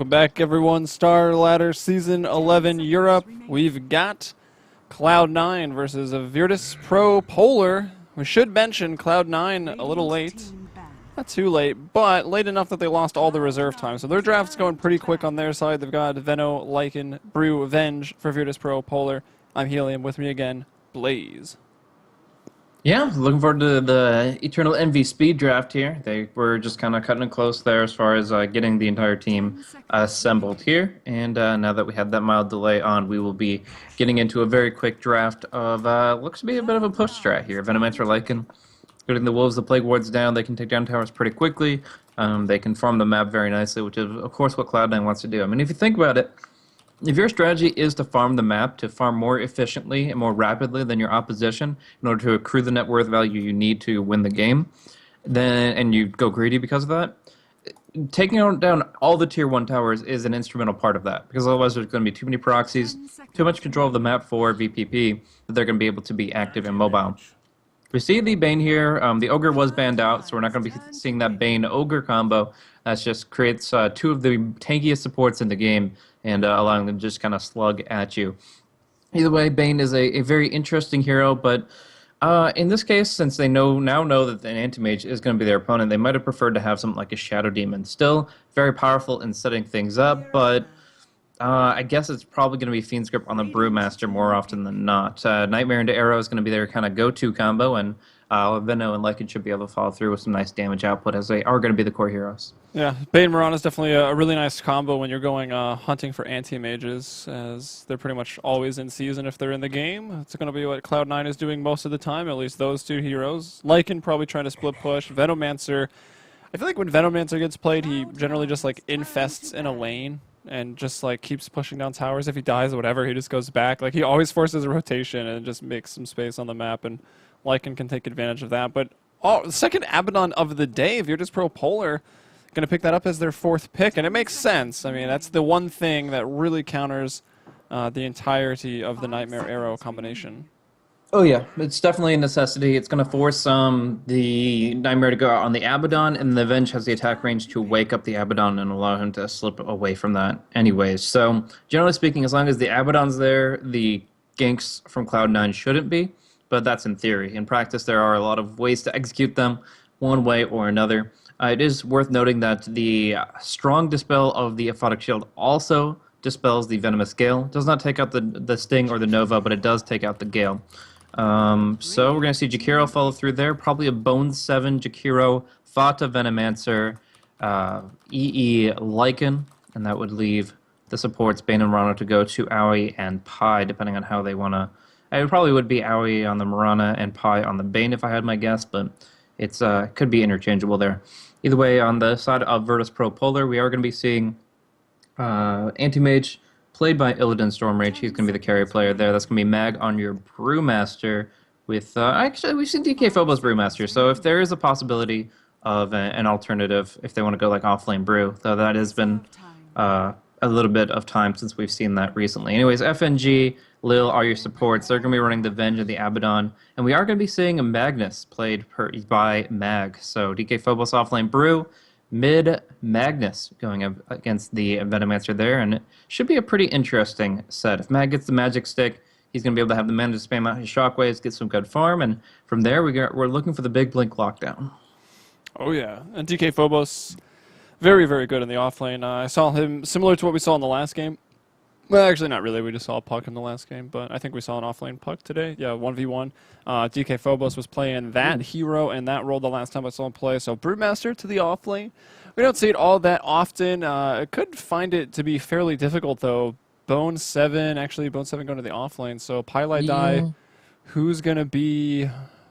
Welcome back, everyone. Starladder Season 11 Europe. We've got Cloud9 versus a Virtus.Pro Polar. We should mention Cloud9 a little late. Not too late, but late enough that they lost all the reserve time. So their draft's going pretty quick on their side. They've got Veno, Lycan, Brew, Venge for Virtus.Pro Polar. I'm Helium. With me again, Blaze. Yeah, looking forward to the Eternal Envy speed draft here. They were just kind of cutting it close there as far as getting the entire team assembled here. And now that we had that mild delay on, we will be getting into a very quick draft of looks to be a bit of a push strat here. Venomancer Lycan, getting the Wolves, the Plague Wards down. They can take down towers pretty quickly. They can farm the map very nicely, which is, of course, what Cloud9 wants to do. I mean, if you think about it, if your strategy is to farm the map, to farm more efficiently and more rapidly than your opposition in order to accrue the net worth value you need to win the game, then and you go greedy because of that, taking down all the tier 1 towers is an instrumental part of that, because otherwise there's going to be too many proxies, too much control of the map for VPP, that they're going to be able to be active and mobile. We see the Bane here. The Ogre was banned out, so we're not going to be seeing that Bane-Ogre combo. That just creates two of the tankiest supports in the game and allowing them to just kind of slug at you. Either way, Bane is a very interesting hero, but in this case, since they now know that an Anti-Mage is going to be their opponent, they might have preferred to have something like a Shadow Demon. Still very powerful in setting things up, but I guess it's probably going to be Fiend's Grip on the Brewmaster more often than not. Nightmare into Arrow is going to be their kind of go-to combo, and Veno and Lycan should be able to follow through with some nice damage output, as they are going to be the core heroes. Yeah, Bane Mirana is definitely a really nice combo when you're going hunting for anti-mages, as they're pretty much always in season if they're in the game. It's going to be what Cloud9 is doing most of the time, at least those two heroes. Lycan probably trying to split push. Venomancer, I feel like when Venomancer gets played, he generally just like infests in a lane and just like keeps pushing down towers. If he dies or whatever, he just goes back. Like he always forces a rotation and just makes some space on the map, and Lycan can take advantage of that. But the second Abaddon of the day, Virtus.Pro Polar going to pick that up as their 4th pick, and it makes sense. I mean, that's the one thing that really counters the entirety of the Nightmare Arrow combination. Oh yeah, it's definitely a necessity. It's going to force the Nightmare to go out on the Abaddon, and the Venge has the attack range to wake up the Abaddon and allow him to slip away from that anyways. So, generally speaking, as long as the Abaddon's there, the ganks from Cloud9 shouldn't be, but that's in theory. In practice, there are a lot of ways to execute them, one way or another. It is worth noting that the strong dispel of the Aphotic Shield also dispels the Venomous Gale. It does not take out the Sting or the Nova, but it does take out the Gale. So we're going to see Jakiro follow through there. Probably a Bone 7 Jakiro, Fata Venomancer, EE Lycan, and that would leave the supports Bane and Mirana to go to Aoi and Pi, depending on how they want to. It probably would be Aoi on the Mirana and Pi on the Bane if I had my guess, but it's could be interchangeable there. Either way, on the side of Virtus.Pro Polar, we are going to be seeing Anti-Mage, played by Illidan Stormrage. He's going to be the carry player there. That's going to be Mag on your Brewmaster with... actually, we've seen DK Phobos Brewmaster, so if there is a possibility of an alternative, if they want to go like off-lane Brew, though that has been a little bit of time since we've seen that recently. Anyways, FNG, Lil are your supports. They're going to be running the Venge and the Abaddon. And we are going to be seeing a Magnus played by Mag. So DK Phobos offlane Brew, mid Magnus going up against the Venomancer there. And it should be a pretty interesting set. If Mag gets the Magic Stick, he's going to be able to have the mana to spam out his Shockwaves, get some good farm. And from there, we're looking for the big Blink lockdown. Oh, yeah. And DK Phobos, very, very good in the offlane. I saw him similar to what we saw in the last game. Well, actually, not really. We just saw a Puck in the last game, but I think we saw an offlane Puck today. Yeah, 1v1. DK Phobos was playing that hero and that role the last time I saw him play. So Brewmaster to the offlane. We don't see it all that often. I could find it to be fairly difficult, though. Bone 7 going to the offlane. So Pylai die. Who's going to be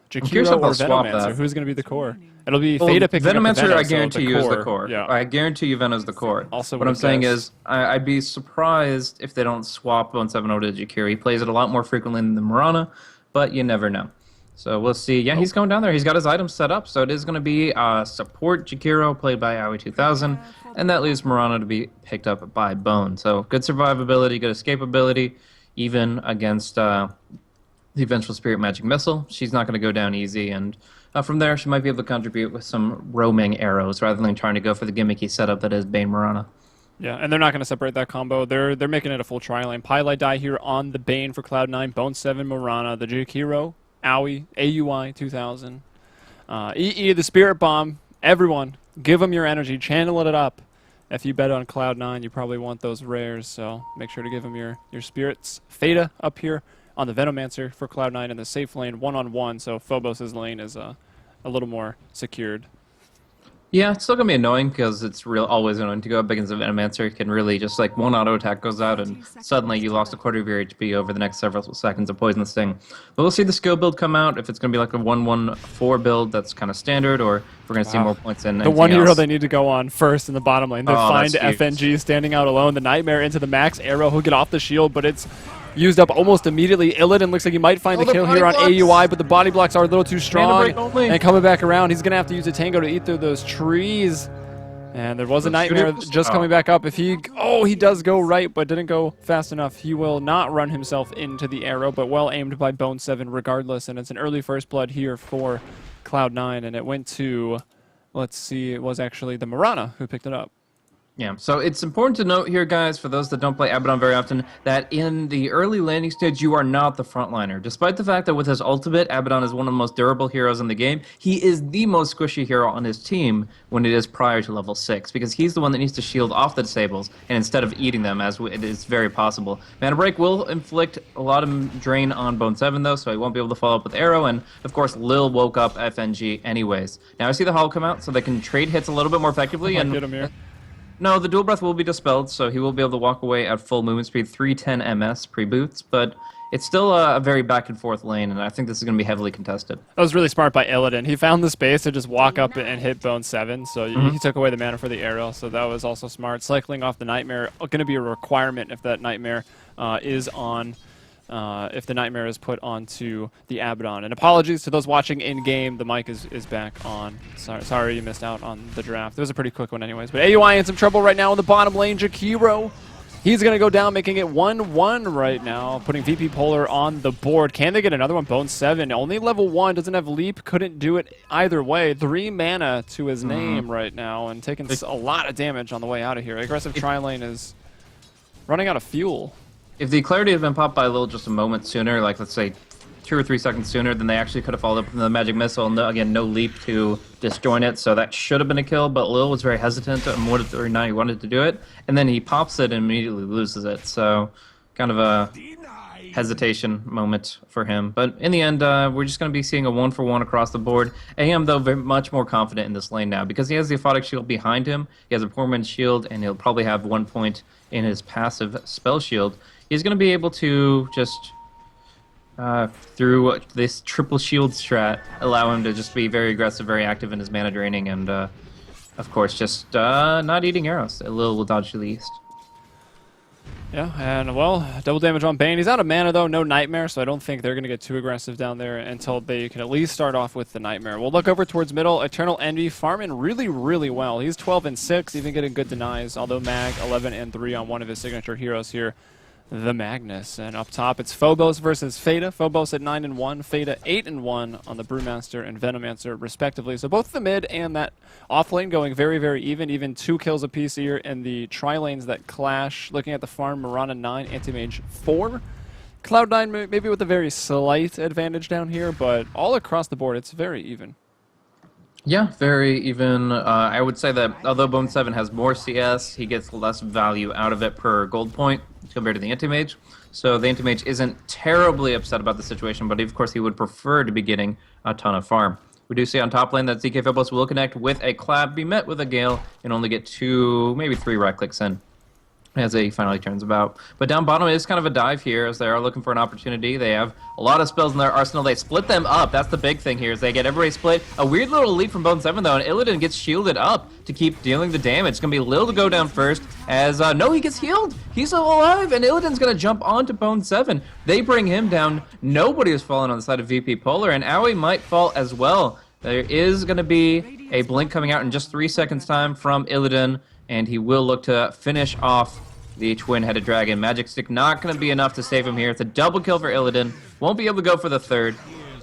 Jakiro or Venomancer? Who's going to be the core? It'll be Theta picking Venomancer, up the Veno, I guarantee you, is the core. Yeah. I guarantee you Veno's the core. Also, what I'm saying is, I'd be surprised if they don't swap Bone 7 over to Jakiro. He plays it a lot more frequently than the Mirana, but you never know. So we'll see. Yeah, he's going down there. He's got his items set up, so it is going to be support Jakiro, played by Aoi 2000, and that leaves Mirana to be picked up by Bone. So good survivability, good escapability, even against the Vengeful Spirit Magic Missile. She's not going to go down easy, and from there, she might be able to contribute with some roaming arrows rather than trying to go for the gimmicky setup that is Bane Mirana. Yeah, and they're not going to separate that combo. They're making it a full tri-lane. Pylite die here on the Bane for Cloud9, Bone 7, Morana, the Jakiro, Aoi, AUI 2000, EE, the Spirit Bomb. Everyone, give them your energy, channel it up. If you bet on Cloud9, you probably want those rares, so make sure to give them your spirits. Theta up here on the Venomancer for Cloud9 in the safe lane, one-on-one, so Phobos' lane is a little more secured. Yeah, it's still going to be annoying because it's always annoying to go up against a Venomancer. It can really just, like, one auto attack goes out and suddenly you lost a quarter of your HP over the next several seconds of Poison Sting. But we'll see the skill build come out, if it's going to be like a 1-1-4 build that's kind of standard, or if we're going to see more points in the one hero they need to go on first in the bottom lane. They find that's huge. FNG standing out alone. The Nightmare into the max arrow. He'll get off the shield, but it's used up almost immediately. Illidan looks like he might find the kill here on AUI, but the body blocks are a little too strong. And coming back around, he's going to have to use a Tango to eat through those trees. And there was a Nightmare just coming back up. If he does go right, but didn't go fast enough. He will not run himself into the arrow, but well aimed by Bone 7 regardless. And it's an early first blood here for Cloud9, and it went to, let's see, it was actually the Morana who picked it up. Yeah, so it's important to note here, guys, for those that don't play Abaddon very often, that in the early landing stage, you are not the frontliner. Despite the fact that with his ultimate, Abaddon is one of the most durable heroes in the game, he is the most squishy hero on his team when it is prior to level 6, because he's the one that needs to shield off the disables, and instead of eating them, as it is very possible. Mana Break will inflict a lot of drain on Bone 7, though, so he won't be able to follow up with Arrow, and, of course, Lil woke up FNG anyways. Now I see the Hull come out, so they can trade hits a little bit more effectively, and get him here. No, the dual breath will be dispelled, so he will be able to walk away at full movement speed, 310 MS pre-boots, but it's still a very back-and-forth lane, and I think this is going to be heavily contested. That was really smart by Illidan. He found the space to just walk up and hit Bone 7, so he took away the mana for the arrow, so that was also smart. Cycling off the Nightmare, going to be a requirement if that Nightmare is on... if the Nightmare is put onto the Abaddon. And apologies to those watching in-game, the mic is back on. Sorry you missed out on the draft. It was a pretty quick one anyways. But AUI in some trouble right now in the bottom lane. Jakiro, he's going to go down, making it 1-1 right now, putting VP Polar on the board. Can they get another one? Bone 7, only level 1, doesn't have leap, couldn't do it either way. 3 mana to his name right now, and taking a lot of damage on the way out of here. Aggressive tri-lane is running out of fuel. If the clarity had been popped by Lil just a moment sooner, like let's say 2 or 3 seconds sooner, then they actually could have followed up with the magic missile. No, again, no leap to disjoin it, so that should have been a kill, but Lil was very hesitant on whether or not he wanted to do it, and then he pops it and immediately loses it, so kind of a hesitation moment for him. But in the end, we're just going to be seeing a 1-for-1 across the board. AM, though, very much more confident in this lane now, because he has the Aphotic Shield behind him, he has a Poor Man's Shield, and he'll probably have 1 point in his passive Spell Shield. He's going to be able to just, through this triple shield strat, allow him to just be very aggressive, very active in his mana draining, and, of course, just not eating arrows. Lil will dodge to the east. Yeah, and, well, double damage on Bane. He's out of mana, though, no Nightmare, so I don't think they're going to get too aggressive down there until they can at least start off with the Nightmare. We'll look over towards middle. Eternal Envy farming really, really well. He's 12-6, even getting good denies, although Mag 11-3 on one of his signature heroes here, the Magnus. And up top, it's Phobos versus Theta. Phobos at 9-1, Theta 8-1 on the Brewmaster and Venomancer, respectively. So both the mid and that off lane going very, very even 2 kills apiece here in the tri-lanes that clash. Looking at the farm, Morana 9, Anti-Mage 4. Cloud9 maybe with a very slight advantage down here, but all across the board, it's very even. Yeah, very even. I would say that although Bone 7 has more CS, he gets less value out of it per gold point compared to the Anti-Mage. So the Anti-Mage isn't terribly upset about the situation, but of course he would prefer to be getting a ton of farm. We do see on top lane that ZK Phobos will connect with a Clap, be met with a Gale, and only get 2, maybe 3 right clicks in as he finally turns about. But down bottom is kind of a dive here, as they are looking for an opportunity. They have a lot of spells in their arsenal. They split them up. That's the big thing here, is they get everybody split. A weird little lead from Bone 7, though, and Illidan gets shielded up to keep dealing the damage. It's going to be Lil to go down first, as, no, he gets healed. He's still alive, and Illidan's going to jump onto Bone 7. They bring him down. Nobody has fallen on the side of VP Polar, and Aoi might fall as well. There is going to be a blink coming out in just 3 seconds' time from Illidan, and he will look to finish off the twin-headed dragon. Magic Stick not going to be enough to save him here. It's a double kill for Illidan. Won't be able to go for the third,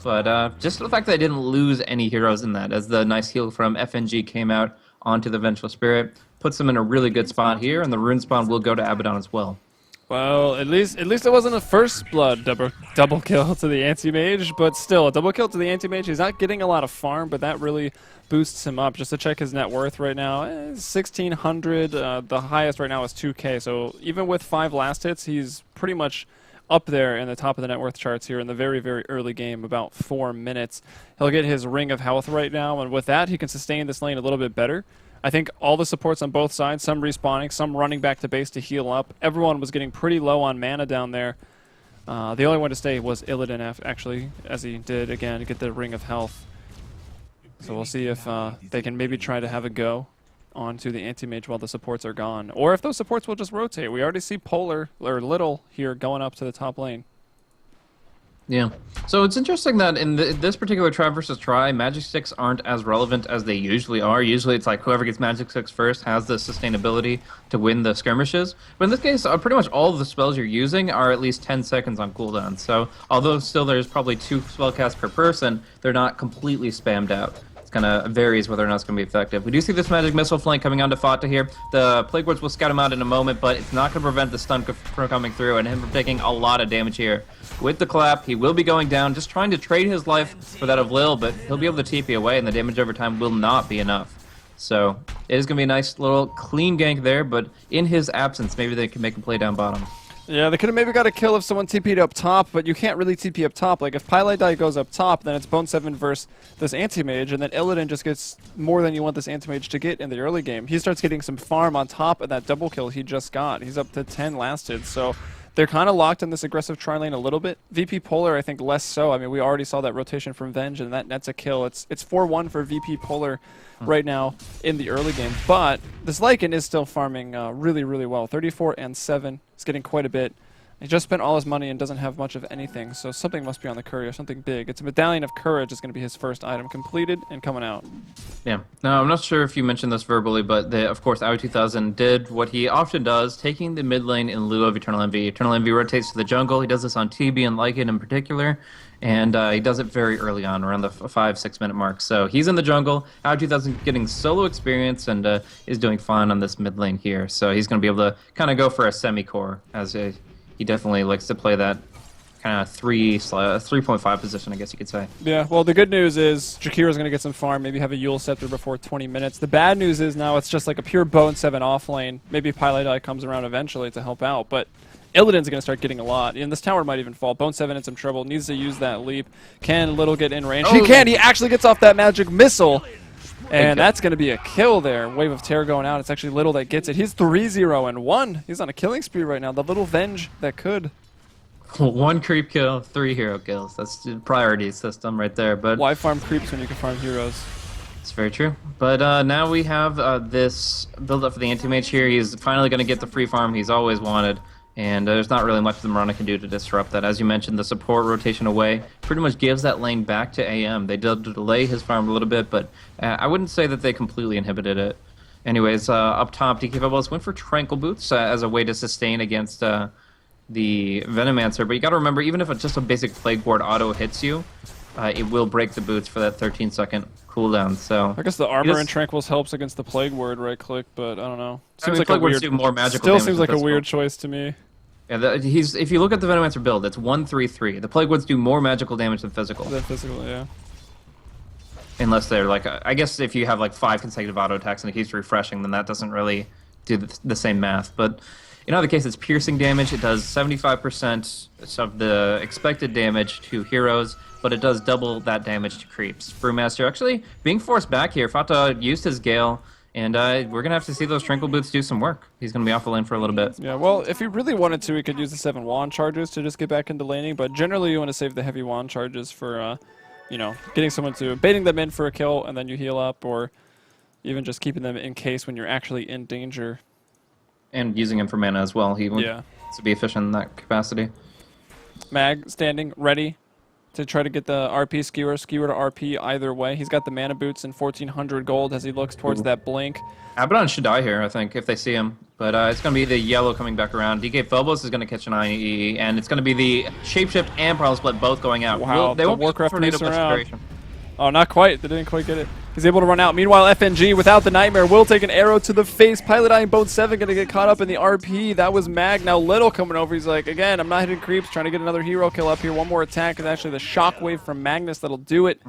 but just the fact that I didn't lose any heroes in that, as the nice heal from FNG came out onto the Vengeful Spirit. puts him in a really good spot here, and the rune spawn will go to Abaddon as well. Well, at least it wasn't a first blood double kill to the anti-mage, but still, a double kill to the anti-mage. He's not getting a lot of farm, but that really boosts him up. Just to check his net worth right now, 1,600. The highest right now is 2K, so even with 5 last hits, he's pretty much up there in the top of the net worth charts here in the very, very early game, about 4 minutes. He'll get his Ring of Health right now, and with that, he can sustain this lane a little bit better. I think all the supports on both sides, some respawning, some running back to base to heal up. Everyone was getting pretty low on mana down there. The only one to stay was Illidan, actually, as he did, again, get the Ring of Health. So we'll see if they can maybe try to have a go onto the anti-mage while the supports are gone. Or if those supports will just rotate. We already see Polar, or Little, here going up to the top lane. Yeah. So it's interesting that in this particular try versus try, magic sticks aren't as relevant as they usually are. Usually it's like whoever gets magic sticks first has the sustainability to win the skirmishes. But in this case, pretty much all of the spells you're using are at least 10 seconds on cooldown. So although still there's probably 2 spell casts per person, they're not completely spammed out. It kind of varies whether or not it's going to be effective. We do see this magic missile flank coming onto Fata here. The Plague Wards will scout him out in a moment, but it's not going to prevent the stun from coming through and him from taking a lot of damage here. With the clap, he will be going down, just trying to trade his life for that of Lil, but he'll be able to TP away, and the damage over time will not be enough. So it is going to be a nice little clean gank there, but in his absence, maybe they can make a play down bottom. Yeah, they could have maybe got a kill if someone TP'd up top, but you can't really TP up top. Like, if Pylai goes up top, then it's Bone 7 versus this Anti-Mage, and then Illidan just gets more than you want this Anti-Mage to get in the early game. He starts getting some farm on top of that double kill he just got. He's up to 10 last hits, so they're kind of locked in this aggressive tri lane a little bit. VP Polar, I think, less so. I mean, we already saw that rotation from Venge, and that nets a kill. It's 4-1 for VP Polar right now in the early game. But this Lycan is still farming really, really well. 34 and 7. He's getting quite a bit. He just spent all his money and doesn't have much of anything, so something must be on the courier, something big. It's a Medallion of Courage is going to be his first item completed and coming out. Yeah. Now, I'm not sure if you mentioned this verbally, but of course, Aoi 2000 did what he often does, taking the mid lane in lieu of Eternal Envy. Eternal Envy rotates to the jungle. He does this on TB and Lycan in particular, and he does it very early on, around the 5-6 minute mark. So he's in the jungle. Aoi 2000 getting solo experience and is doing fine on this mid lane here. So he's going to be able to kind of go for a semi-core as he definitely likes to play that kind of 3.5 position, I guess you could say. Yeah, well, the good news is Jakira's going to get some farm, maybe have a Yule Scepter before 20 minutes. The bad news is now it's just like a pure Bone 7 off lane. Maybe Pylai comes around eventually to help out, but Illidan's going to start getting a lot. And this tower might even fall. Bone 7 in some trouble, needs to use that leap. Can Little get in range? Oh. He can! He actually gets off that magic missile! And that's going to be a kill there. Wave of Terror going out. It's actually Little that gets it. He's 3-0-1. He's on a killing spree right now. The little Venge that could. 1 creep kill, 3 hero kills. That's the priority system right there. But why farm creeps when you can farm heroes? It's very true. But now we have this build-up for the Anti-Mage here. He's finally going to get the free farm he's always wanted. And there's not really much the Mirana can do to disrupt that. As you mentioned, the support rotation away pretty much gives that lane back to AM. They did delay his farm a little bit, but I wouldn't say that they completely inhibited it. Anyways, up top, DK Bubbles went for Tranquil Boots as a way to sustain against the Venomancer. But you got to remember, even if it's just a basic Plague Ward auto hits you, it will break the boots for that 13-second cooldown. So I guess the armor in Tranquils helps against the Plague Word right click, but I don't know. Seems like Plague Words do more magical still damage seems like a physical. weird choice to me. Yeah, if you look at the Venomancer build, it's 1-3-3. The Plague Woods do more magical damage than physical. Than physical, yeah. Unless they're like, I guess if you have like 5 consecutive auto attacks and it keeps refreshing, then that doesn't really do the same math. But in either case, it's piercing damage. It does 75% of the expected damage to heroes, but it does double that damage to creeps. Brewmaster actually being forced back here. Fata used his Gale. And we're going to have to see those Tranquil Boots do some work. He's going to be off the lane for a little bit. Yeah, well, if he really wanted to, he could use the 7 wand charges to just get back into laning. But generally, you want to save the heavy wand charges for, you know, getting someone to baiting them in for a kill, and then you heal up, or even just keeping them in case when you're actually in danger. And using him for mana as well. He wants to be efficient in that capacity. Mag standing ready to try to get the RP skewer to RP either way. He's got the mana boots and 1,400 gold as he looks towards that blink. Abaddon should die here, I think, if they see him. But it's going to be the yellow coming back around. DK Phobos is going to catch an IE, and it's going to be the Shapeshift and Problem Split both going out. Wow, they won't Warcraft tornado around. concentration. Oh, not quite. They didn't quite get it. He's able to run out. Meanwhile, FNG, without the Nightmare, will take an arrow to the face. Pilot Eye and Bone 7 going to get caught up in the RP. That was Mag. Now Little coming over. He's like, again, I'm not hitting creeps. Trying to get another hero kill up here. One more attack is actually the Shockwave from Magnus that'll do it.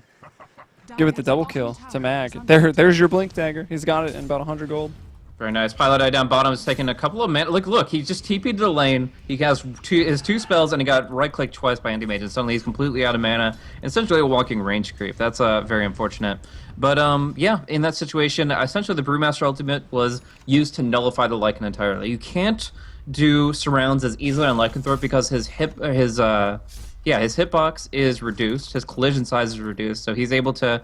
Give it the double kill to Mag. There's your Blink Dagger. He's got it in about 100 gold. Very nice. Pilot Eye down bottom is taking a couple of mana. Look, he just TP'd to the lane. He has his two spells, and he got right-clicked twice by Anti-Mage, and suddenly he's completely out of mana. Essentially a walking range creep. That's very unfortunate. But, yeah, in that situation, essentially the Brewmaster ultimate was used to nullify the Lycan entirely. You can't do surrounds as easily on Lycanthrope because his hitbox is reduced, his collision size is reduced, so he's able to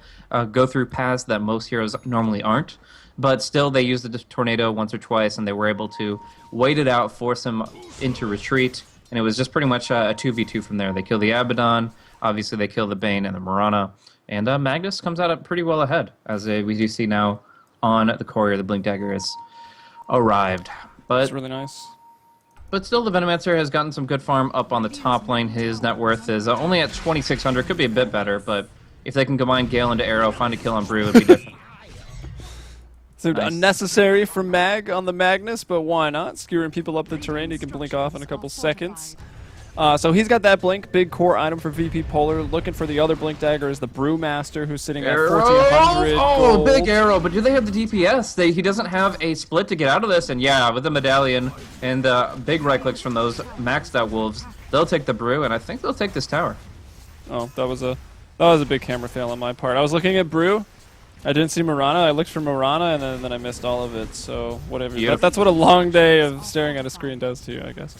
go through paths that most heroes normally aren't. But still, they used the tornado once or twice, and they were able to wait it out, force him into retreat, and it was just pretty much a 2v2 from there. They kill the Abaddon, obviously they kill the Bane and the Mirana, and Magnus comes out pretty well ahead, as we do see now on the Courier. The Blink Dagger has arrived. That's really nice. But still, the Venomancer has gotten some good farm up on the top lane. His net worth is only at 2,600. Could be a bit better, but if they can combine Gale into Arrow, find a kill on Brew, it would be different. So nice. Unnecessary for Mag on the Magnus, but why not? Skewering people up the terrain, he can blink off in a couple seconds. So he's got that blink, big core item for VP Polar. Looking for the other Blink Dagger is the Brewmaster, who's sitting at 1,400 gold. Big arrow, but do they have the DPS? He doesn't have a split to get out of this, and yeah, with the Medallion and the big right clicks from those maxed out wolves, they'll take the Brew, and I think they'll take this tower. Oh, that was a big camera fail on my part. I was looking at Brew. I didn't see Mirana. I looked for Mirana, and then I missed all of it. So whatever. That's what a long day of staring at a screen does to you, I guess.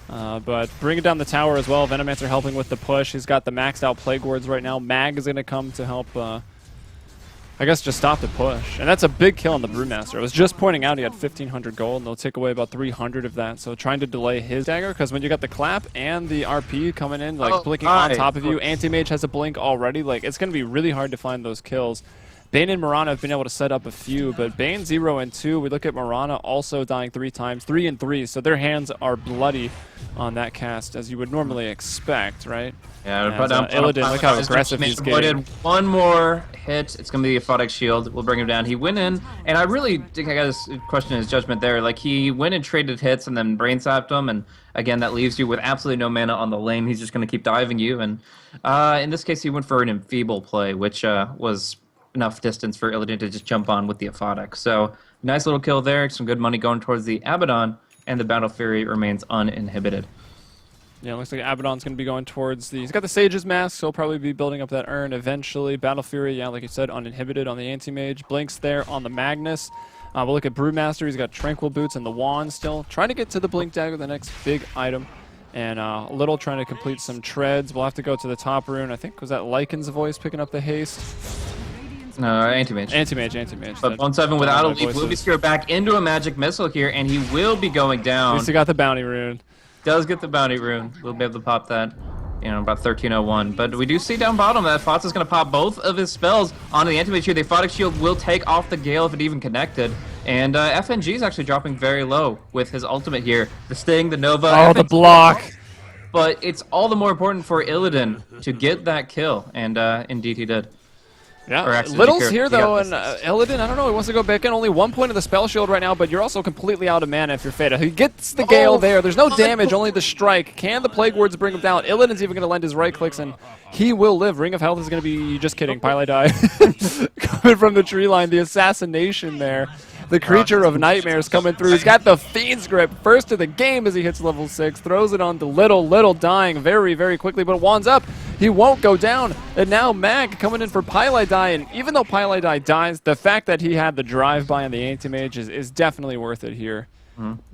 But bringing down the tower as well. Venomancer helping with the push. He's got the maxed out Plague Wards right now. Mag is going to come to help, I guess, just stop the push. And that's a big kill on the Brewmaster. I was just pointing out he had 1,500 gold, and they'll take away about 300 of that. So trying to delay his dagger, because when you got the clap and the RP coming in, like blinking on top of you, Anti-Mage has a blink already. Like, it's going to be really hard to find those kills. Bane and Mirana have been able to set up a few, but Bane 0 and 2. We look at Mirana also dying 3 times, 3 and 3. So their hands are bloody on that cast, as you would normally expect, right? Yeah, Illidan, look how aggressive he's getting. One more hit, it's going to be a Photic Shield. We'll bring him down. He went in, and I really think I got to question his judgment there. Like, he went and traded hits and then brain zapped him, and again, that leaves you with absolutely no mana on the lane. He's just going to keep diving you, and in this case, he went for an Enfeeble play, which was enough distance for Illidan to just jump on with the Aphotic. So, nice little kill there. Some good money going towards the Abaddon, and the Battle Fury remains uninhibited. Yeah, it looks like Abaddon's going to be going towards the... He's got the Sage's Mask, so he'll probably be building up that urn eventually. Battle Fury, yeah, like you said, uninhibited on the Anti-Mage. Blinks there on the Magnus. We'll look at Brewmaster. He's got Tranquil Boots and the Wand still. Trying to get to the Blink Dagger, the next big item. And Little trying to complete some treads. We'll have to go to the top rune. I think, was that Lycan's voice picking up the haste? No, Anti-Mage. Anti-Mage. But Bone 7 without a leap will be secured back into a magic missile here, and he will be going down. At least he got the bounty rune. Does get the bounty rune. We'll be able to pop that, about 1301. But we do see down bottom that Fox is going to pop both of his spells onto the Anti-Mage here. The Photic Shield will take off the Gale if it even connected. And FNG is actually dropping very low with his ultimate here. The Sting, the Nova. Oh, the block. But it's all the more important for Illidan to get that kill, and indeed he did. Yeah, Little's here though, and Illidan, I don't know, he wants to go back in. Only 1 point of the spell shield right now, but you're also completely out of mana if you're Feta. He gets the Gale there. There's no damage, only the strike. Can the Plague Wards bring him down? Illidan's even going to lend his right clicks, and he will live. Ring of Health is going to be, just kidding, Pile Die. Coming from the tree line, the assassination there. The Creature of Nightmares coming through. He's got the Fiend's Grip. First of the game as he hits level 6. Throws it on to Little. Little dying very, very quickly, but Wand's up. He won't go down. And now Mag coming in for Pile Die. And even though Pile Die dies, the fact that he had the drive-by on the Anti-Mage is definitely worth it here.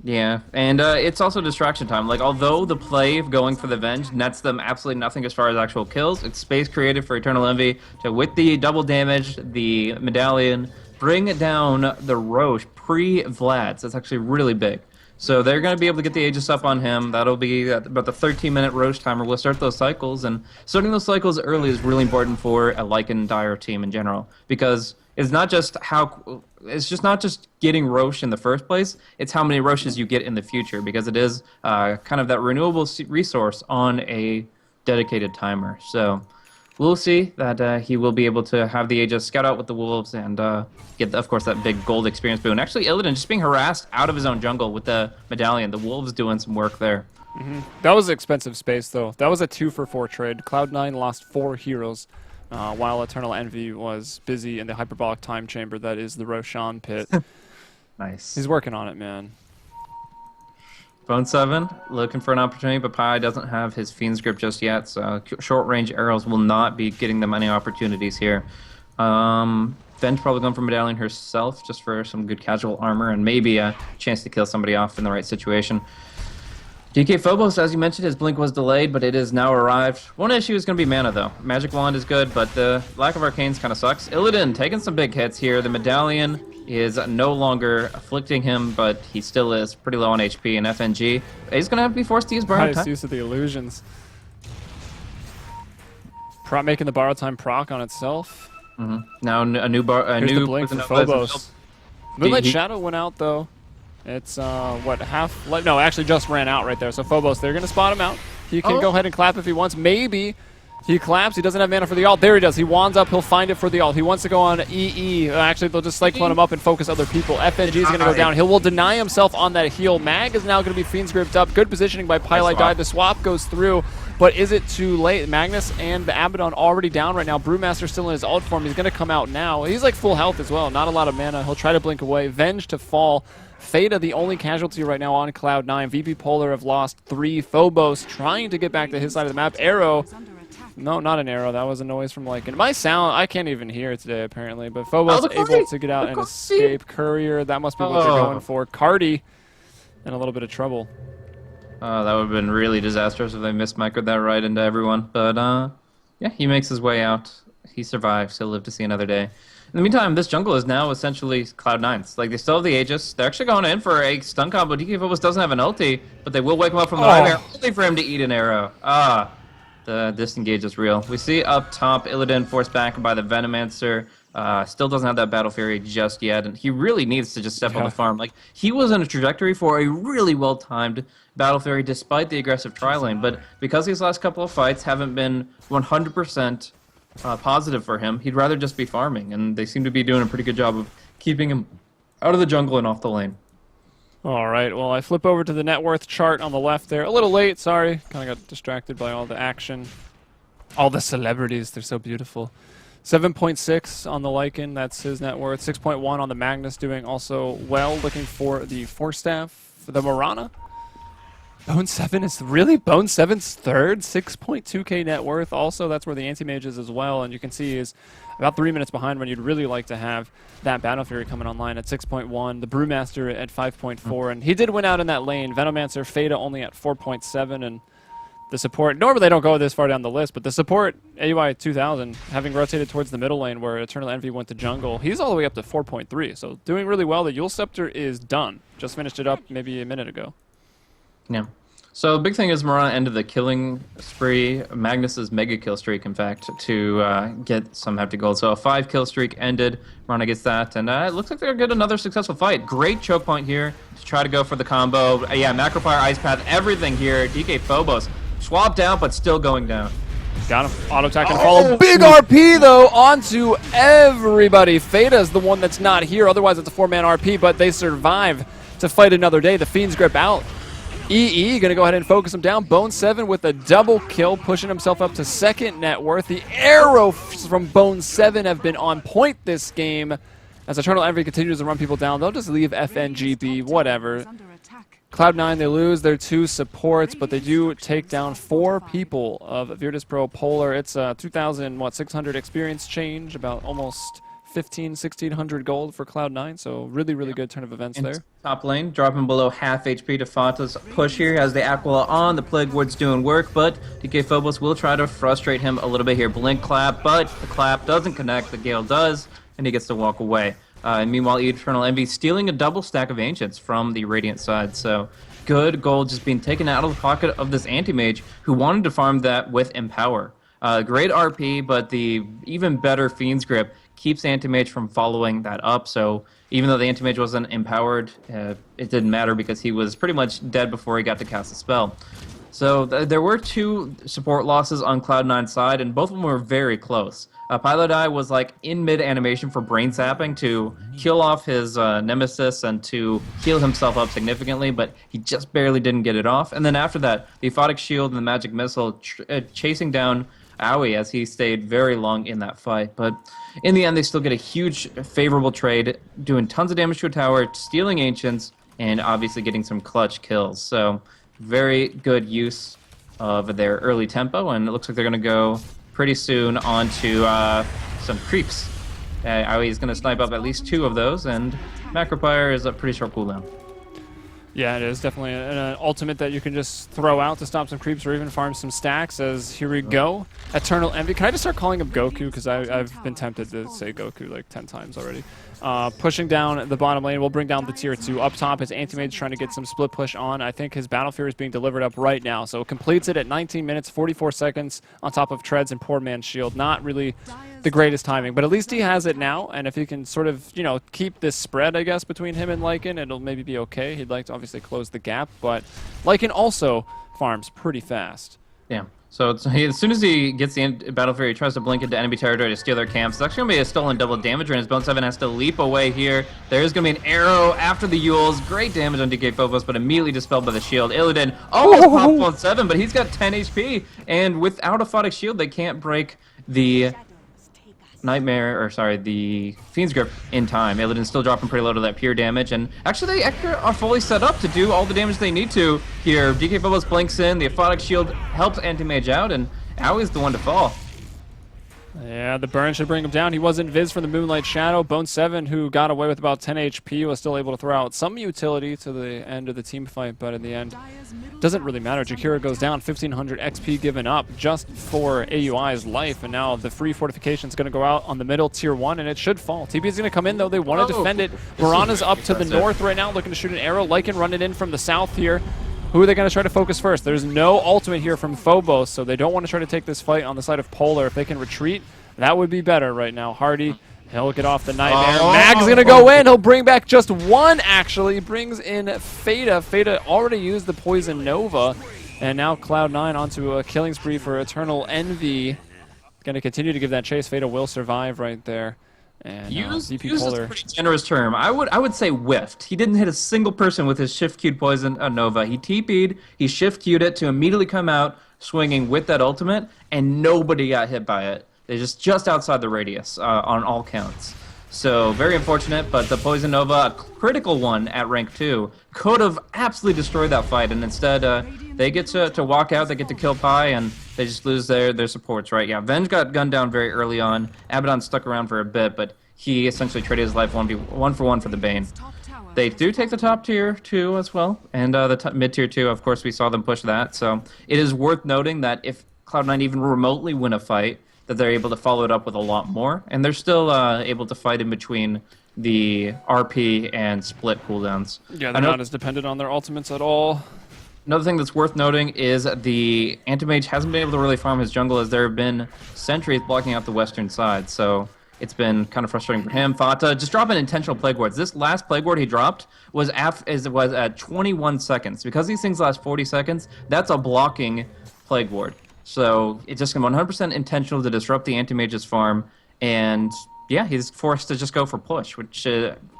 Yeah, and it's also distraction time. Like, although the play of going for the Venge nets them absolutely nothing as far as actual kills, it's space created for Eternal Envy to, with the double damage, the Medallion, bring down the Roche pre-Vlad. So that's actually really big. So they're going to be able to get the Aegis up on him. That'll be about the 13-minute Roche timer. We'll start those cycles, and starting those cycles early is really important for a Lycan Dire team in general, because it's not just not just getting Roche in the first place, it's how many Roches you get in the future, because it is kind of that renewable resource on a dedicated timer. So we'll see that he will be able to have the Aegis scout out with the Wolves and get, of course, that big gold experience boon. Actually, Illidan just being harassed out of his own jungle with the Medallion. The Wolves doing some work there. That was expensive space, though. That was a 2-for-4 trade. Cloud9 lost 4 heroes, while Eternal Envy was busy in the hyperbolic time chamber that is the Roshan pit. Nice. He's working on it, man. Bone 7 looking for an opportunity, but Pi doesn't have his Fiend's Grip just yet, so short-range arrows will not be getting them any opportunities here. Ben's probably going for Medallion herself just for some good casual armor and maybe a chance to kill somebody off in the right situation. DK Phobos, as you mentioned, his blink was delayed, but it has now arrived. One issue is going to be mana, though. Magic Wand is good, but the lack of Arcanes kind of sucks. Illidan taking some big hits here. The Medallion is no longer afflicting him, but he still is pretty low on HP and FNG. He's going to have to be forced to use Borrowed Time. Use of the illusions. Making the Borrowed Time proc on itself. Now a new the blink for Phobos. Moonlight Shadow went out, though. It's, what, half? No, actually just ran out right there. So Phobos, they're going to spot him out. He can go ahead and clap if he wants. Maybe he claps. He doesn't have mana for the ult. There he does. He wands up. He'll find it for the ult. He wants to go on EE. Actually, they'll just cyclone him up and focus other people. FNG is going to go down. He will deny himself on that heal. Mag is now going to be Fiend's Gripped up. Good positioning by Pylite Dive. The swap goes through. But is it too late? Magnus and the Abaddon already down right now. Brewmaster still in his ult form. He's going to come out now. He's like full health as well. Not a lot of mana. He'll try to blink away. Venge to fall. Theta, the only casualty right now on Cloud9. VP Polar have lost 3. Phobos trying to get back to his side of the map. Arrow. No, not an arrow. That was a noise from Lycan. My sound, I can't even hear it today, apparently. But Phobos able to get out and escape. Courier, that must be what they're going for. Cardi in a little bit of trouble. That would have been really disastrous if they mismicroed that right into everyone. But, yeah, he makes his way out. He survives. He'll live to see another day. In the meantime, this jungle is now essentially Cloud9's. Like, they still have the Aegis. They're actually going in for a stun combo. DK Phobos doesn't have an ulti, but they will wake him up from the nightmare only for him to eat an arrow. The disengage is real. We see up top, Illidan forced back by the Venomancer. Still doesn't have that Battle Fury just yet, and he really needs to just step on the farm. Like, he was on a trajectory for a really well-timed Battle Fury despite the aggressive tri-lane, but because these last couple of fights haven't been 100% positive for him, he'd rather just be farming, and they seem to be doing a pretty good job of keeping him out of the jungle and off the lane. All right, well, I flip over to the net worth chart on the left there. A little late, sorry. Kind of got distracted by all the action. All the celebrities, they're so beautiful. 7.6 on the Lycan, that's his net worth. 6.1 on the Magnus, doing also well. Looking for the Force Staff, the Morana. Bone 7 is really Bone 7's third, 6.2k net worth. Also, that's where the Anti-Mage is as well, and you can see he's about 3 minutes behind when you'd really like to have that Battle Fury coming online at 6.1, the Brewmaster at 5.4, and he did win out in that lane. Venomancer, Feta only at 4.7, and the support, normally they don't go this far down the list, but the support, AUI 2000, having rotated towards the middle lane where Eternal Envy went to jungle, he's all the way up to 4.3, so doing really well. The Yule Scepter is done. Just finished it up maybe a minute ago. Yeah. So the big thing is Morana ended the killing spree, Magnus's mega kill streak, in fact, to get some hefty gold. So a 5 kill streak ended. Morana gets that, and it looks like they're going to get another successful fight. Great choke point here to try to go for the combo. Yeah, Macropyre, Ice Path, everything here. DK Phobos swapped out, but still going down. Got him. Auto attack and follow. Big RP, though, onto everybody. Feta's the one that's not here. Otherwise, it's a 4-man RP, but they survive to fight another day. The Fiend's Grip out. EE going to go ahead and focus him down. Bone 7 with a double kill, pushing himself up to second net worth. The arrows from Bone 7 have been on point this game. As Eternal Envy continues to run people down, they'll just leave FNGB, whatever. Cloud9, they lose their 2 supports, but they do take down 4 people of Virtus.Pro Polar. It's 2,600 experience change, about almost 1,600 gold for Cloud9, so really, really good turn of events there. Top lane, dropping below half HP to Fata's push here as the Aquila on. The Plague Ward's doing work, but DK Phobos will try to frustrate him a little bit here. Blink clap, but the clap doesn't connect. The Gale does, and he gets to walk away. And meanwhile, Eternal Envy stealing a double stack of Ancients from the Radiant side, so good gold just being taken out of the pocket of this Anti-Mage who wanted to farm that with Empower. Great RP, but the even better Fiend's Grip keeps Anti-Mage from following that up, so even though the Anti-Mage wasn't empowered, it didn't matter because he was pretty much dead before he got to cast a spell. So there were two support losses on Cloud9's side, and both of them were very close. Pilot was like in mid animation for brain zapping to kill off his nemesis and to heal himself up significantly, but he just barely didn't get it off. And then after that, the Aphotic Shield and the Magic Missile chasing down Aoi as he stayed very long in that fight. But in the end, they still get a huge favorable trade, doing tons of damage to a tower, stealing Ancients, and obviously getting some clutch kills. So very good use of their early tempo, and it looks like they're going to go pretty soon onto some creeps. Aoi is going to snipe up at least 2 of those, and Macropire is a pretty short cooldown. Yeah, it is definitely an ultimate that you can just throw out to stop some creeps or even farm some stacks. As here we go, Eternal Envy. Can I just start calling him Goku? Because I've been tempted to say Goku like 10 times already. Pushing down the bottom lane, we'll bring down the tier 2. Up top, his Anti-Mage trying to get some split push on. I think his Battle Fury is being delivered up right now. So it completes it at 19 minutes, 44 seconds on top of Treads and Poor Man's Shield. Not really the greatest timing, but at least he has it now. And if he can sort of, you know, keep this spread, I guess, between him and Lycan, it'll maybe be okay. He'd like to obviously close the gap, but Lycan also farms pretty fast. Yeah. So as soon as he gets the Battle Fury, he tries to blink into enemy territory to steal their camps. It's actually going to be a stolen double damage run as Bone 7 has to leap away here. There's going to be an arrow after the Yules. Great damage on DK Phobos, but immediately dispelled by the shield. Illidan almost popped Bone 7, but he's got 10 HP. And without a Photic Shield, they can't break the the Fiend's Grip in time. Illidan's still dropping pretty low to that pure damage, and actually they are fully set up to do all the damage they need to here. DK Phobos blinks in, the Aphotic Shield helps Anti-Mage out, and Aoi's the one to fall. Yeah, the burn should bring him down. He wasn't Viz from the Moonlight Shadow. Bone 7, who got away with about 10 HP, was still able to throw out some utility to the end of the team fight, but in the end, doesn't really matter. Jakira goes down, 1,500 XP given up just for AUI's life, and now the free fortification is going to go out on the middle tier 1, and it should fall. TP is going to come in, though. They want to defend it. Mirana's up to the north right now, looking to shoot an arrow. Lycan running in from the south here. Who are they going to try to focus first? There's no ultimate here from Phobos, so they don't want to try to take this fight on the side of Polar. If they can retreat, that would be better right now. Hardy, he'll get off the Nightmare. Mag's going to go in. He'll bring back just one, actually. He brings in Fata. Fata already used the Poison Nova. And now Cloud9 onto a killing spree for Eternal Envy. Going to continue to give that chase. Fata will survive right there. And VP Polar. A pretty generous term. I would say whiffed. He didn't hit a single person with his shift queued Poison Nova. He TP'd, he shift queued it to immediately come out swinging with that ultimate, and nobody got hit by it. They're just outside the radius on all counts. So very unfortunate, but the Poison Nova, a critical one at rank 2, could have absolutely destroyed that fight, and instead they get to walk out, they get to kill Pi, and they just lose their supports, right? Yeah, Venge got gunned down very early on. Abaddon stuck around for a bit, but he essentially traded his life 1 for 1 for the Bane. They do take the top tier 2 as well, and the mid tier 2, of course, we saw them push that. So it is worth noting that if Cloud9 even remotely win a fight, that they're able to follow it up with a lot more, and they're still able to fight in between the RP and split cooldowns. Yeah, they're not as dependent on their ultimates at all. Another thing that's worth noting is the Anti-Mage hasn't been able to really farm his jungle as there have been sentries blocking out the western side, so it's been kind of frustrating for him. Fata just dropping intentional Plague Wards. This last Plague Ward he dropped was at 21 seconds. Because these things last 40 seconds, that's a blocking Plague Ward. So it's just 100% intentional to disrupt the Anti-Mage's farm, and yeah, he's forced to just go for push, which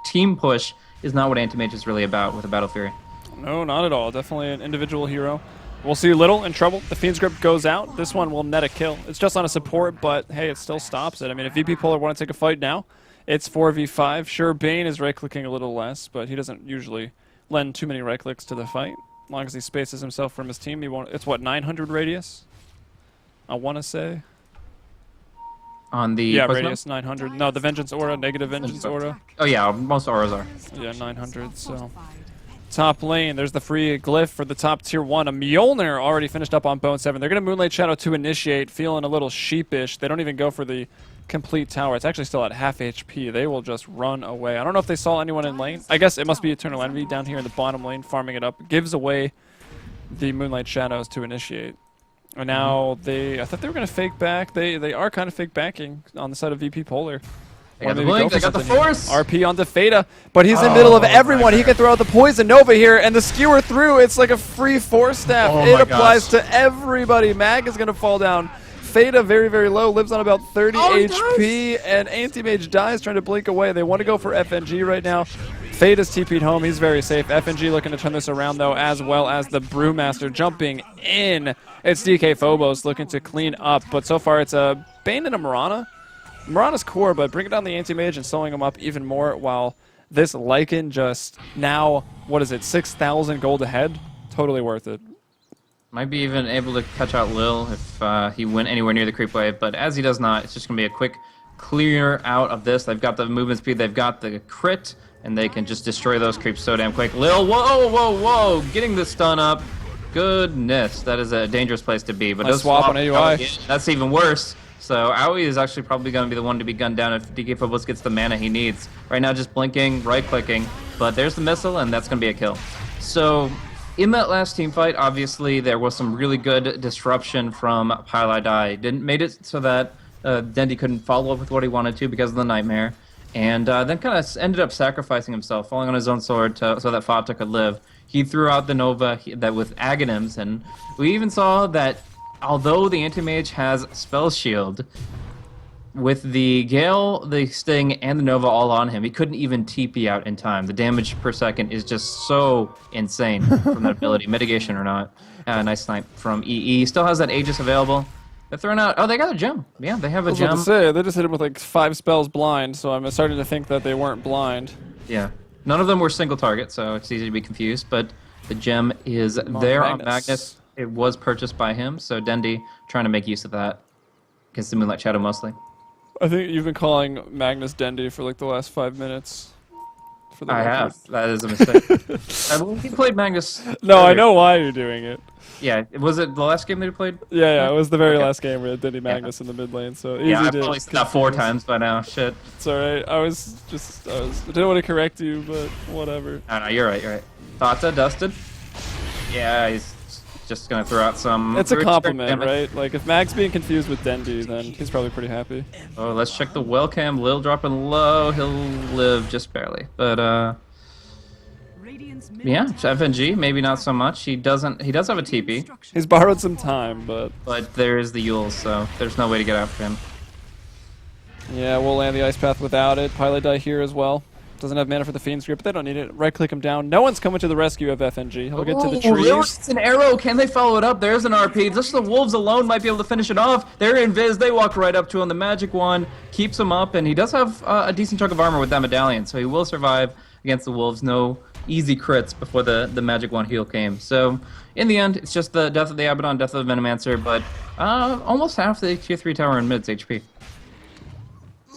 team push is not what Anti-Mage is really about with a Battle Fury. No, not at all. Definitely an individual hero. We'll see Little in trouble. The Fiend's Grip goes out. This one will net a kill. It's just on a support, but hey, it still stops it. I mean, if VP Polar want to take a fight now, it's 4v5. Sure, Bane is right-clicking a little less, but he doesn't usually lend too many right-clicks to the fight. As long as he spaces himself from his team, he won't. It's what, 900 radius? I want to say. On the radius 900. No, the Vengeance Aura, negative Vengeance Aura. Oh yeah, most auras are. Yeah, 900. So top lane, there's the free glyph for the top tier 1. A Mjolnir already finished up on Bone 7. They're going to Moonlight Shadow to initiate, feeling a little sheepish. They don't even go for the complete tower. It's actually still at half HP. They will just run away. I don't know if they saw anyone in lane. I guess it must be Eternal Envy down here in the bottom lane, farming it up. Gives away the Moonlight Shadows to initiate. And now I thought they were going to fake back. They are kind of fake backing on the side of VP Polar. They got the blink, they got the force! RP onto Feta, but he's in the middle of everyone. He can throw out the poison Nova here, and the skewer through. It's like a free force staff. It applies to everybody. Mag is going to fall down. Feta very, very low, lives on about 30 HP, and Anti-Mage dies trying to blink away. They want to go for FNG right now. Feta's TP'd home. He's very safe. FNG looking to turn this around, though, as well as the Brewmaster jumping in. It's DK Phobos looking to clean up, but so far it's a Bane and a Mirana. Mirana's core, but bringing down the Anti-Mage and slowing him up even more, while this Lycan just now, what is it, 6,000 gold ahead? Totally worth it. Might be even able to catch out Lil if he went anywhere near the creep wave, but as he does not, it's just going to be a quick clear out of this. They've got the movement speed, they've got the crit, and they can just destroy those creeps so damn quick. Lil, whoa, whoa, whoa, getting the stun up. Goodness, that is a dangerous place to be. But nice swap on AUI. That's even worse. So Aoi is actually probably going to be the one to be gunned down if DK Phobos gets the mana he needs. Right now just blinking, right-clicking, but there's the missile, and that's going to be a kill. So in that last team fight, obviously there was some really good disruption from Cloud9. Made it so that Dendy couldn't follow up with what he wanted to because of the Nightmare, and then kind of ended up sacrificing himself, falling on his own sword so that Fata could live. He threw out the Nova that with Aghanims, and we even saw that although the Anti-Mage has Spell Shield, with the Gale, the Sting, and the Nova all on him, he couldn't even TP out in time. The damage per second is just so insane from that ability, mitigation or not. Nice snipe from EE. Still has that Aegis available. They're throwing out... Oh, they got a gem. Yeah, they have a gem. I was about to say, they just hit him with like 5 spells blind, so I'm starting to think that they weren't blind. Yeah. None of them were single target, so it's easy to be confused, but the gem is there on Magnus. It was purchased by him, so Dendy trying to make use of that against the Moonlight Shadow mostly. I think you've been calling Magnus Dendy for like the last 5 minutes. For the I have. That is a mistake. I believe he played Magnus. No, earlier. I know why you're doing it. Yeah, was it the last game that he played? Yeah, it was the very last game where Dendy Magnus in the mid lane. So easy I've probably said that 4 times by now. Shit. It's alright. I didn't want to correct you, but whatever. No, you're right. You're right. Thata dusted. Yeah, he's just gonna throw out some... It's a compliment, right? Like, if Mag's being confused with Dendy, then he's probably pretty happy. Oh, let's check the well cam. Lil dropping low. He'll live just barely. But, yeah, FNG, maybe not so much. He does have a TP. He's borrowed some time, but... But there is the Yules, so there's no way to get after him. Yeah, we'll land the Ice Path without it. Pilot die here as well. Doesn't have mana for the Fiend's Grip, but they don't need it. Right-click him down. No one's coming to the rescue of FNG. He'll get to the trees. It's an arrow. Can they follow it up? There's an RP. Just the Wolves alone might be able to finish it off. They're invis. They walk right up to him. The Magic Wand keeps him up, and he does have a decent chunk of armor with that medallion, so he will survive against the Wolves. No easy crits before the Magic Wand heal came. So, in the end, it's just the death of the Abaddon, death of the Venomancer, but almost half the tier 3 tower in mid's HP.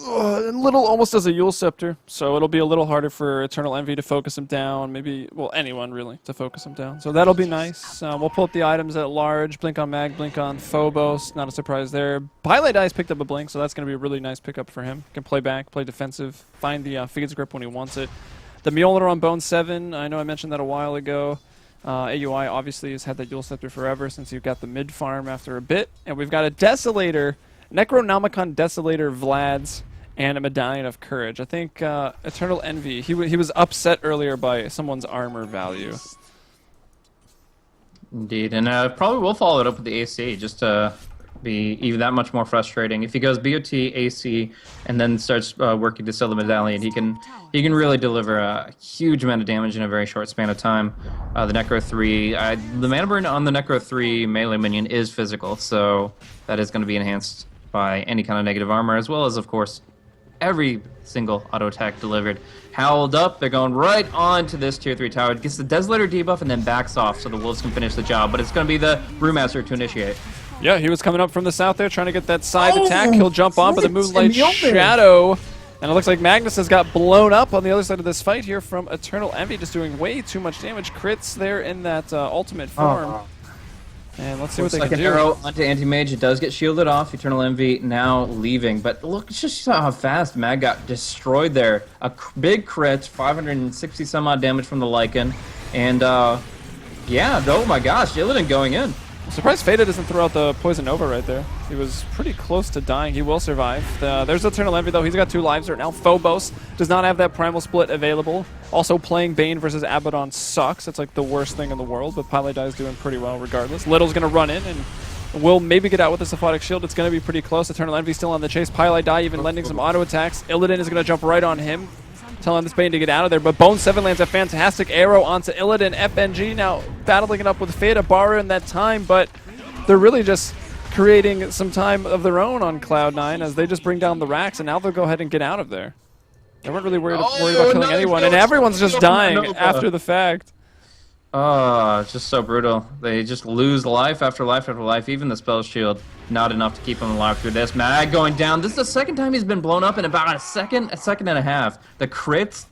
Little almost as a Yule Scepter, so it'll be a little harder for Eternal Envy to focus him down. Maybe, well, anyone really to focus him down. So that'll be nice. We'll pull up the items at large. Blink on Mag, blink on Phobos. Not a surprise there. Pilot Eyes picked up a blink, so that's going to be a really nice pickup for him. Can play back, play defensive, find the Fiend's Grip when he wants it. The Mjolnir on Bone 7, I know I mentioned that a while ago. AUI obviously has had that Yule Scepter forever since you've got the mid farm after a bit. And we've got a Desolator, Necronomicon Desolator Vlad's, and a Medallion of Courage. I think Eternal Envy, he was upset earlier by someone's armor value. Indeed, and probably will follow it up with the AC just to be even that much more frustrating. If he goes BOT, AC, and then starts working to sell the Medallion, he can really deliver a huge amount of damage in a very short span of time. The Necro 3, the mana burn on the Necro 3 melee minion is physical, so that is going to be enhanced by any kind of negative armor, as well as, of course, every single auto attack delivered. Howled up, they're going right on to this tier 3 tower. It gets the Desolator debuff and then backs off so the Wolves can finish the job, but it's going to be the Brewmaster to initiate. Yeah, he was coming up from the south there trying to get that side attack. He'll jump on, but the Moonlight Shadow, and it looks like Magnus has got blown up on the other side of this fight here from Eternal Envy, just doing way too much damage. Crits there in that ultimate form. And let's see what they can do. An arrow onto Anti-Mage. It does get shielded off. Eternal Envy now leaving. But look, just how fast Mag got destroyed there. A big crit, 560 some odd damage from the Lycan. And, yeah, oh my gosh, Illidan going in. I'm surprised Fada doesn't throw out the Poison Nova right there. He was pretty close to dying. He will survive. There's Eternal Envy, though. He's got 2 lives right now. Phobos does not have that Primal Split available. Also, playing Bane versus Abaddon sucks. It's like the worst thing in the world, but Paladai is doing pretty well regardless. Little's going to run in and will maybe get out with the Sephotic Shield. It's going to be pretty close. Eternal Envy still on the chase. Paladai even lending some auto attacks. Illidan is going to jump right on him, telling this Bane to get out of there. But Bone 7 lands a fantastic arrow onto Illidan. FNG now battling it up with Fada, borrowing that time, but they're really just creating some time of their own on Cloud9 as they just bring down the racks, and now they'll go ahead and get out of there. They weren't really worried about killing anyone, and everyone's just dying after the fact. Oh, it's just so brutal. They just lose life after life after life. Even the spell shield, not enough to keep him alive through this. Mag going down. This is the second time he's been blown up in about a second and a half. The crits,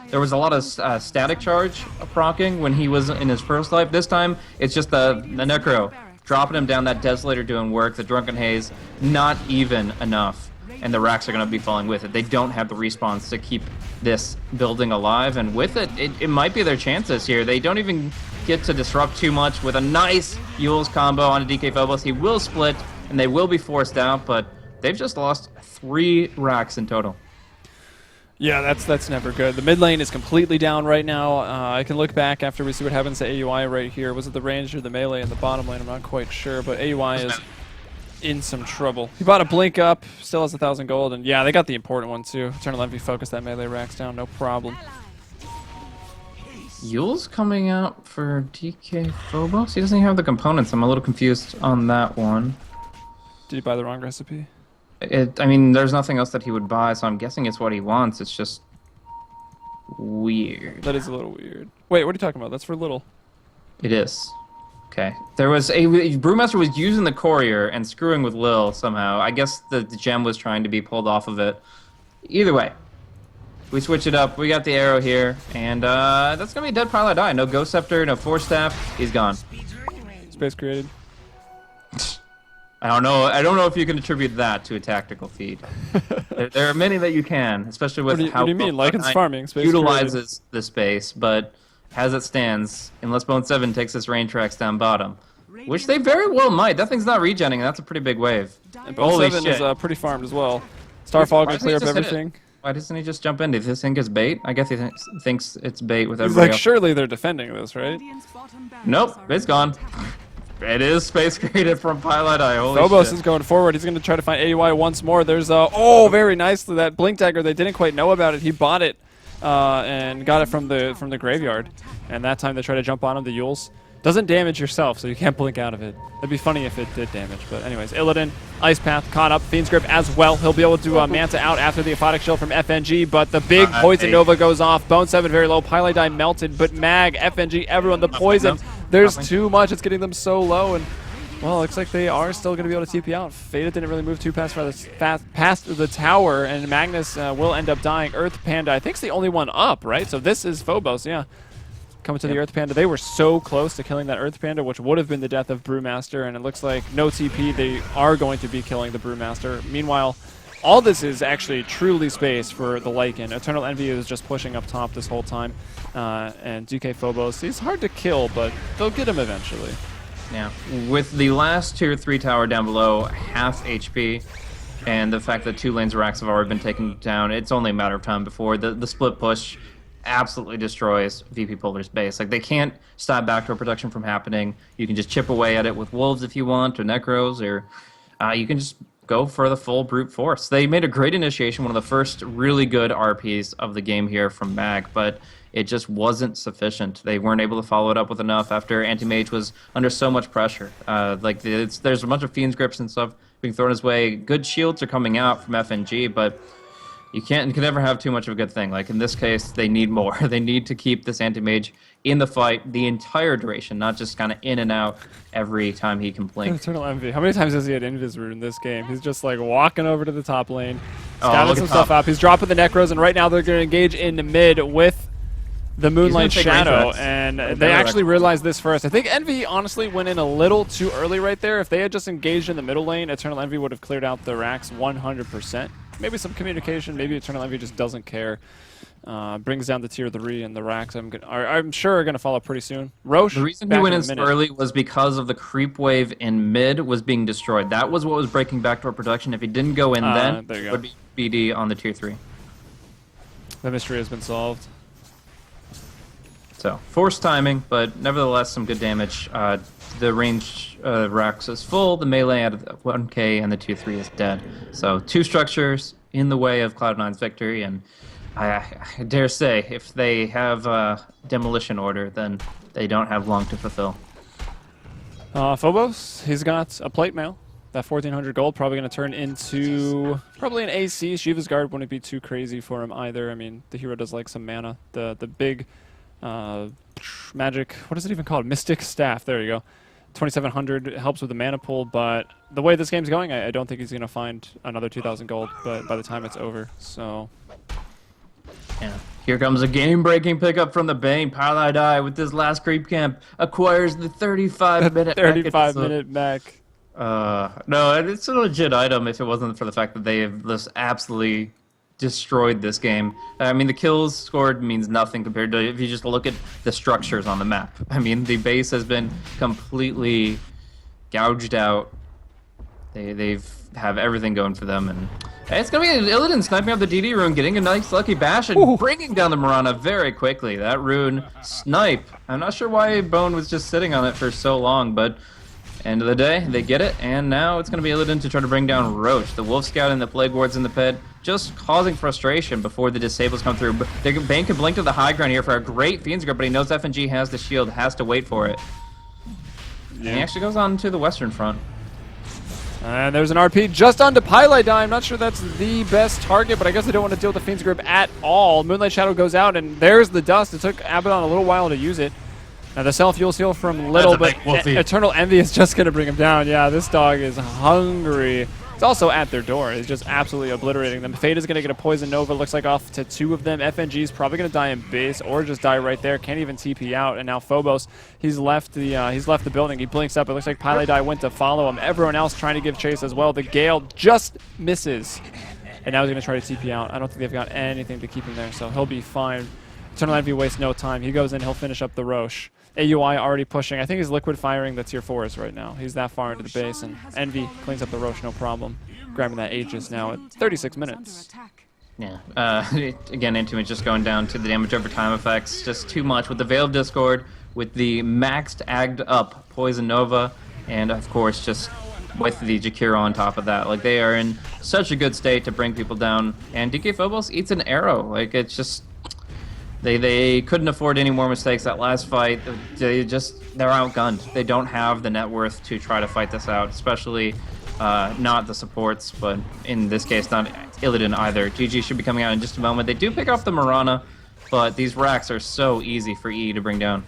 there was a lot of static charge proccing when he was in his first life. This time, it's just the Necro dropping him down. That Desolator doing work. The Drunken Haze, not even enough. And the racks are going to be falling with it. They don't have the respawns to keep this building alive, and with it, it might be their chances here. They don't even get to disrupt too much with a nice Yule's combo on a DK Phobos. He will split, and they will be forced out, but they've just lost 3 racks in total. Yeah, that's never good. The mid lane is completely down right now. I can look back after we see what happens to AUI right here. Was it the range or the melee in the bottom lane? I'm not quite sure, but AUI is in some trouble. He bought a blink up, still has 1,000 gold, and yeah, they got the important one too. Eternal Envy focus that melee racks down, no problem. Yule's coming out for DK Phobos? He doesn't even have the components. I'm a little confused on that one. Did he buy the wrong recipe? I mean, there's nothing else that he would buy, so I'm guessing it's what he wants. It's just weird. That is a little weird. Wait, what are you talking about? That's for Little. It is. Okay. There was Brewmaster was using the courier and screwing with Lil somehow. I guess the gem was trying to be pulled off of it. Either way, we switch it up. We got the arrow here, and that's gonna be a dead Paladai. No Ghost Scepter, no Force Staff. He's gone. Space created. I don't know if you can attribute that to a tactical feed. there are many that you can, especially with how what do you mean? Like it's farming. Space utilizes the space, but as it stands, unless Bone 7 takes this rain tracks down bottom, which they very well might. That thing's not regenning, and that's a pretty big wave. And Bone 7 is pretty farmed as well. Starfall can clear up everything. Why doesn't he just jump in? Does this think it's bait? I guess he thinks it's bait with He's everybody like, else. surely they're defending this, right? Nope, it's gone. It is space created from Paladai. Holy Phobos shit. is going forward. He's going to try to find AUI once more. There's oh, very nicely that blink dagger. They didn't quite know about it. He bought it and got it from the graveyard. And that time they try to jump on him. The Yules doesn't damage yourself, so you can't blink out of it. It'd be funny if it did damage. But anyways, Illidan, Ice Path caught up. Fiend's Grip as well. He'll be able to Manta out after the Aphotic Shield from FNG. But the big Poison Nova goes off. Bone 7 very low. Paladai melted. But Mag, FNG, everyone, the poison. There's too much. It's getting them so low. And well, it looks like they are still going to be able to TP out. Fada didn't really move too past the tower, and Magnus will end up dying. Earth Panda, I think, is the only one up, right? So this is Phobos, yeah. Coming to the Earth Panda. They were so close to killing that Earth Panda, which would have been the death of Brewmaster, and it looks like no TP. They are going to be killing the Brewmaster. Meanwhile, all this is actually truly space for the Lycan. Eternal Envy is just pushing up top this whole time. And DK Phobos, he's hard to kill, but they'll get him eventually. Yeah, with the last tier 3 tower down below, half HP, and the fact that 2 lanes of racks have already been taken down, it's only a matter of time before the split push absolutely destroys VP Polar's base. Like, they can't stop backdoor production from happening. You can just chip away at it with Wolves if you want, or Necros, or you can just go for the full brute force. They made a great initiation, one of the first really good RPs of the game here from Mag, but it just wasn't sufficient. They weren't able to follow it up with enough after Anti-Mage was under so much pressure. There's a bunch of Fiend's Grips and stuff being thrown his way. Good shields are coming out from FNG, but you can never have too much of a good thing. Like in this case, they need more. They need to keep this Anti-Mage in the fight the entire duration, not just kind of in and out every time he can blink. Eternal Envy. How many times has he had Invis Rune in this game? He's just like walking over to the top lane, scouting some stuff up. He's dropping the Necros, and right now they're going to engage in the mid with the Moonlight Shadow, and they actually realized this first. I think Envy honestly went in a little too early right there. If they had just engaged in the middle lane, Eternal Envy would have cleared out the racks 100%. Maybe some communication, maybe Eternal Envy just doesn't care. Brings down the tier 3, and the racks I'm sure are going to follow pretty soon. Roche, The reason he went in so early was because of the creep wave in mid was being destroyed. That was what was breaking backdoor production. If he didn't go in then, it would be BD on the tier 3. The mystery has been solved. So, forced timing, but nevertheless some good damage. The range racks is full, the melee out of 1k, and the tier 3 is dead. So, 2 structures in the way of Cloud9's victory, and I dare say, if they have a demolition order, then they don't have long to fulfill. Phobos, he's got a plate mail. That 1,400 gold probably going to turn into probably an AC. Shiva's Guard wouldn't be too crazy for him either. I mean, the hero does like some mana. The big magic, what is it even called? Mystic Staff. There you go. 2,700 helps with the mana pool, but the way this game's going, I don't think he's going to find another 2,000 gold but by the time it's over. So... yeah. Here comes a game-breaking pickup from the Bane. Starladder with this last creep camp acquires the 35-minute 35-minute mech. No, it's a legit item if it wasn't for the fact that they have just absolutely destroyed this game. I mean, the kills scored means nothing compared to if you just look at the structures on the map. I mean, the base has been completely gouged out. They have everything going for them, and it's going to be Illidan sniping up the DD rune, getting a nice lucky bash, and bringing down the Mirana very quickly. That rune snipe. I'm not sure why Bone was just sitting on it for so long, but end of the day, they get it, and now it's going to be Illidan to try to bring down Roach. The Wolf Scout and the Plague Wards in the pit, just causing frustration before the disables come through. Bane can blink to the high ground here for a great Fiend's Grip, but he knows FNG has the shield, has to wait for it. Yeah. And he actually goes on to the western front. And there's an RP just onto Pilot Die. I'm not sure that's the best target, but I guess they don't want to deal with the Fiend's Grip at all. Moonlight Shadow goes out, and there's the dust. It took Abaddon a little while to use it. Now the self-fuel seal from Little, but Eternal Envy is just going to bring him down. Yeah, this dog is hungry. It's also at their door. He's just absolutely obliterating them. Fade is going to get a Poison Nova. Looks like off to 2 of them. FNG is probably going to die in base or just die right there. Can't even TP out. And now Phobos, he's left the building. He blinks up. It looks like Pilot Die went to follow him. Everyone else trying to give chase as well. The Gale just misses. And now he's going to try to TP out. I don't think they've got anything to keep him there, so he'll be fine. Eternal Envy wastes no time. He goes in. He'll finish up the Roche. AUI already pushing. I think he's liquid firing the tier 4s right now. He's that far into the base, and Envy cleans up the Roche, no problem. Grabbing that Aegis now at 36 minutes. Yeah. Again, Intimate just going down to the damage over time effects. Just too much with the Veil of Discord, with the maxed agged up Poison Nova, and of course just with the Jakiro on top of that. Like, they are in such a good state to bring people down, and DK Phobos eats an arrow. Like, it's just... They couldn't afford any more mistakes that last fight. They're outgunned. They don't have the net worth to try to fight this out, especially not the supports, but in this case, not Illidan either. GG should be coming out in just a moment. They do pick off the Mirana, but these racks are so easy for E to bring down.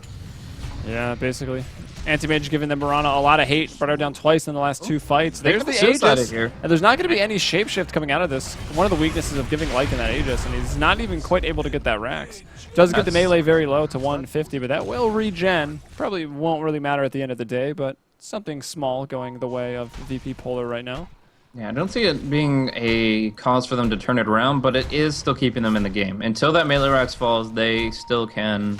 Yeah, basically. Anti-Mage giving the Mirana a lot of hate. Brought her down twice in the last 2 fights. There's the Aegis, and there's not going to be any shapeshift coming out of this. One of the weaknesses of giving Lycan that Aegis, and he's not even quite able to get that Rax. Does get the melee very low to 150, but that will regen. Probably won't really matter at the end of the day, but something small going the way of VP Polar right now. Yeah, I don't see it being a cause for them to turn it around, but it is still keeping them in the game. Until that melee Rax falls, they still can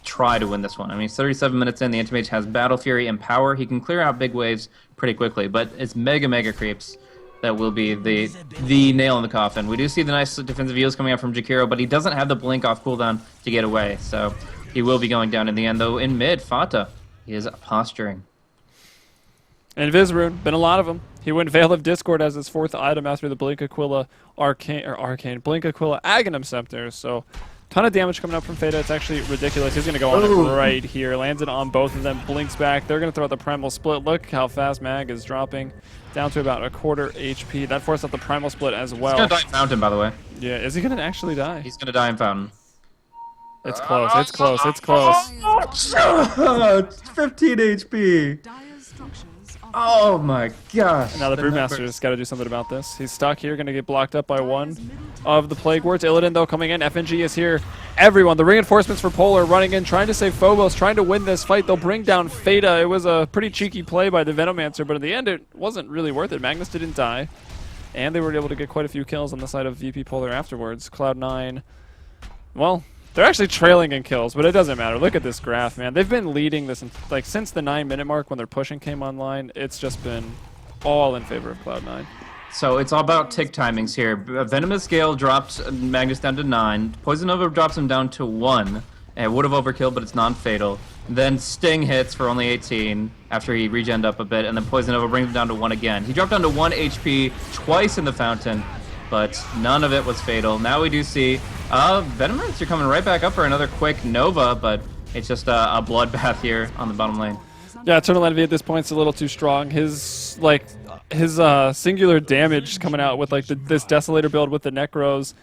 try to win this one. I mean, it's 37 minutes in. The Anti-Mage has Battle Fury and Power. He can clear out big waves pretty quickly, but it's mega creeps that will be the nail in the coffin. We do see the nice defensive heals coming out from Jakiro, but he doesn't have the blink off cooldown to get away, so he will be going down in the end. Though in mid, Fata is posturing. And Vizrune, been a lot of them. He went Veil of Discord as his 4th item after the Blink Aquila Blink Aquila Aghanim Scepter, so ton of damage coming up from Fata. It's actually ridiculous. He's going to go on it right here. Lands it on both of them. Blinks back. They're going to throw out the Primal Split. Look how fast Mag is dropping. Down to about a quarter HP. That forced out the Primal Split as well. He's going to die in Fountain, by the way. Yeah, is he going to actually die? He's going to die in Fountain. It's close. It's close. It's close. 15 HP. Oh my gosh. And now the Brewmaster's got to do something about this. He's stuck here, going to get blocked up by one of the Plague Wards. Illidan, though, coming in. FNG is here. Everyone, the reinforcements for Polar running in, trying to save Phobos, trying to win this fight. They'll bring down Fata. It was a pretty cheeky play by the Venomancer, but in the end, it wasn't really worth it. Magnus didn't die, and they were able to get quite a few kills on the side of VP Polar afterwards. Cloud9 Well, they're actually trailing in kills, but it doesn't matter. Look at this graph, man. They've been leading this, like, since the 9-minute mark when their pushing came online. It's just been all in favor of Cloud9. So it's all about tick timings here. Venomous Gale dropped Magnus down to 9. Poison Nova drops him down to 1. And it would have overkilled, but it's non-fatal. Then Sting hits for only 18 after he regened up a bit, and then Poison Nova brings him down to 1 again. He dropped down to 1 HP twice in the fountain, but none of it was fatal. Now we do see Venomous are coming right back up for another quick Nova, but it's just a bloodbath here on the bottom lane. Yeah, Eternal Envy at this point is a little too strong. His singular damage coming out with like this Desolator build with the Necros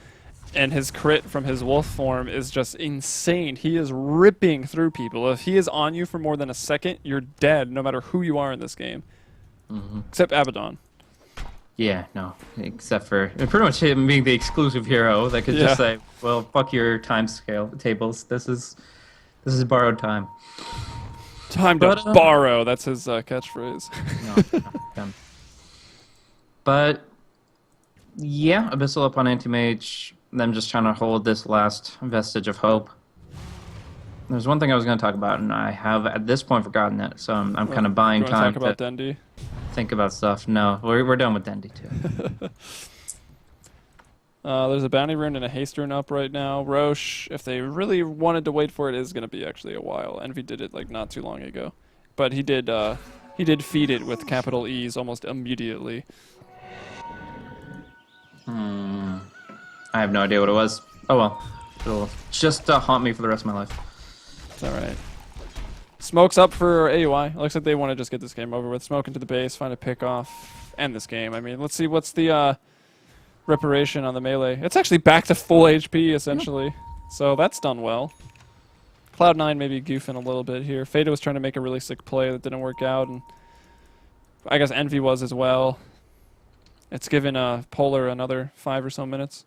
and his crit from his Wolf form is just insane. He is ripping through people. If he is on you for more than a second, you're dead no matter who you are in this game. Except Abaddon. Yeah, no, except for pretty much him being the exclusive hero that could just say, well, fuck your time scale tables. This is borrowed time. Time to borrow. That's his catchphrase. No. But yeah, Abyssal up on Anti-Mage. Them just trying to hold this last vestige of hope. There's one thing I was going to talk about, and I have at this point forgotten it. So I'm kind of buying time to talk about Dendi? Think about stuff. No, we're done with Dendi too. There's a bounty rune and a haste rune up right now. Roche, if they really wanted to wait for it, is going to be actually a while. Envy did it like not too long ago, but he did feed it with capital E's almost immediately. I have no idea what it was. Oh well, it'll just haunt me for the rest of my life. It's all right. Smoke's up for AUI. It looks like they want to just get this game over with. Smoke into the base, find a pick off, end this game. I mean, let's see what's the reparation on the melee. It's actually back to full HP, essentially. So that's done well. Cloud9 maybe goofing a little bit here. Fada was trying to make a really sick play that didn't work out, and I guess Envy was as well. It's given Polar another 5 or so minutes.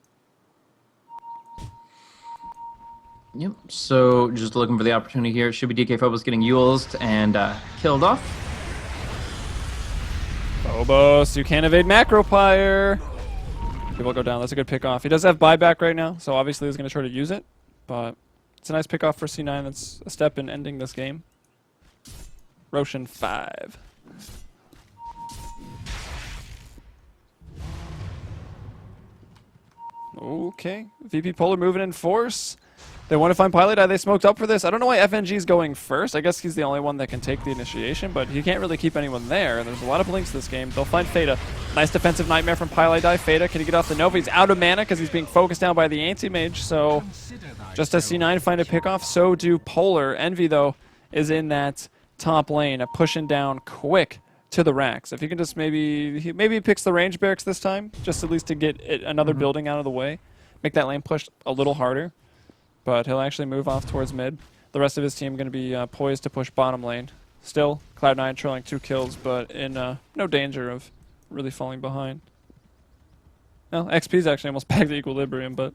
Yep, so just looking for the opportunity here. It should be DK Phobos getting Yulesed and killed off. Phobos, you can't evade Macropire. He will go down. That's a good pick off. He does have buyback right now, so obviously he's going to try to use it. But it's a nice pick off for C9. That's a step in ending this game. Roshan 5. Okay, VP Polar moving in force. They want to find Pilot Eye. They smoked up for this. I don't know why FNG is going first. I guess he's the only one that can take the initiation, but he can't really keep anyone there. There's a lot of blinks this game. They'll find Fada. Nice defensive nightmare from Pilot Eye. Fada, can he get off the Nova? He's out of mana because he's being focused down by the Anti-Mage, so just as C9 find a pickoff, so do Polar. Envy, though, is in that top lane, pushing down quick to the racks. If he can just maybe he picks the range barracks this time, just at least to get another building out of the way, make that lane push a little harder. But he'll actually move off towards mid. The rest of his team going to be poised to push bottom lane. Still, Cloud9 trailing 2 kills, but in no danger of really falling behind. Well, XP's actually almost back to equilibrium, but...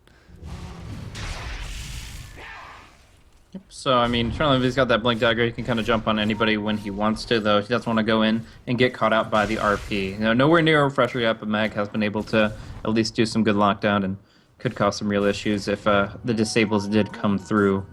So, I mean, Eternal Envy's got that Blink Dagger. He can kind of jump on anybody when he wants to, though. He doesn't want to go in and get caught out by the RP. You know, nowhere near a refresher yet, but Mag has been able to at least do some good lockdown and could cause some real issues if the disables did come through.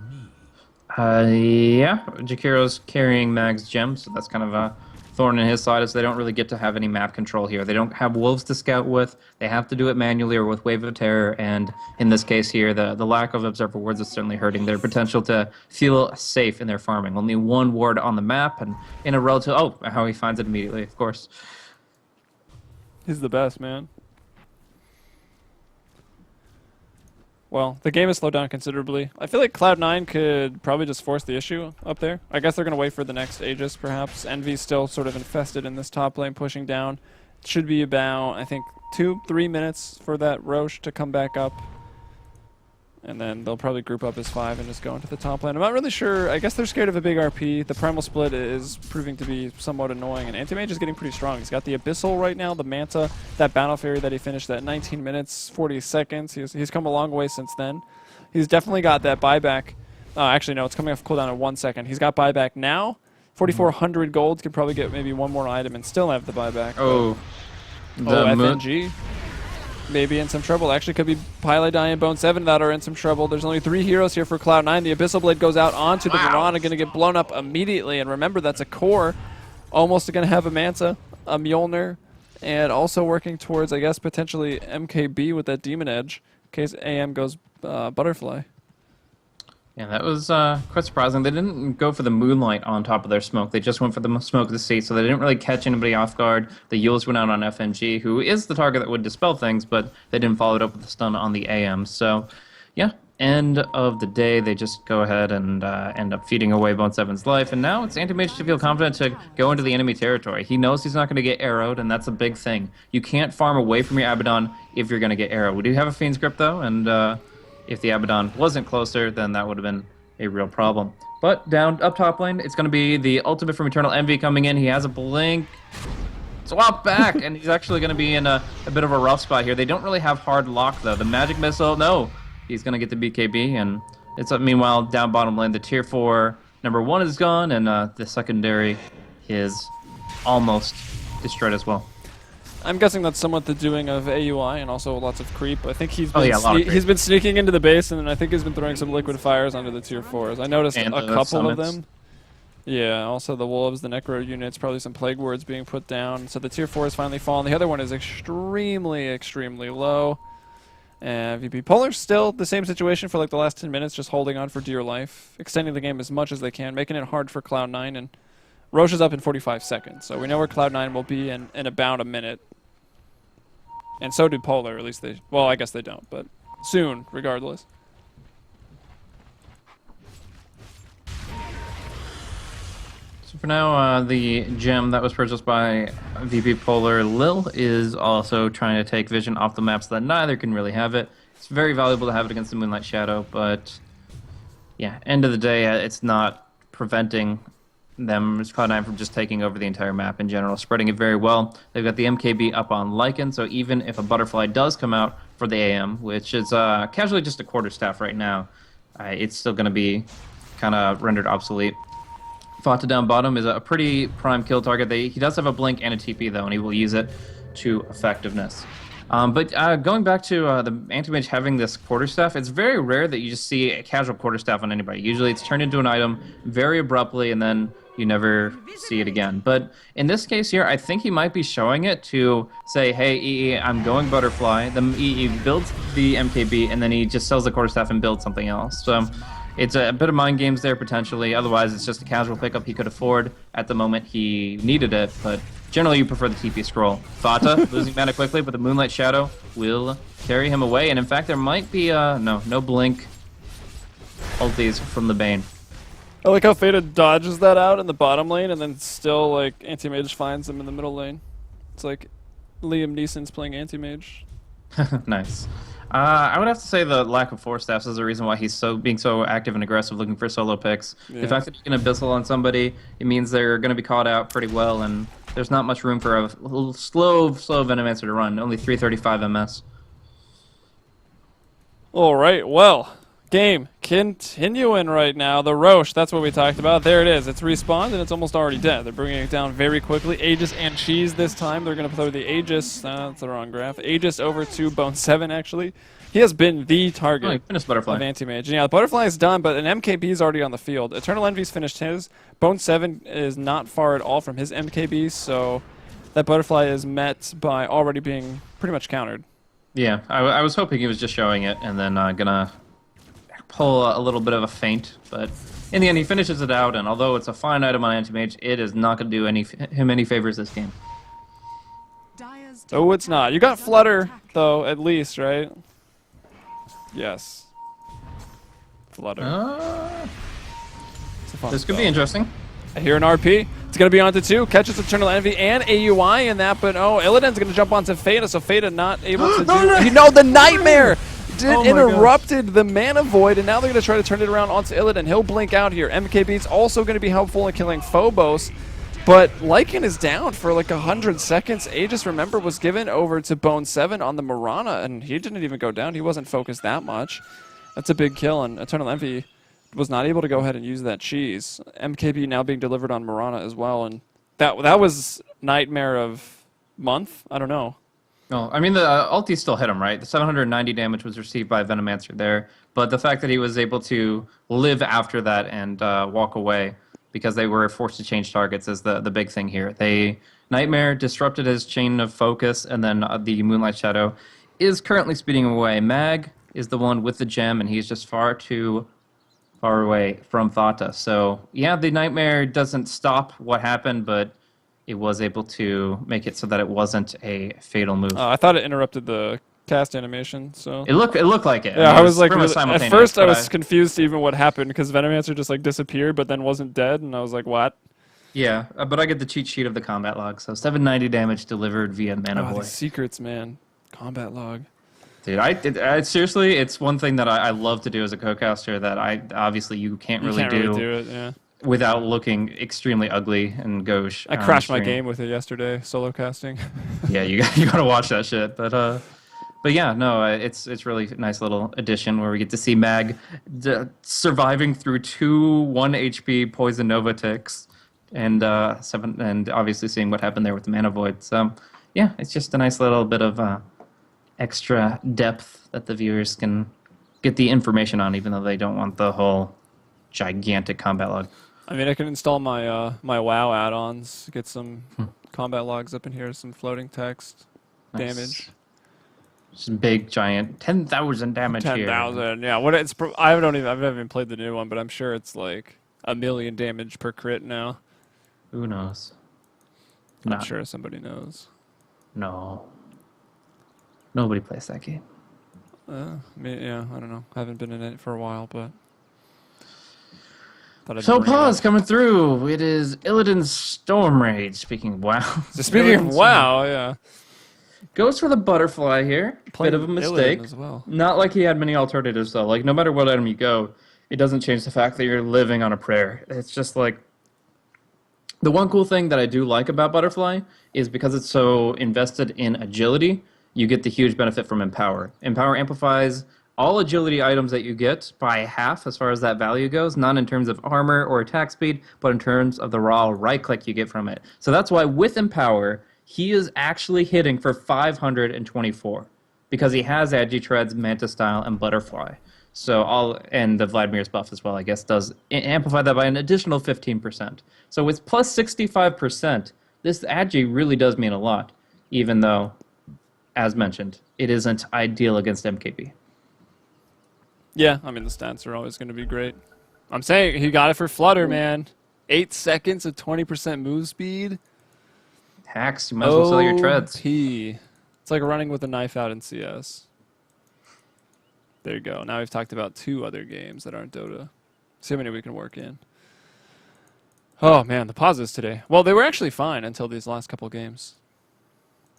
Yeah, Jakiro's carrying Mag's gem, so that's kind of a thorn in his side, as they don't really get to have any map control here. They don't have wolves to scout with. They have to do it manually or with Wave of Terror, and in this case here, the lack of Observer Wards is certainly hurting their potential to feel safe in their farming. Only 1 ward on the map, and in a relative... Oh, how he finds it immediately, of course. He's the best, man. Well, the game has slowed down considerably. I feel like Cloud9 could probably just force the issue up there. I guess they're going to wait for the next Aegis, perhaps. Envy's still sort of infested in this top lane, pushing down. It should be about, I think, 2-3 minutes for that Roche to come back up. And then they'll probably group up as 5 and just go into the top lane. I'm not really sure. I guess they're scared of a big RP. The Primal Split is proving to be somewhat annoying, and Anti-Mage is getting pretty strong. He's got the Abyssal right now, the Manta, that Battle Fairy that he finished at 19 minutes, 40 seconds. He's come a long way since then. He's definitely got that buyback. Actually, no, it's coming off cooldown in 1 second. He's got buyback now. 4,400 gold. Could probably get maybe one more item and still have the buyback. Oh, FNG. maybe in some trouble. Actually, could be Pile, Die, and Bone 7 that are in some trouble. There's only 3 heroes here for Cloud9. The Abyssal Blade goes out onto the Mirana, going to get blown up immediately. And remember, that's a core. Almost going to have a Manta, a Mjolnir, and also working towards, I guess, potentially MKB with that Demon Edge in case AM goes Butterfly. Yeah, that was quite surprising. They didn't go for the Moonlight on top of their smoke. They just went for the smoke of the sea, so they didn't really catch anybody off guard. The Yules went out on FNG, who is the target that would dispel things, but they didn't follow it up with the stun on the AM. So, yeah, end of the day, they just go ahead and end up feeding away Bone 7's life. And now it's Anti-Mage to feel confident to go into the enemy territory. He knows he's not going to get arrowed, and that's a big thing. You can't farm away from your Abaddon if you're going to get arrowed. We do have a Fiend's Grip, though, and if the Abaddon wasn't closer, then that would have been a real problem. But down up top lane, it's going to be the ultimate from Eternal Envy coming in. He has a blink. Swap back, and he's actually going to be in a bit of a rough spot here. They don't really have hard lock, though. The Magic Missile, no. He's going to get the BKB, and it's meanwhile, down bottom lane, the Tier 4 #1 is gone, and the secondary is almost destroyed as well. I'm guessing that's somewhat the doing of AUI and also lots of creep. I think he's been, he's been sneaking into the base, and then I think he's been throwing some liquid fires onto the Tier 4s. I noticed a couple of them. Yeah, also the Wolves, the Necro units, probably some Plague Wards being put down. So the Tier 4 is finally fallen. The other one is extremely, extremely low. And VP Polar's still the same situation for like the last 10 minutes, just holding on for dear life, extending the game as much as they can, making it hard for Cloud9. And Roche is up in 45 seconds, so we know where Cloud9 will be in about a minute. And so did Polar, at least they... Well, I guess they don't, but soon, regardless. So for now, the gem that was purchased by VP Polar Lil is also trying to take vision off the map so that neither can really have it. It's very valuable to have it against the Moonlight Shadow, but yeah, end of the day, it's not preventing them, Cloud9, from just taking over the entire map in general, spreading it very well. They've got the MKB up on Lycan, so even if a Butterfly does come out for the AM, which is casually just a quarterstaff right now, it's still going to be kind of rendered obsolete. Fata down bottom is a pretty prime kill target. He does have a blink and a TP, though, and he will use it to effectiveness. But going back to the Anti-Mage having this quarterstaff, it's very rare that you just see a casual quarterstaff on anybody. Usually it's turned into an item very abruptly, and then you never see it again. But in this case here, I think he might be showing it to say, hey, EE, I'm going Butterfly. Then EE builds the MKB, and then he just sells the quarterstaff and builds something else. So it's a bit of mind games there, potentially. Otherwise, it's just a casual pickup he could afford at the moment he needed it. But generally, you prefer the TP scroll. Fata, losing mana quickly, but the Moonlight Shadow will carry him away. And in fact, there might be, no blink ultis from the Bane. I like how Fata dodges that out in the bottom lane, and then still, like, Anti-Mage finds him in the middle lane. It's like Liam Neeson's playing Anti-Mage. Nice. I would have to say the lack of force staffs is the reason why he's being so active and aggressive looking for solo picks. Yeah. The fact that you can Abyssal on somebody, it means they're going to be caught out pretty well, and there's not much room for a little slow Venomancer to run. Only 335 MS. All right, well, game continuing right now. The Roche, that's what we talked about. There it is. It's respawned, and it's almost already dead. They're bringing it down very quickly. Aegis and Cheese this time. They're going to throw the Aegis. That's the wrong graph. Aegis over to Bone 7, actually. He has been the target of Anti-Mage. Yeah, the Butterfly is done, but an MKB is already on the field. Eternal Envy's finished his. Bone 7 is not far at all from his MKB, so that Butterfly is met by already being pretty much countered. Yeah, I was hoping he was just showing it and then gonna pull a little bit of a feint, but in the end he finishes it out, and although it's a fine item on Anti-Mage, it is not going to do him any favors this game. Oh, it's not. You got Flutter, though, at least, right? Yes. Flutter. This could be interesting. I hear an RP. It's going to be onto 2. Catches Eternal Envy and AUI in that, but oh, Illidan's going to jump onto Fata, so Fata not able to do... No, the Nightmare! Interrupted the Mana Void, and now they're going to try to turn it around onto Illidan. He'll blink out here. MKB's also going to be helpful in killing Phobos, but Lycan is down for like 100 seconds. Aegis, remember, was given over to Bone 7 on the Mirana, and he didn't even go down. He wasn't focused that much. That's a big kill, and Eternal Envy was not able to go ahead and use that cheese. MKB now being delivered on Mirana as well, and that was Nightmare of month? I don't know. Well, I mean, the ulti still hit him, right? The 790 damage was received by Venomancer there, but the fact that he was able to live after that and walk away because they were forced to change targets is the big thing here. Nightmare disrupted his chain of focus, and then the Moonlight Shadow is currently speeding away. Mag is the one with the gem, and he's just far too far away from Thata. So, yeah, the Nightmare doesn't stop what happened, but it was able to make it so that it wasn't a fatal move. I thought it interrupted the cast animation, so... It looked like it. Yeah, I mean, I was like, pretty much at simultaneous, first I but was confused even what happened, because Venomancer just like disappeared, but then wasn't dead, and I was like, what? yeah, but I get the cheat sheet of the combat log, so 790 damage delivered via Mana Oh, Boy. these secrets, man. Combat log. Dude, I seriously, it's one thing that I love to do as a co-caster that obviously you can't really do it, yeah. without looking extremely ugly and gauche. I crashed my game with it yesterday, solo casting. Yeah, you gotta watch that shit. But yeah, no, it's really a nice little addition where we get to see Mag surviving through 2 1 HP Poison Nova ticks and obviously seeing what happened there with the Mana Void. So yeah, it's just a nice little bit of extra depth that the viewers can get the information on, even though they don't want the whole gigantic combat log. I mean, I can install my my WoW add-ons, get some combat logs up in here, some floating text, Nice. damage. Just big, giant, 10,000 damage here. 10,000, yeah. What it's? I haven't even played the new one, but I'm sure it's like 1,000,000 damage per crit now. Who knows? I'm sure somebody knows. No. Nobody plays that game. Yeah, I don't know. I haven't been in it for a while, but. So pause coming through. It is Illidan's Storm Rage. Speaking of WoW. So speaking of WoW, yeah. Goes for the butterfly here. Playing Bit of a mistake. Illidan as well. Not like he had many alternatives though. Like no matter what item you go, it doesn't change the fact that you're living on a prayer. It's just like the one cool thing that I do like about butterfly is because it's so invested in agility, you get the huge benefit from Empower. Empower amplifies all agility items that you get by half as far as that value goes, not in terms of armor or attack speed, but in terms of the raw right click you get from it. So that's why with Empower, he is actually hitting for 524 because he has Agi Treads, Mantis Style, and Butterfly. So and the Vladimir's buff as well, I guess, does amplify that by an additional 15%. So with plus 65%, this Agi really does mean a lot, even though, as mentioned, it isn't ideal against MKB. Yeah, I mean, the stats are always going to be great. I'm saying he got it for Flutter, man. 8 seconds of 20% move speed. Hacks, you might as well sell your treads. It's like running with a knife out in CS. There you go. Now we've talked about 2 other games that aren't Dota. See how many we can work in. Oh, man, the pauses today. Well, they were actually fine until these last couple games.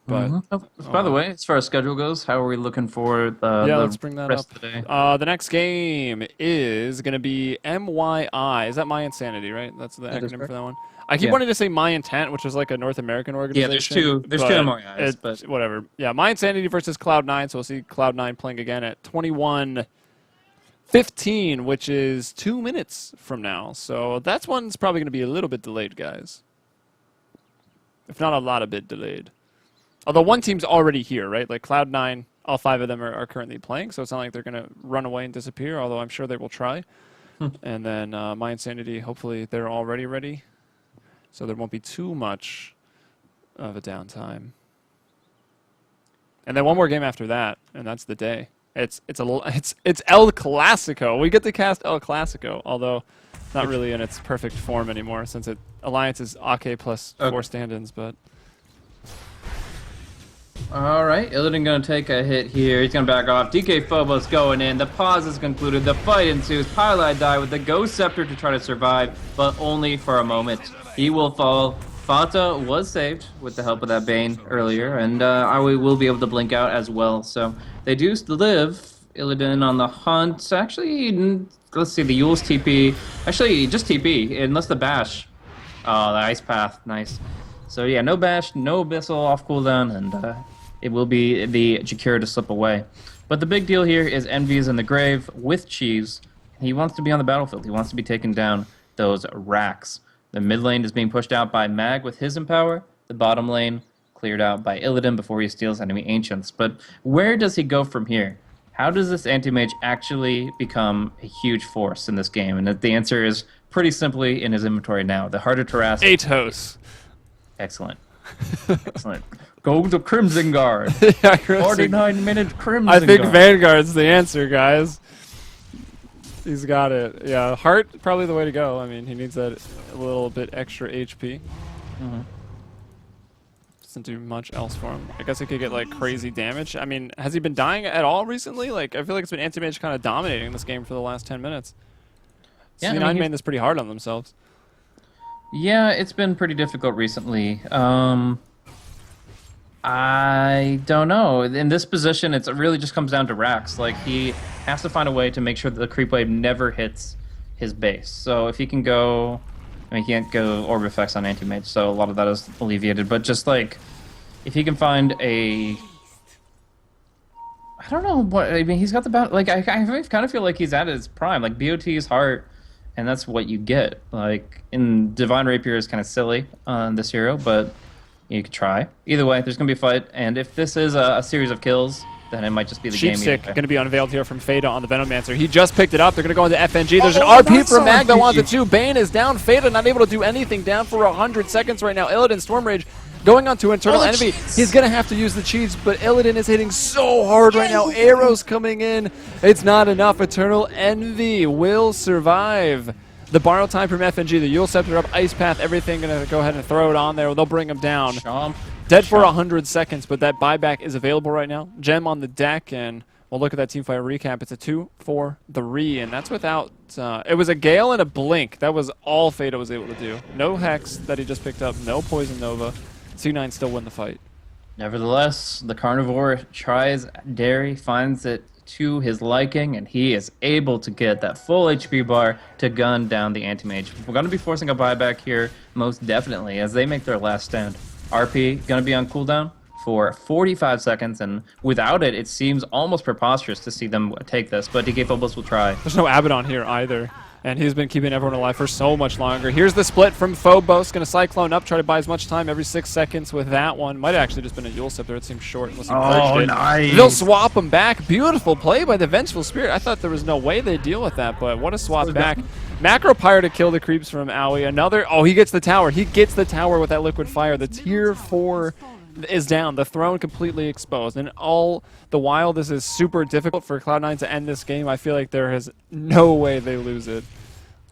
But By the way, as far as schedule goes, how are we looking for let's bring that rest up. of the day? The next game is going to be MYI. Is that My Insanity, right? That's the acronym for that one. I keep wanting to say My Intent, which is like a North American organization. Yeah, there's two MYIs, but whatever. Yeah, My Insanity versus Cloud9. So we'll see Cloud9 playing again at 21:15, which is 2 minutes from now. So that one's probably going to be a little bit delayed, guys. If not a lot of bit delayed. Although one team's already here, right? Like Cloud9, all 5 of them are currently playing, so it's not like they're going to run away and disappear, although I'm sure they will try. And then My Insanity, hopefully they're already ready, so there won't be too much of a downtime. And then one more game after that, and that's the day. It's El Clasico. We get to cast El Clasico, although not really in its perfect form anymore, since Alliance is AK plus 4 stand-ins, but... All right, Illidan going to take a hit here. He's going to back off. DK Phobos going in. The pause is concluded. The fight ensues. Pylai die with the Ghost Scepter to try to survive, but only for a moment. He will fall. Fata was saved with the help of that Bane earlier, and we will be able to blink out as well. So they do live. Illidan on the hunt. Actually, let's see, the Yule's TP. Actually, just TP, unless the Bash. Oh, the Ice Path. Nice. So yeah, no Bash, no Abyssal off cooldown, and it will be the Jakira to slip away. But the big deal here is Envy is in the grave with Cheese. He wants to be on the battlefield. He wants to be taking down those racks. The mid lane is being pushed out by Mag with his Empower. The bottom lane, cleared out by Illidan before he steals enemy Ancients. But where does he go from here? How does this anti-mage actually become a huge force in this game? And the answer is pretty simply in his inventory now. The harder to harass... Atos. Excellent. Excellent. Go to Crimson Guard. Yeah, 49-minute Crimson I think Guard. Vanguard's the answer, guys. He's got it. Yeah, Heart probably the way to go. I mean, he needs that a little bit extra HP. Doesn't do much else for him. I guess he could get like crazy damage. I mean, has he been dying at all recently? Like, I feel like it's been anti-mage kind of dominating this game for the last 10 minutes. Yeah, C9 made this pretty hard on themselves. Yeah, it's been pretty difficult recently. I don't know. In this position, it really just comes down to Rax. Like, he has to find a way to make sure that the creep wave never hits his base. So if he can go... I mean, he can't go orb effects on anti-mage, so a lot of that is alleviated. But just, like, if he can find a... I don't know what... I mean, he's got the... Like, I kind of feel like he's at his prime. Like, BOT's heart, and that's what you get. Like, in Divine Rapier is kind of silly on this hero, but... You could try. Either way, there's going to be a fight, and if this is a series of kills, then it might just be the game. Sheepstick going to be unveiled here from Fada on the Venomancer. He just picked it up. They're going to go into FNG. There's an RP from Magda on the 2. Bane is down. Fada not able to do anything. Down for 100 seconds right now. Illidan Storm Rage going on to Internal Envy. He's going to have to use the cheats, but Illidan is hitting so hard right now. Arrows coming in. It's not enough. Eternal Envy will survive. The borrow time from FNG, the Yule Scepter up, Ice Path, everything going to go ahead and throw it on there. They'll bring him down. Dead for 100 seconds, but that buyback is available right now. Gem on the deck, and we'll look at that teamfight recap. It's a 2-4-3, and that's without... it was a Gale and a Blink. That was all Fada was able to do. No Hex that he just picked up, no Poison Nova. C9 still win the fight. Nevertheless, the Carnivore tries dairy, finds it to his liking, and he is able to get that full HP bar to gun down the anti-mage. We're going to be forcing a buyback here, most definitely, as they make their last stand. RP going to be on cooldown for 45 seconds, and without it, it seems almost preposterous to see them take this, but DK Phobos will try. There's no Abaddon here either, and he's been keeping everyone alive for so much longer. Here's the split from Phobos, going to Cyclone up, try to buy as much time every 6 seconds with that one. Might have actually just been a Yule Scepter. It seems short unless he purged it. Nice. They'll swap him back. Beautiful play by the Vengeful Spirit. I thought there was no way they'd deal with that, but what a swap back. Macro Pyre to kill the creeps from Owie. Another... Oh, he gets the tower. He gets the tower with that Liquid Fire. The tier 4 is down. The throne completely exposed. And all the while, this is super difficult for Cloud9 to end this game. I feel like there is no way they lose it.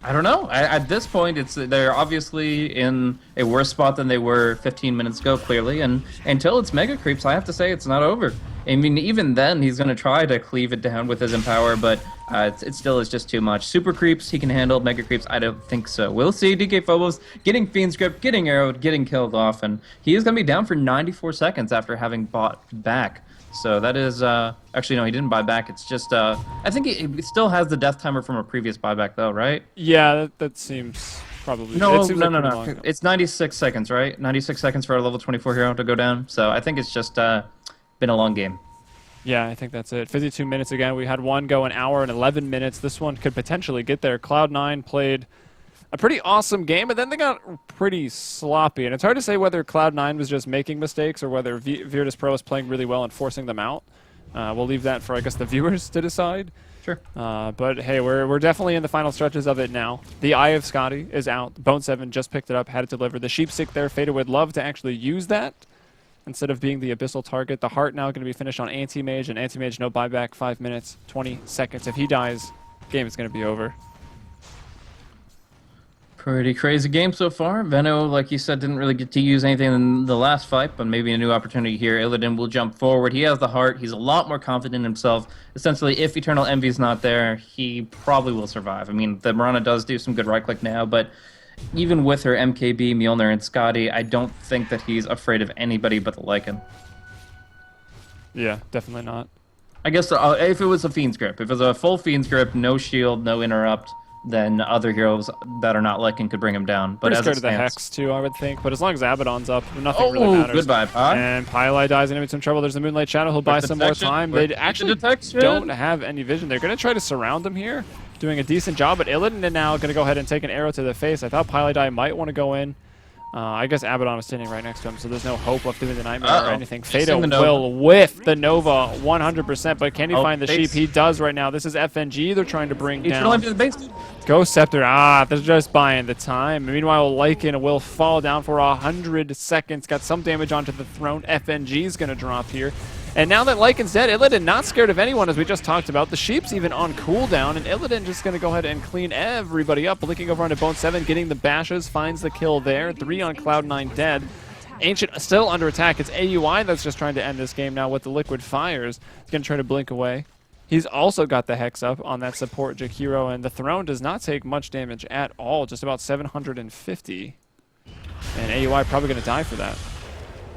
I don't know. At this point, they're obviously in a worse spot than they were 15 minutes ago, clearly. And until it's Mega Creeps, I have to say it's not over. I mean, even then, he's going to try to cleave it down with his Empower, but it still is just too much. Super Creeps, he can handle. Mega Creeps, I don't think so. We'll see. DK Phobos getting Fiend's Grip, getting arrowed, getting killed off, and he is going to be down for 94 seconds after having bought back. So that is, actually, no, he didn't buy back. It's just, I think he still has the death timer from a previous buyback, though, right? Yeah, that seems probably... No, it seems no. It's 96 seconds, right? 96 seconds for a level 24 hero to go down. So I think it's just been a long game. Yeah, I think that's it. 52 minutes again. We had one go an hour and 11 minutes. This one could potentially get there. Cloud9 played a pretty awesome game, but then they got pretty sloppy. And it's hard to say whether Cloud9 was just making mistakes or whether Virtus.Pro is playing really well and forcing them out. We'll leave that for, I guess, the viewers to decide. Sure. But hey, we're definitely in the final stretches of it now. The Eye of Scotty is out. Bone 7 just picked it up, had it delivered. The Sheepstick there, Fada would love to actually use that instead of being the Abyssal target. The Heart now going to be finished on Anti-Mage, and Anti-Mage no buyback, 5 minutes, 20 seconds. If he dies, game is going to be over. Pretty crazy game so far. Veno, like you said, didn't really get to use anything in the last fight, but maybe a new opportunity here. Illidan will jump forward. He has the heart. He's a lot more confident in himself. Essentially, if Eternal Envy's not there, he probably will survive. I mean, the Mirana does do some good right-click now, but even with her MKB, Mjolnir, and Scotty, I don't think that he's afraid of anybody but the Lycan. Yeah, definitely not. I guess if it was a Fiend's Grip. If it was a full Fiend's Grip, no shield, no interrupt, then other heroes that are not Lycan could bring him down. But pretty as scared it of the stands, Hex, too, I would think. But as long as Abaddon's up, nothing really matters. Good vibe. And Pylai dies into some trouble. There's the Moonlight Shadow. He'll buy some more time. They actually don't have any vision. They're going to try to surround him here, doing a decent job. But Illidan now going to go ahead and take an arrow to the face. I thought Pylai might want to go in, I guess Abaddon is standing right next to him, so there's no hope of doing the Nightmare or anything. He's Fata in the Nova. will whiff the Nova 100%, but can he find the face. sheep? He does right now. This is FNG they're trying to bring He's down. rolling to the base. Ghost Scepter, they're just buying the time. Meanwhile, Lycan will fall down for 100 seconds. Got some damage onto the throne. FNG is going to drop here. And now that Lycan's dead, Illidan not scared of anyone, as we just talked about. The Sheep's even on cooldown, and Illidan just going to go ahead and clean everybody up. Blinking over onto Bone 7, getting the bashes, finds the kill there. 3 on Cloud9 dead. Ancient still under attack. It's AUI that's just trying to end this game now with the Liquid Fires. He's going to try to blink away. He's also got the Hex up on that support Jakiro, and the Throne does not take much damage at all, just about 750. And AUI probably going to die for that.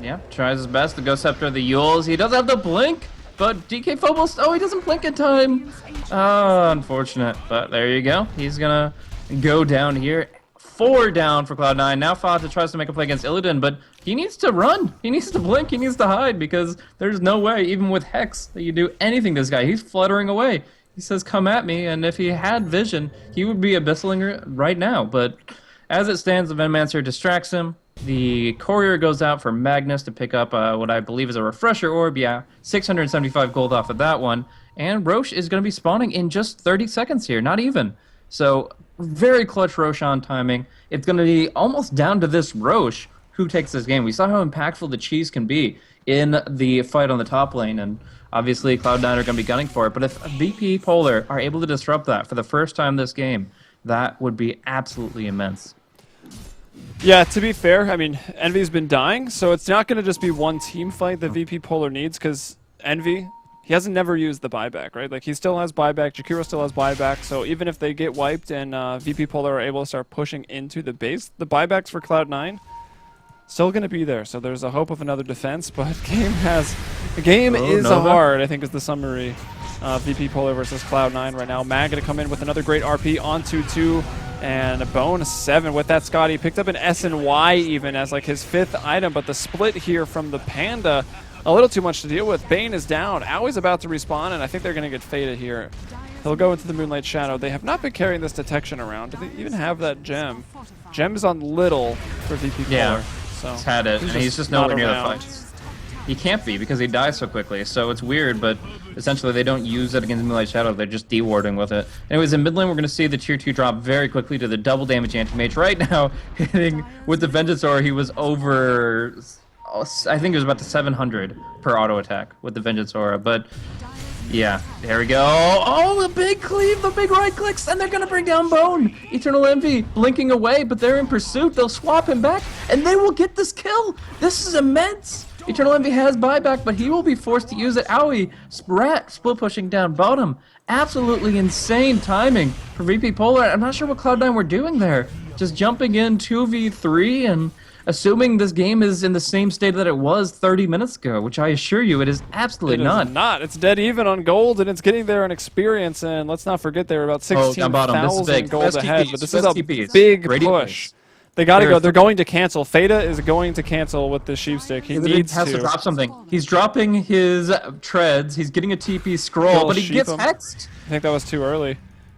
Yeah, tries his best to go Scepter the Yules. He does have the blink, but DK Phobos, he doesn't blink in time. Unfortunate, but there you go. He's going to go down here. 4 down for Cloud9. Now Fata tries to make a play against Illidan, but he needs to run. He needs to blink. He needs to hide, because there's no way, even with Hex, that you do anything to this guy. He's fluttering away. He says, come at me, and if he had vision, he would be abyssling right now. But as it stands, the Venomancer distracts him. The Courier goes out for Magnus to pick up what I believe is a Refresher Orb. Yeah, 675 gold off of that one. And Roche is going to be spawning in just 30 seconds here, not even. So, very clutch Roshan timing. It's going to be almost down to this Roche who takes this game. We saw how impactful the Cheese can be in the fight on the top lane, and obviously Cloud9 are going to be gunning for it. But if VP Polar are able to disrupt that for the first time this game, that would be absolutely immense. Yeah, to be fair, I mean, Envy's been dying, so it's not going to just be one team fight that VP Polar needs, because Envy, he hasn't never used the buyback, right? Like, he still has buyback, Jakiro still has buyback, so even if they get wiped and VP Polar are able to start pushing into the base, the buybacks for Cloud9 still going to be there, so there's a hope of another defense, but the game is hard, I think is the summary. VP Polar versus Cloud9 right now. Mag going to come in with another great RP onto 2, and a Bone 7 with that Scotty. Picked up an S&Y even as like his 5th item, but the split here from the Panda, a little too much to deal with. Bane is down. Aui's about to respawn, and I think they're going to get faded here. He'll go into the Moonlight Shadow. They have not been carrying this detection around. Do they even have that gem? Gem is on little for VP Polar. Yeah, so he's had it, and he's just nowhere near the fight. He can't be, because he dies so quickly, so it's weird, but essentially they don't use it against Moonlight Shadow, they're just dewarding with it. Anyways, in mid lane, we're going to see the tier 2 drop very quickly to the double damage anti-mage. Right now, hitting with the Vengeance Aura, he was over, I think it was about to 700 per auto attack with the Vengeance Aura, but yeah, there we go. Oh, the big cleave, the big right clicks, and they're going to bring down Bone. Eternal Envy blinking away, but they're in pursuit. They'll swap him back, and they will get this kill. This is immense. Eternal Envy has buyback, but he will be forced to use it. Aoi, Sprat, split pushing down bottom. Absolutely insane timing for VP Polar. I'm not sure what Cloud9 were doing there. Just jumping in 2v3 and assuming this game is in the same state that it was 30 minutes ago, which I assure you it is absolutely not. It is not. It's dead even on gold, and it's getting there in experience, and let's not forget they were about 16,000 gold ahead, but this is a big push. They gotta go. They're going to cancel. Fata is going to cancel with the sheep stick. He needs to drop something. He's dropping his treads. He's getting a TP scroll, but he gets hexed. I think that was too early.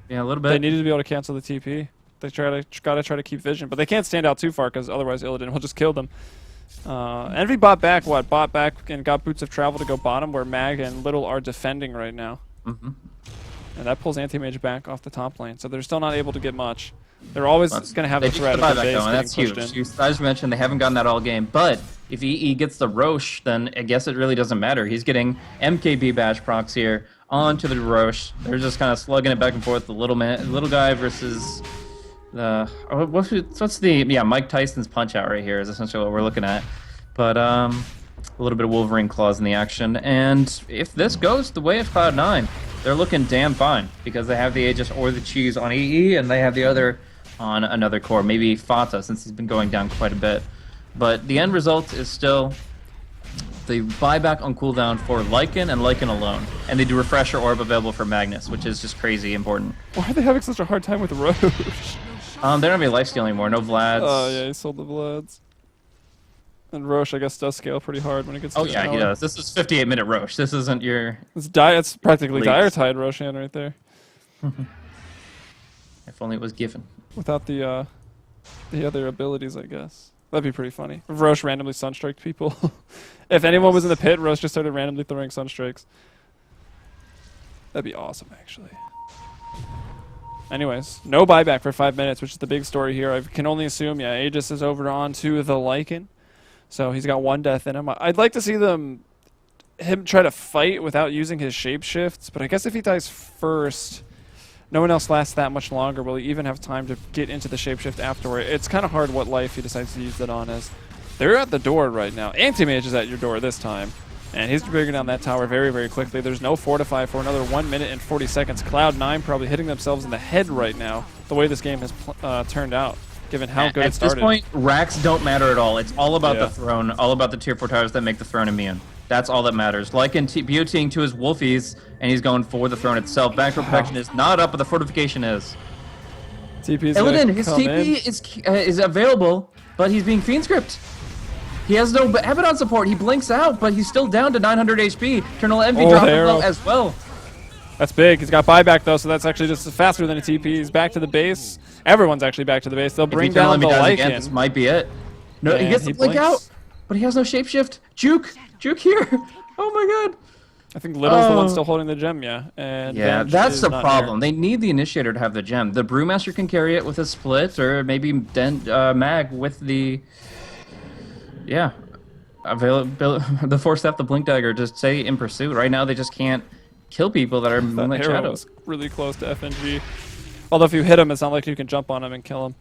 Yeah, a little bit. They needed to be able to cancel the TP. They gotta try to keep vision, but they can't stand out too far because otherwise Illidan will just kill them. Envy bought back and got Boots of Travel to go bottom, where Mag and Little are defending right now. Mm-hmm. And that pulls Anti-Mage back off the top lane, so they're still not able to get much. They're always going to have the threat of the base getting that's huge. I just mentioned they haven't gotten that all game, but if EE gets the Roche, then I guess it really doesn't matter. He's getting MKB bash procs here onto the Roche. They're just kind of slugging it back and forth. The little guy versus what's the Mike Tyson's punch out right here is essentially what we're looking at. But a little bit of Wolverine claws in the action, and if this goes the way of Cloud9, they're looking damn fine because they have the Aegis or the Cheese on EE, and they have the other on another core, maybe Fata, since he's been going down quite a bit. But the end result is still the buyback on cooldown for Lycan and Lycan alone, and they do Refresher Orb available for Magnus, which is just crazy important. Why are they having such a hard time with Roche? They don't have any lifesteal anymore, no Vlads. Oh yeah, he sold the Vlads. And Roche, I guess, does scale pretty hard when it gets to yeah, he does. This is 58-minute Roche. This isn't your... It's practically Dire Tide Roshan right there. If only it was given. Without the other abilities, I guess. That'd be pretty funny. If Roche randomly sunstriked people. If anyone was in the pit, Roche just started randomly throwing sunstrikes. That'd be awesome, actually. Anyways, no buyback for 5 minutes, which is the big story here. I can only assume, yeah, Aegis is over on to the Lycan. So he's got 1 death in him. I'd like to see him try to fight without using his shapeshifts, but I guess if he dies first, no one else lasts that much longer. Will he even have time to get into the shapeshift afterward? It's kind of hard what life he decides to use that on as. They're at the door right now. Anti-Mage is at your door this time. And he's bringing down that tower very, very quickly. There's no fortify for another 1 minute and 40 seconds. Cloud9 probably hitting themselves in the head right now, the way this game has turned out, given how good it started. At this point, racks don't matter at all. It's all about the throne, all about the tier 4 towers that make the throne immune. That's all that matters. Like in BOTing to his Wolfies, and he's going for the throne itself. Backdoor protection is not up, but the fortification is. TP's Illidan, his TP is available, but he's being Fiend Script. He has no Abaddon support. He blinks out, but he's still down to 900 HP. Eternal Envy dropping low as well. That's big. He's got buyback, though, so that's actually just faster than a TP. He's back to the base. Everyone's actually back to the base. They'll bring down the Lycan. Again, this might be it. No, he gets the blink out, but he has no shapeshift. Juke here. Oh my god. I think Little's the one still holding the gem, yeah. And yeah, that's the problem. They need the Initiator to have the gem. The Brewmaster can carry it with a split, or maybe Mag with the... Yeah, the Force Theft, the Blink Dagger, just say in pursuit. Right now, they just can't kill people that are Moonlight Shadows. Really close to FNG. Although if you hit him, it's not like you can jump on him and kill him.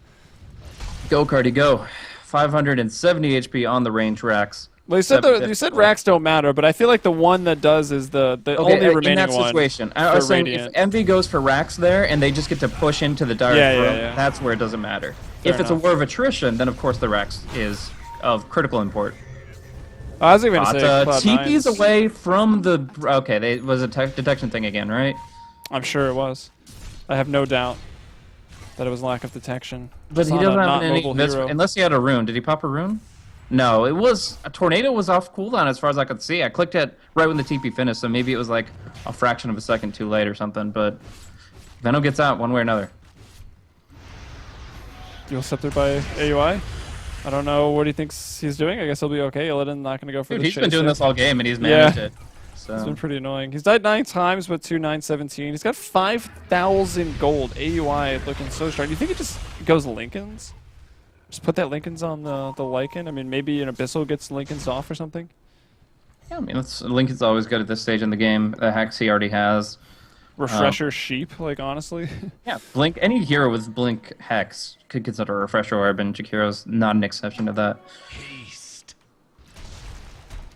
Go, Cardi, go. 570 HP on the range racks. Well, you said racks don't matter, but I feel like the one that does is the only remaining one. In that situation, I was saying if Envy goes for racks there and they just get to push into the dire room, that's where it doesn't matter. If it's a war of attrition, then of course the racks is of critical import. I was even going to say TP's away from the... Okay, it was a detection thing again, right? I'm sure it was. I have no doubt that it was lack of detection. But he doesn't have any... Unless he had a rune. Did he pop a rune? No, it was... A tornado was off cooldown as far as I could see. I clicked it right when the TP finished, so maybe it was like a fraction of a second too late or something, but Venno gets out one way or another. You'll sit there by AUI? I don't know what he thinks he's doing. I guess he'll be okay. Illidan not going to go for the he's been doing this all game, and he's managed it. So. It's been pretty annoying. He's died 9 times with 2,917. He's got 5,000 gold. AUI looking so strong. Do you think it just goes Lincolns? Just put that Lincolns on the Lycan? I mean, maybe an Abyssal gets Lincolns off or something? Yeah, I mean, Lincoln's always good at this stage in the game. The Hex he already has. Refresher sheep, like, honestly. Yeah, Blink. Any hero with Blink Hex could consider a Refresher Orb, and Jakiro's not an exception to that.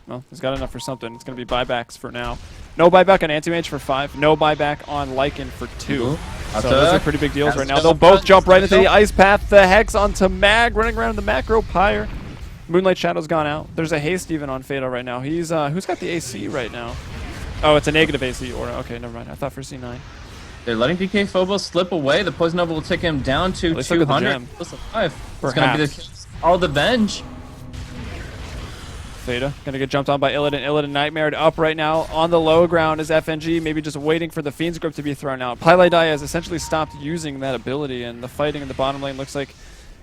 Well, he's got enough for something. It's going to be buybacks for now. No buyback on Anti-Mage for 5. No buyback on Lycan for 2. So those are pretty big deals right now. They'll both jump right into the Ice Path. The Hex onto Mag, running around the Macro Pyre. Moonlight Shadow's gone out. There's a haste even on Fatal right now. He's who's got the AC right now? Oh, it's a negative AC aura. Okay, never mind. I thought for C9. They're letting DK Phobos slip away. The Poison Nova will take him down to 200. It's going to be all the Venge. Theta gonna get jumped on by Illidan. Illidan nightmared up right now on the low ground is FNG, maybe just waiting for the Fiend's Grip to be thrown out. Pylai has essentially stopped using that ability, and the fighting in the bottom lane looks like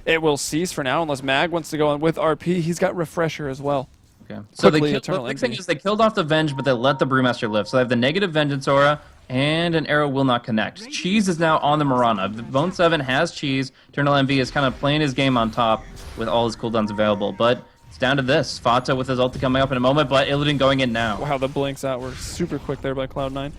it will cease for now unless Mag wants to go in with RP. He's got Refresher as well. Okay. So the big thing is they killed off the Venge, but they let the Brewmaster live. So they have the negative Vengeance Aura, and an arrow will not connect. Cheese is now on the Mirana. Bone 7 has Cheese. Eternal Envy is kind of playing his game on top with all his cooldowns available, but it's down to this. Fata with his ulti coming up in a moment, but Illidan going in now. Wow, the blinks out were super quick there by Cloud9.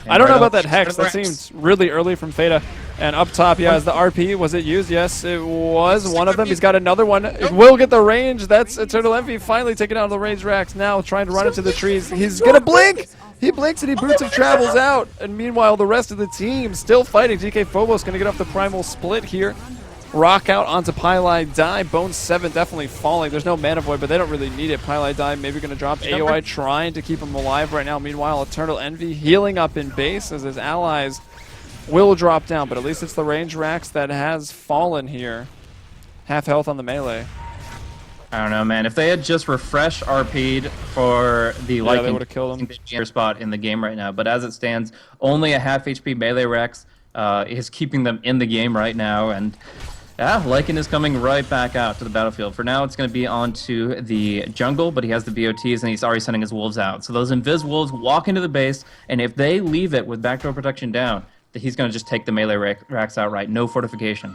I don't know about that Hex. That seems really early from Theta. And up top, yeah, is the RP. Was it used? Yes, it was. One of them. He's got another one. It will get the range. That's Eternal Envy finally taking out the range racks now, trying to run into the trees. He's going to blink. He blinks and he Boots of Travels out. And meanwhile, the rest of the team still fighting. DK Phobos going to get off the Primal Split here. Rock out onto Pylai. Bone 7 definitely falling. There's no Mana Void, but they don't really need it. Pylai maybe going to drop AOI, trying to keep him alive right now. Meanwhile, Eternal Envy healing up in base as his allies will drop down, but at least it's the range racks that has fallen here. Half health on the melee. I don't know, man. If they had just refreshed RP'd for the Lycan, they would have killed him. Spot in the game right now. But as it stands, only a half HP melee Rex is keeping them in the game right now, and Yeah, Lycan is coming right back out to the battlefield. For now, it's going to be on to the jungle, but he has the BOTs, and he's already sending his wolves out. So those Invis wolves walk into the base, and if they leave it with backdoor protection down, then he's going to just take the melee racks outright. No fortification.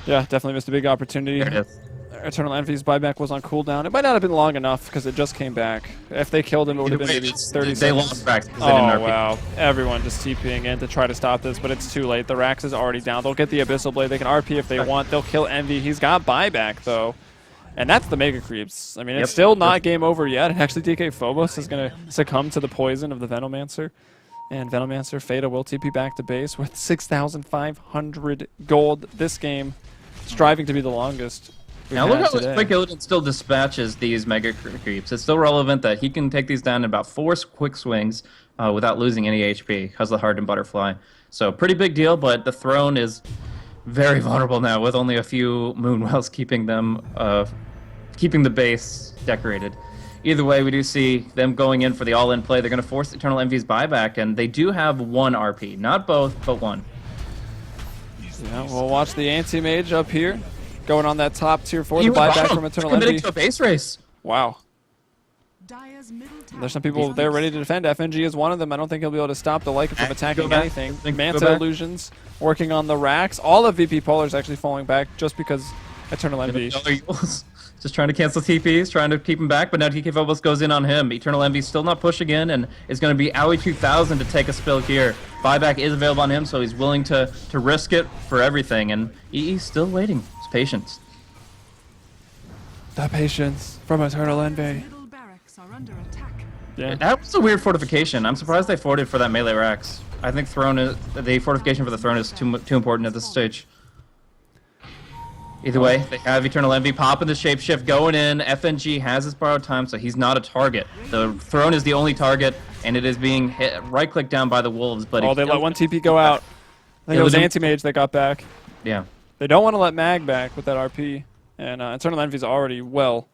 Yeah, definitely missed a big opportunity. There it is. Eternal Envy's buyback was on cooldown. It might not have been long enough because it just came back. If they killed him, it would have been maybe 30 seconds. They lost racks because they didn't RP. Wow. Everyone just TPing in to try to stop this, but it's too late. The Rax is already down. They'll get the Abyssal Blade. They can RP if they want. They'll kill Envy. He's got buyback, though. And that's the Mega Creeps. I mean, it's still not game over yet. And actually, DK Phobos is going to succumb to the poison of the Venomancer. And Venomancer, Fada will TP back to base with 6,500 gold this game, striving to be the longest. Now look how quick Illidan still dispatches these Mega Creeps. It's still relevant that he can take these down in about 4 quick swings without losing any HP because of the Hardened Butterfly. So pretty big deal, but the throne is very vulnerable now with only a few Moonwells keeping them, keeping the base decorated. Either way, we do see them going in for the all-in play. They're going to force Eternal Envy's buyback, and they do have 1 RP. Not both, but 1. Yeah, we'll watch the Anti-Mage up here. Going on that top tier 4, the buyback from Eternal Envy. Committing to a base race. Wow. There's some people there ready to defend. FNG is one of them. I don't think he'll be able to stop the Lycan from attacking anything. Manta illusions working on the racks. All of VP Polar is actually falling back just because Eternal Envy. Just trying to cancel TPs, trying to keep him back, but now DK Phobos goes in on him. Eternal Envy still not pushing in, and is going to be Owie 2000 to take a spill here. Buyback is available on him, so he's willing to risk it for everything, and he's still waiting. His patience. The patience from Eternal Envy. Yeah. That was a weird fortification. I'm surprised they forted for that melee Rax. I think the fortification for the throne is too important at this stage. Either way, they have Eternal Envy popping the shapeshift, going in. FNG has his borrowed time, so he's not a target. The throne is the only target, and it is being hit right-clicked down by the wolves. But they let one TP go out. I think it was Anti-Mage that got back. Yeah. They don't want to let Mag back with that RP, and Eternal Envy's already well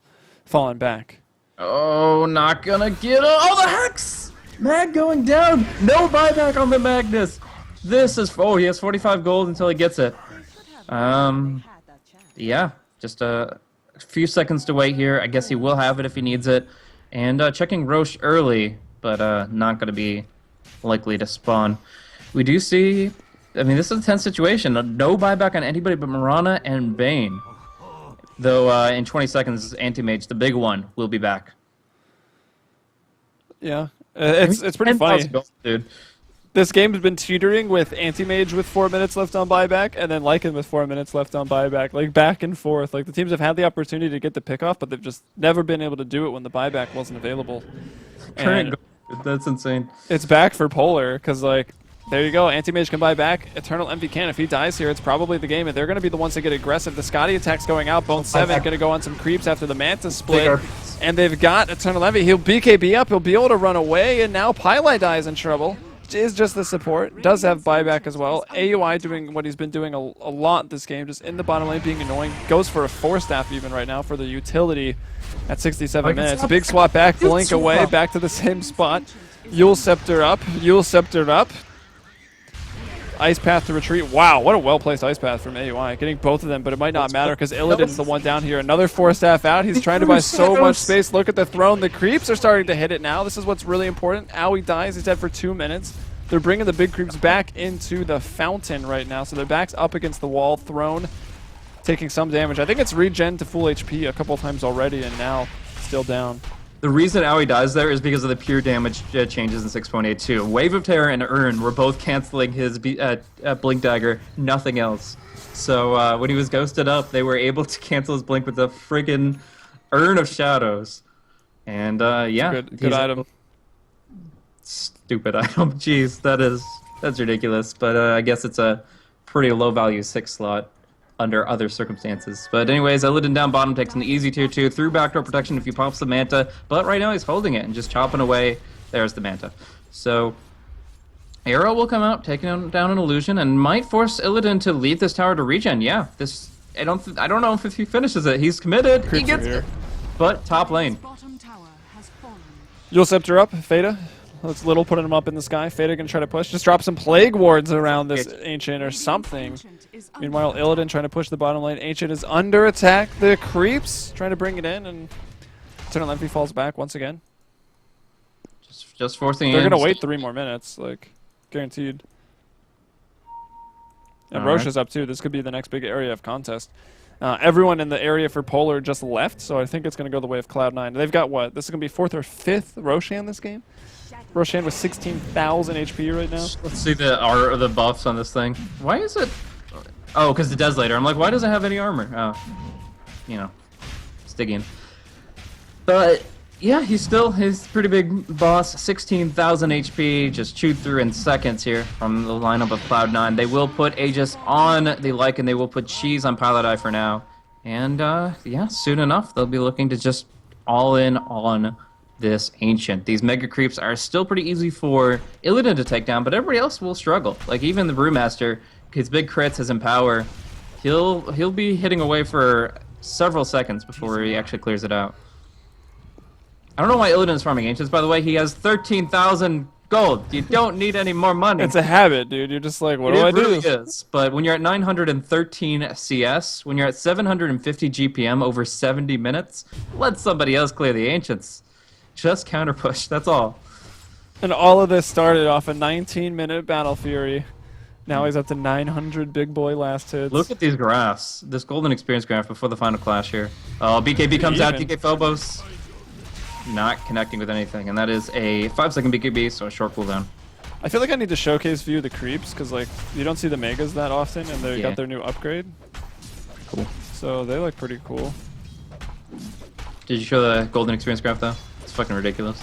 fallen back. Oh, not gonna get him. Oh, the Hex! Mag going down. No buyback on the Magnus. This is... Oh, he has 45 gold until he gets it. Yeah, just a few seconds to wait here. I guess he will have it if he needs it. And checking Roche early, but not going to be likely to spawn. We do see... I mean, this is a tense situation. No buyback on anybody but Mirana and Bane. Though in 20 seconds, Anti-Mage, the big one, will be back. Yeah, it's pretty funny. Gold, dude. This game has been teetering with Anti-Mage with 4 minutes left on buyback, and then Lycan with 4 minutes left on buyback, like back and forth. Like the teams have had the opportunity to get the pickoff, but they've just never been able to do it when the buyback wasn't available. That's insane. It's back for Polar, because like, there you go, Anti-Mage can buy back, Eternal Envy can. If he dies here, it's probably the game, and they're going to be the ones that get aggressive. The Scotty attack's going out, Bone 7 going to go on some creeps after the Manta split, and they've got Eternal Envy. He'll BKB up, he'll be able to run away, and now Pylai is in trouble. Is just the support, does have buyback as well. AUI doing what he's been doing a lot this game, just in the bottom lane being annoying. Goes for a 4-staff even right now for the utility at 67 minutes. Big swap back, blink away, back to the same spot. Yule Scepter up, Yule Scepter up. Ice Path to retreat. Wow, what a well-placed Ice Path from AUI. Getting both of them, but it might not matter because Illidan's the one down here. Another 4-staff out. He's trying to buy so much space. Look at the throne. The creeps are starting to hit it now. This is what's really important. Owie dies. He's dead for 2 minutes. They're bringing the big creeps back into the fountain right now, so their back's up against the wall. Throne taking some damage. I think it's regen to full HP a couple times already, and now still down. The reason Owie dies there is because of the pure damage changes in 6.82. Wave of Terror and Urn were both canceling his Blink Dagger, nothing else. So when he was ghosted up, they were able to cancel his Blink with the friggin' Urn of Shadows. And yeah. Good item. Stupid item. Jeez, that's ridiculous. But I guess it's a pretty low value 6 slot under other circumstances. But anyways, Illidan down bottom takes an easy tier 2 through backdoor protection if he pops the Manta. But right now he's holding it and just chopping away. There's the Manta. So Arrow will come out, taking down an illusion, and might force Illidan to leave this tower to regen. Yeah, this I don't know if he finishes it. He's committed. He gets it. But top lane. Yule Scepter up, Fada. That's Little putting him up in the sky. Fada gonna try to push. Just drop some Plague Wards around this Ancient or something. Meanwhile, Illidan trying to push the bottom lane. Ancient is under attack. The creeps trying to bring it in, and Eternal Envy falls back once again. Just forcing. They're gonna wait 3 more minutes, like guaranteed. And Roche is up too. This could be the next big area of contest. Everyone in the area for Polar just left, so I think it's going to go the way of Cloud9. They've got what? This is going to be 4th or 5th Roshan this game? Roshan with 16,000 HP right now. Let's see the buffs on this thing. Why is it... Oh, because the Desolator. I'm like, why does it have any armor? Oh, you know, Stygian. But yeah, he's pretty big boss. 16,000 HP, just chewed through in seconds here from the lineup of Cloud9. They will put Aegis on the Lycan. They will put Cheese on Pilot Eye for now. And yeah, soon enough, they'll be looking to just all in on this Ancient. These Mega Creeps are still pretty easy for Illidan to take down, but everybody else will struggle. Like even the Brewmaster, his big crits, his Empower, he'll be hitting away for several seconds before he actually clears it out. I don't know why Illidan is farming Ancients, by the way. He has 13,000 gold. You don't need any more money. It's a habit, dude. You're just like, what do I do? It really is. But when you're at 913 CS, when you're at 750 GPM over 70 minutes, let somebody else clear the Ancients. Just counter push, that's all. And all of this started off a 19-minute Battle Fury. Now he's up to 900 big boy last hits. Look at these graphs. This golden experience graph before the final clash here. Oh, BKB comes out, DK Phobos. Not connecting with anything, and that is a 5-second BKB, so a short cooldown. I feel like I need to showcase view the creeps, because like you don't see the Megas that often, and they got their new upgrade. Cool. So they look pretty cool. Did you show the golden experience graph though? It's fucking ridiculous.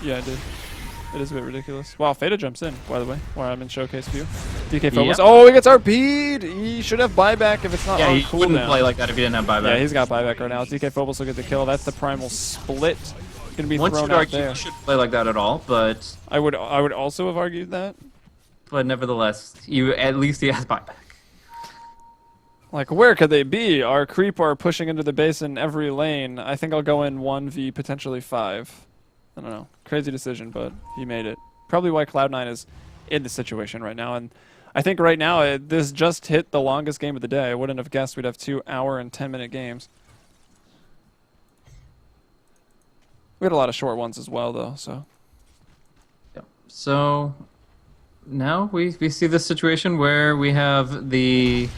Yeah, I did. It is a bit ridiculous. Wow, Fada jumps in, by the way, while I'm in showcase view. DK Phobos. Yeah. Oh, he gets RP'd! He should have buyback if it's not on cooldown. Yeah, he wouldn't play like that if he didn't have buyback. Yeah, he's got buyback right now. DK Phobos will get the kill. That's the primal split. Gonna be thrown out there. You should play like that at all, but I would also have argued that. But nevertheless, at least he has buyback. Like, where could they be? Our creep are pushing into the base in every lane. I think I'll go in 1v potentially 5. I don't know. Crazy decision, but he made it. Probably why Cloud9 is in the situation right now. And I think right now this just hit the longest game of the day. I wouldn't have guessed we'd have 2-hour and 10-minute games. We had a lot of short ones as well, though. So, yep. So now we see this situation where we have the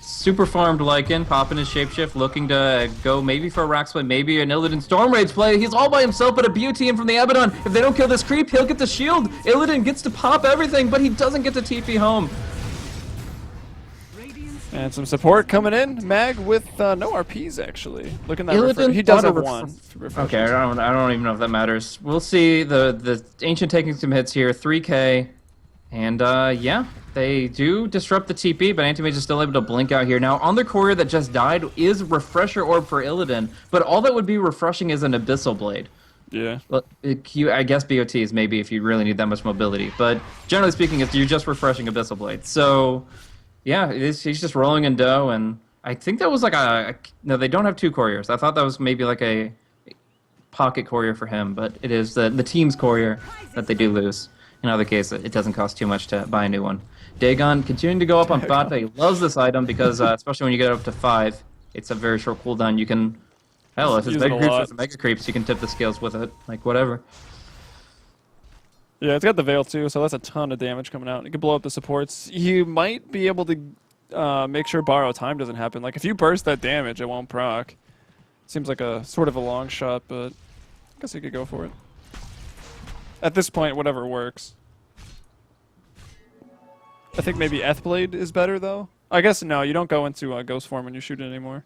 super farmed Lycan popping his shapeshift, looking to go maybe for a Rax play, maybe an Illidan Storm Raids play. He's all by himself, but a beauty in from the Abaddon. If they don't kill this creep, he'll get the shield. Illidan gets to pop everything, but he doesn't get to TP home. And some support coming in. Mag with no RPs, actually. Look at that. He does have one. Okay, I don't even know if that matters. We'll see the Ancient taking some hits here. 3K. And yeah, they do disrupt the TP, but Anti-Mage is still able to blink out here. Now, on the courier that just died is Refresher Orb for Illidan, but all that would be refreshing is an Abyssal Blade. Yeah. Well, I guess BOTs maybe if you really need that much mobility, but generally speaking, you're just refreshing Abyssal Blade. So, yeah, he's just rolling in dough, and I think that was like no, they don't have 2 couriers. I thought that was maybe like a pocket courier for him, but it is the team's courier that they do lose. In other case, it doesn't cost too much to buy a new one. Dagon continuing to go up on Fata. He loves this item because, especially when you get up to 5, it's a very short cooldown. You can, hell, if it's Mega Creeps with Mega Creeps, you can tip the scales with it, like whatever. Yeah, it's got the Veil too, so that's a ton of damage coming out. You can blow up the supports. You might be able to make sure borrow time doesn't happen. Like if you burst that damage, it won't proc. Seems like a sort of a long shot, but I guess you could go for it. At this point, whatever works. I think maybe Ethblade is better, though. I guess no, you don't go into Ghost form when you shoot it anymore.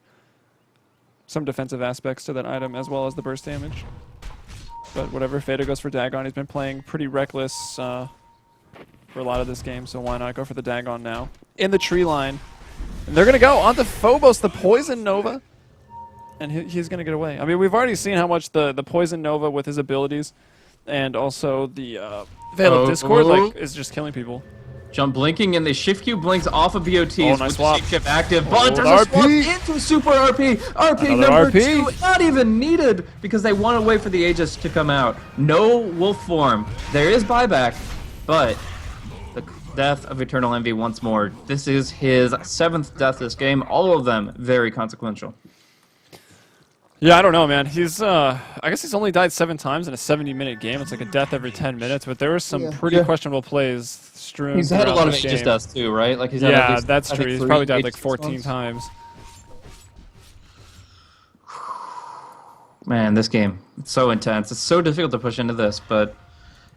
Some defensive aspects to that item, as well as the burst damage. But whatever, Fada goes for Dagon. He's been playing pretty reckless for a lot of this game, so why not go for the Dagon now? In the tree line. And they're going to go onto Phobos, the Poison Nova. And he's going to get away. I mean, we've already seen how much the Poison Nova with his abilities and also the Veil of Discord is just killing people. Jump blinking, and the shift Q blinks off of BOTs nice with swap. the shift active, but there's the a swap RP. into super RP. RP Another number RP. 2, not even needed because they want to wait for the Aegis to come out. No wolf form. There is buyback, but the death of Eternal Envy once more. This is his 7th death this game. All of them very consequential. Yeah, I don't know, man. He's, I guess he's only died 7 times in a 70-minute game. It's like a death every 10 minutes, but there were some pretty questionable plays strewn. He's had a lot of this Aegis game. deaths too, right? Like he's had at least, that's I true. think, He's 3 probably died like Aegis 14 ones. times. Man, this game, it's so intense. It's so difficult to push into this, but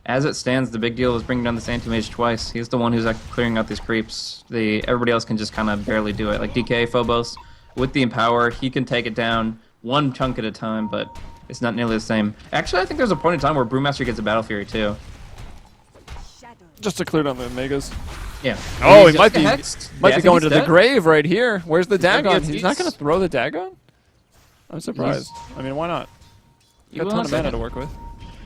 as it stands, the big deal is bringing down this anti-mage twice. He's the one who's clearing out these creeps. Everybody else can just kind of barely do it. Like DK, Phobos, with the Empower, he can take it down one chunk at a time, but it's not nearly the same. Actually, I think there's a point in time where Brewmaster gets a Battle Fury too. Just to clear down the Megas. Yeah. Oh, He's he might just be, hexed. might Yeah, I be think going he's to the dead. grave right here. Where's the Dagon? BOTs. He's not going to throw the Dagon? I'm surprised. I mean, why not? He got a ton of mana to work with.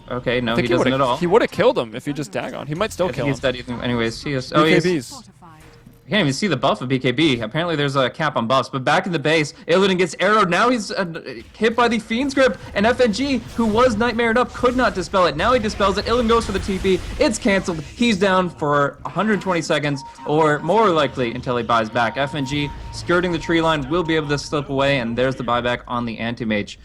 Okay, no, I he think doesn't at all. He would have killed him if he just Dagon. He might still I kill think him. he's dead anyways. He is. Oh, he's, BKBs. I can't even see the buff of BKB. Apparently there's a cap on buffs. But back in the base, Illidan gets arrowed. Now he's hit by the Fiend's Grip. And FNG, who was nightmared up, could not dispel it. Now he dispels it. Illidan goes for the TP. It's canceled. He's down for 120 seconds, or more likely until he buys back. FNG, skirting the tree line, will be able to slip away. And there's the buyback on the Anti-Mage.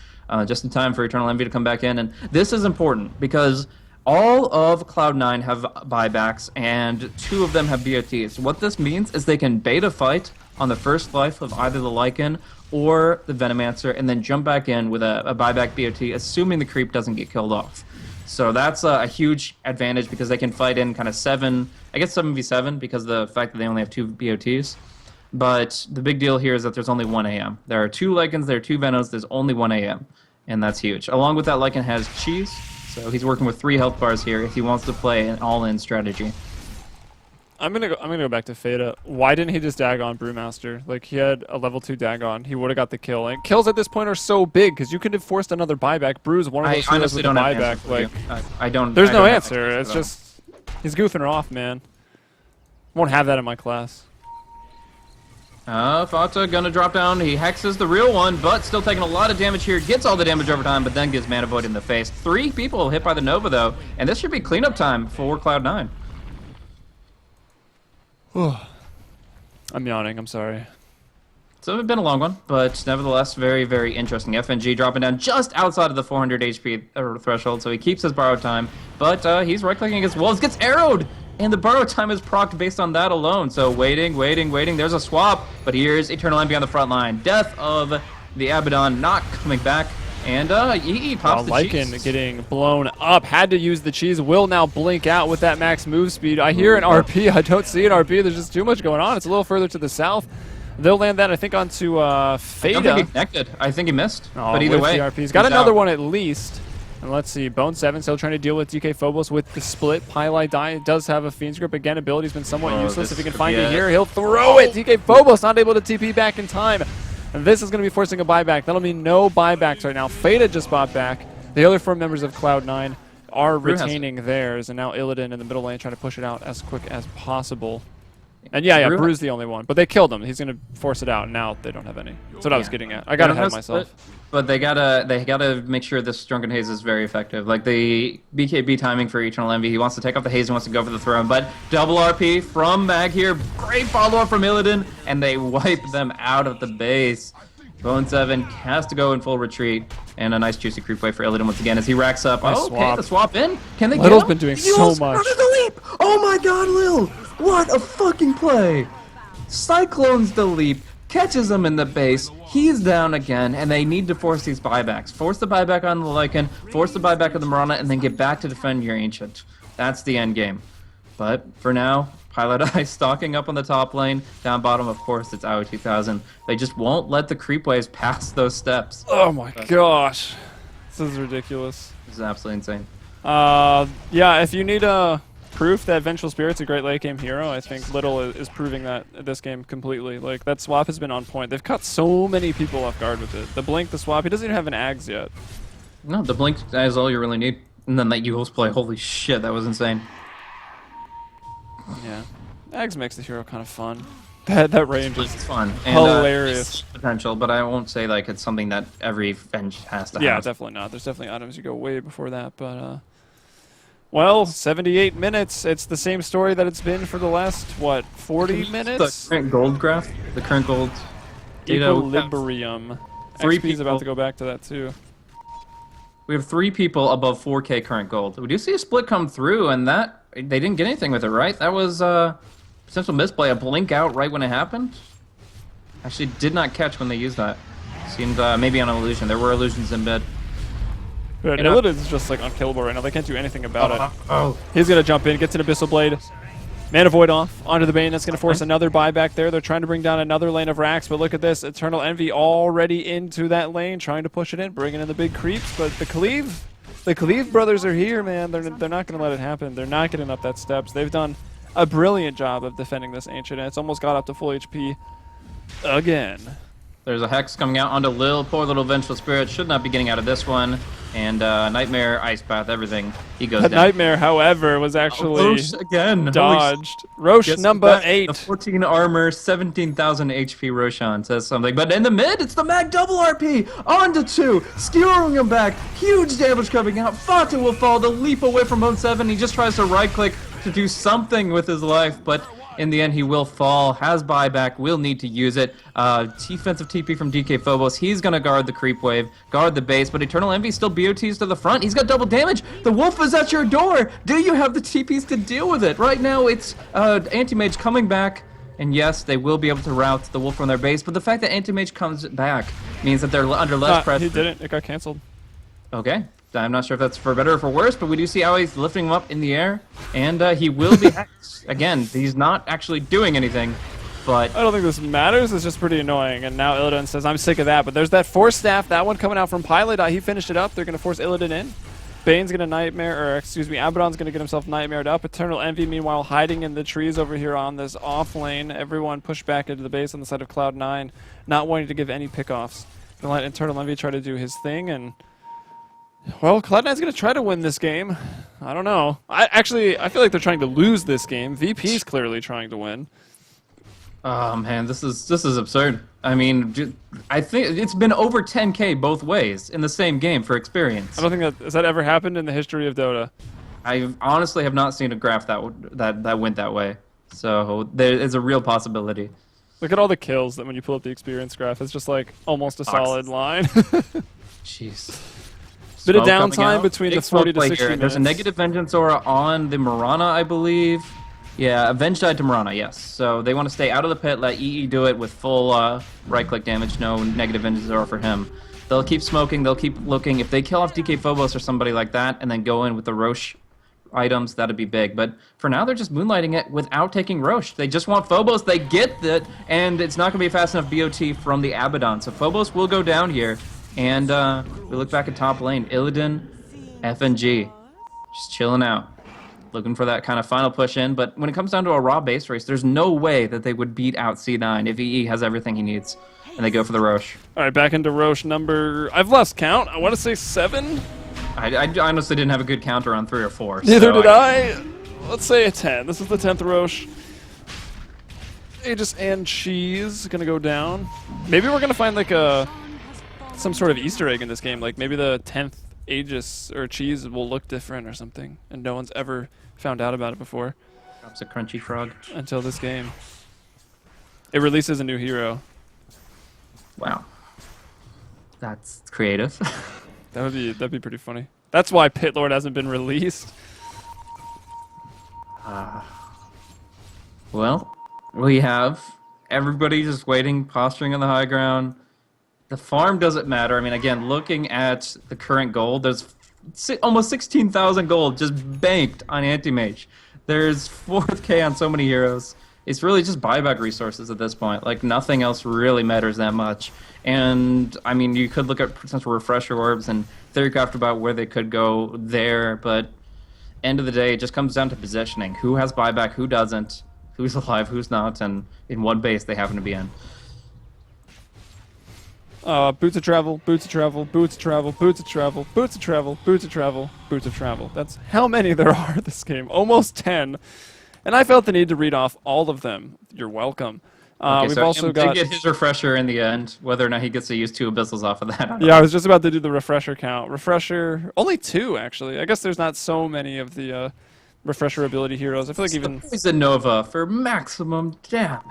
Just in time for Eternal Envy to come back in. And this is important because all of Cloud9 have buybacks, and 2 of them have BOTs. What this means is they can bait a fight on the first life of either the Lycan or the Venomancer, and then jump back in with a buyback BOT, assuming the creep doesn't get killed off. So that's a huge advantage because they can fight in kind of 7v7 because of the fact that they only have 2 BOTs. But the big deal here is that there's only 1 AM. There are 2 Lycans, there are 2 Venos, there's only 1 AM. And that's huge. Along with that, Lycan has Cheese. So he's working with 3 health bars here if he wants to play an all-in strategy. I'm gonna go back to Fada. Why didn't he just Dagon Brewmaster? Like, he had a level 2 Dagon. He would have got the kill. And kills at this point are so big because you could have forced another buyback. Brew's one of those heroes with a buyback. Like, I don't. There's I no don't have answer. answers It's for that. just he's goofing her off, man. Won't have that in my class. Fata gonna drop down. He hexes the real one, but still taking a lot of damage here. Gets all the damage over time, but then gives Mana Void in the face. 3 people hit by the Nova, though, and this should be cleanup time for Cloud9. I'm yawning. I'm sorry. So it's been a long one, but nevertheless, very, very interesting. FNG dropping down just outside of the 400 HP threshold, so he keeps his borrow time, but he's right-clicking against wolves, gets arrowed! And the borrow time is procced based on that alone. So waiting. There's a swap, but here's Eternal Envy on the front line. Death of the Abaddon not coming back. And he pops the Lycan cheese. getting blown up. Had to use the cheese. Will now blink out with that max move speed. I hear an RP. I don't see an RP. There's just too much going on. It's a little further to the south. They'll land that, I think, onto I Fada. don't think he connected. I think he missed. Oh, but either with way, the RP. He's got another out. one at least. And let's see, Bone 7 still trying to deal with DK Phobos with the split. Pylai Die does have a Fiend's Grip. Again, ability's been somewhat useless. If he can find it here, he'll throw it. DK Phobos not able to TP back in time. And this is going to be forcing a buyback. That'll mean no buybacks right now. Fada just bought back. The other 4 members of Cloud9 are retaining theirs. And now Illidan in the middle lane trying to push it out as quick as possible. And Brew's the only one. But they killed him. He's going to force it out. And now they don't have any. That's what I was getting at. I got ahead of myself. But they gotta make sure this Drunken Haze is very effective. Like the BKB timing for Eternal Envy, he wants to take off the haze, he wants to go for the throne, but double RP from Mag here, great follow-up from Illidan, and they wipe them out of the base. Bone 7 has to go in full retreat, and a nice juicy creep wave for Illidan once again as he racks up. Nice Okay, swap. the swap in. Can they get Little's him? been doing Little's so much. under the leap. Oh my god, Lil! What a fucking play! Cyclones the leap, catches him in the base, he's down again, and they need to force these buybacks. Force the buyback on the Lycan, force the buyback of the Mirana, and then get back to defend your Ancient. That's the end game. But for now, Pilot Eye stalking up on the top lane. Down bottom, of course, it's AO 2000. They just won't let the creep waves pass those steps. Oh my gosh. This is ridiculous. This is absolutely insane. Yeah, if you need proof that Vengeful Spirit's a great late game hero, I think Little is proving that this game completely. Like, that swap has been on point. They've caught so many people off guard with it. The blink, the swap, he doesn't even have an Ags yet. No, the blink is all you really need. And then that Eagles play, holy shit, that was insane. Yeah. Ags makes the hero kind of fun. That range is It's fun. And, hilarious. Potential, but I won't say like it's something that every Venge has to have. Yeah, definitely not. There's definitely items you go way before that, but well, 78 minutes. It's the same story that it's been for the last, what, 40 minutes? The current gold graph, the current gold data. Equilibrium. XP is about to go back to that too. We have 3 people above 4K current gold. We do see a split come through, and that they didn't get anything with it, right? That was potential misplay, a blink out right when it happened. Actually, did not catch when they used that. Seemed maybe on an illusion. There were illusions in mid. But Illidan's just like unkillable right now. They can't do anything about it. Oh. He's gonna jump in, gets an Abyssal Blade. Mana Void off onto the Bane. That's gonna force another buyback there. They're trying to bring down another lane of racks, but look at this. Eternal Envy already into that lane, trying to push it in, bringing in the big creeps. But the Cleave brothers are here, man. They're not gonna let it happen. They're not getting up that steps. They've done a brilliant job of defending this Ancient, and it's almost got up to full HP again. There's a Hex coming out onto Lil. Poor little Vengeful Spirit. Should not be getting out of this one. And Nightmare, Ice Path, everything. He goes down. Nightmare, however, was actually Roche again. dodged. Roche number 8. The 14 armor, 17,000 HP Roshan says something. But in the mid, it's the Mag double RP. Onto 2. Skewering him back. Huge damage coming out. Fatu will fall. The leap away from Bone 7. He just tries to right-click to do something with his life. But in the end, he will fall, has buyback, will need to use it. Defensive TP from DK Phobos. He's going to guard the creep wave, guard the base, but Eternal Envy still BOTs to the front. He's got double damage. The wolf is at your door. Do you have the TPs to deal with it? Right now, it's Anti-Mage coming back. And yes, they will be able to route the wolf from their base, but the fact that Anti-Mage comes back means that they're under less pressure. He didn't. It got canceled. Okay. I'm not sure if that's for better or for worse, but we do see how he's lifting him up in the air, and he will be hexed. Again, he's not actually doing anything, but... I don't think this matters. It's just pretty annoying, and now Illidan says, I'm sick of that, but there's that Force Staff, that one coming out from Pilot. He finished it up. They're going to force Illidan in. Bane's going to Nightmare, or excuse me, Abaddon's going to get himself Nightmared up. Eternal Envy, meanwhile, hiding in the trees over here on this off lane. Everyone pushed back into the base on the side of Cloud9, not wanting to give any pickoffs. Gonna let Eternal Envy try to do his thing, and... well, Cloud9's going to try to win this game. I don't know. I feel like they're trying to lose this game. VP's clearly trying to win. Oh man, this is absurd. I mean, I think it's been over 10K both ways in the same game for experience. I don't think has that ever happened in the history of Dota. I honestly have not seen a graph that went that way. So there is a real possibility. Look at all the kills that when you pull up the experience graph, it's just like almost a solid line. Jeez. Bit of downtime between the 40 to 60 minutes. There's a negative Vengeance Aura on the Mirana, I believe. Yeah, Avenge died to Mirana, yes. So they want to stay out of the pit, let EE do it with full right-click damage, no negative Vengeance Aura for him. They'll keep smoking, they'll keep looking. If they kill off DK Phobos or somebody like that and then go in with the Roche items, that'd be big. But for now, they're just moonlighting it without taking Roche. They just want Phobos, they get it, and it's not going to be a fast enough BOT from the Abaddon. So Phobos will go down here. And we look back at top lane. Illidan, FNG, just chilling out, looking for that kind of final push in. But when it comes down to a raw base race, there's no way that they would beat out C9 if EE has everything he needs. And they go for the Roche. All right, back into Roche number... I've lost count. I want to say 7? I honestly didn't have a good counter on 3 or 4. Neither did I. Let's say a 10. This is the 10th Roche. Aegis and Cheese going to go down. Maybe we're going to find like some sort of Easter egg in this game. Like maybe the 10th Aegis or Cheese will look different or something. And no one's ever found out about it before. Drops a crunchy frog. Until this game. It releases a new hero. Wow. That's creative. That'd be pretty funny. That's why Pit Lord hasn't been released. Well, we have everybody just waiting, posturing on the high ground. The farm doesn't matter. I mean, again, looking at the current gold, there's almost 16,000 gold just banked on Anti-Mage. There's 4K on so many heroes. It's really just buyback resources at this point. Like, nothing else really matters that much. And, I mean, you could look at potential refresher orbs and theorycraft about where they could go there, but end of the day, it just comes down to positioning. Who has buyback, who doesn't, who's alive, who's not, and in what base they happen to be in. Boots of travel, boots of travel, boots of travel, boots of travel, boots of travel, boots of travel, boots of travel. That's how many there are in this game. Almost 10. And I felt the need to read off all of them. You're welcome. Okay, We've so also he got... did get his refresher in the end. Whether or not he gets to use 2 abyssals off of that, I don't Yeah, know. I was just about to do the refresher count. Refresher, only 2 actually. I guess there's not so many of the refresher ability heroes. I feel like even... Poison Nova for maximum damage.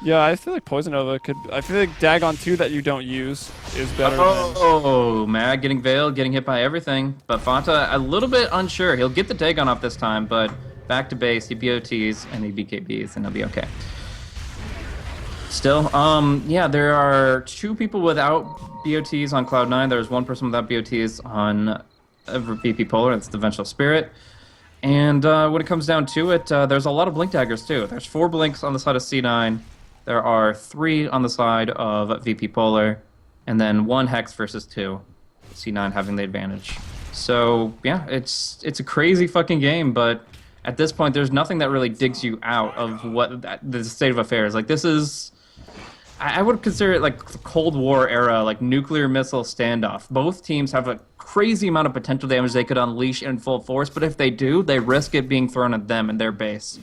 Yeah, I feel like Poison Nova could... I feel like Dagon 2 that you don't use is better than... Oh, Mag getting veiled, getting hit by everything. But Fanta, a little bit unsure. He'll get the Dagon off this time, but back to base, he BOTs and he BKBs, and he'll be okay. Still, yeah, there are 2 people without BOTs on Cloud9. There's 1 person without BOTs on VP Polar. It's the Vengeful Spirit. And when it comes down to it, there's a lot of Blink Daggers, too. There's 4 Blinks on the side of C9. There are 3 on the side of VP Polar. And then 1 Hex versus 2. C9 having the advantage. So, yeah, it's a crazy fucking game, but at this point, there's nothing that really digs you out of what the state of affairs. Like, this is... I would consider it like Cold War era, like nuclear missile standoff. Both teams have a crazy amount of potential damage they could unleash in full force, but if they do, they risk it being thrown at them and their base.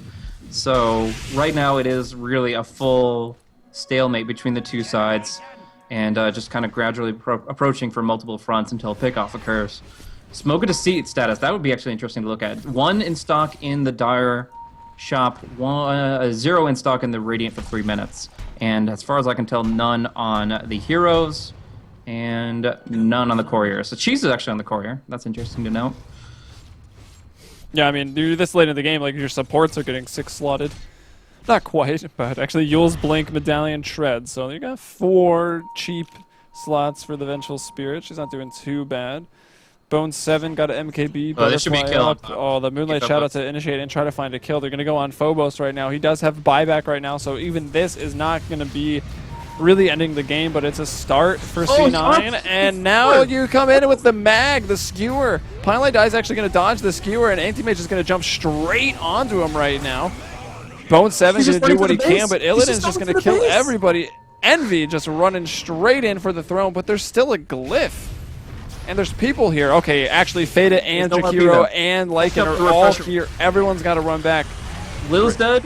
So right now it is really a full stalemate between the 2 sides, and just kind of gradually approaching from multiple fronts until pickoff occurs. Smoke a Deceit status, that would be actually interesting to look at. 1 in stock in the Dire shop, 0 in stock in the Radiant for 3 minutes. And as far as I can tell, none on the heroes, and none on the courier. So Cheese is actually on the courier. That's interesting to note. Yeah, I mean, you're this late in the game, like your supports are getting 6 slotted. Not quite, but actually Yule's Blink, Medallion, Shred. So you got 4 cheap slots for the Vengeful Spirit. She's not doing too bad. Bone 7 got an MKB. Oh, this should be Butterfly kill. up. Oh, the Moonlight Shadow to initiate and try to find a kill. They're going to go on Phobos right now. He does have buyback right now, so even this is not going to be really ending the game, but it's a start for C9. And now you come in with the Mag, the Skewer. Pine Dye is actually going to dodge the Skewer, and Anti-Mage is going to jump straight onto him right now. Bone 7 is going to do what he can, but Illidan's just going to kill everybody. Envy just running straight in for the throne, but there's still a Glyph. And there's people here. Okay, actually, Fada and Jakiro and Lycan are all here. Everyone's got to run back. Lil's dead.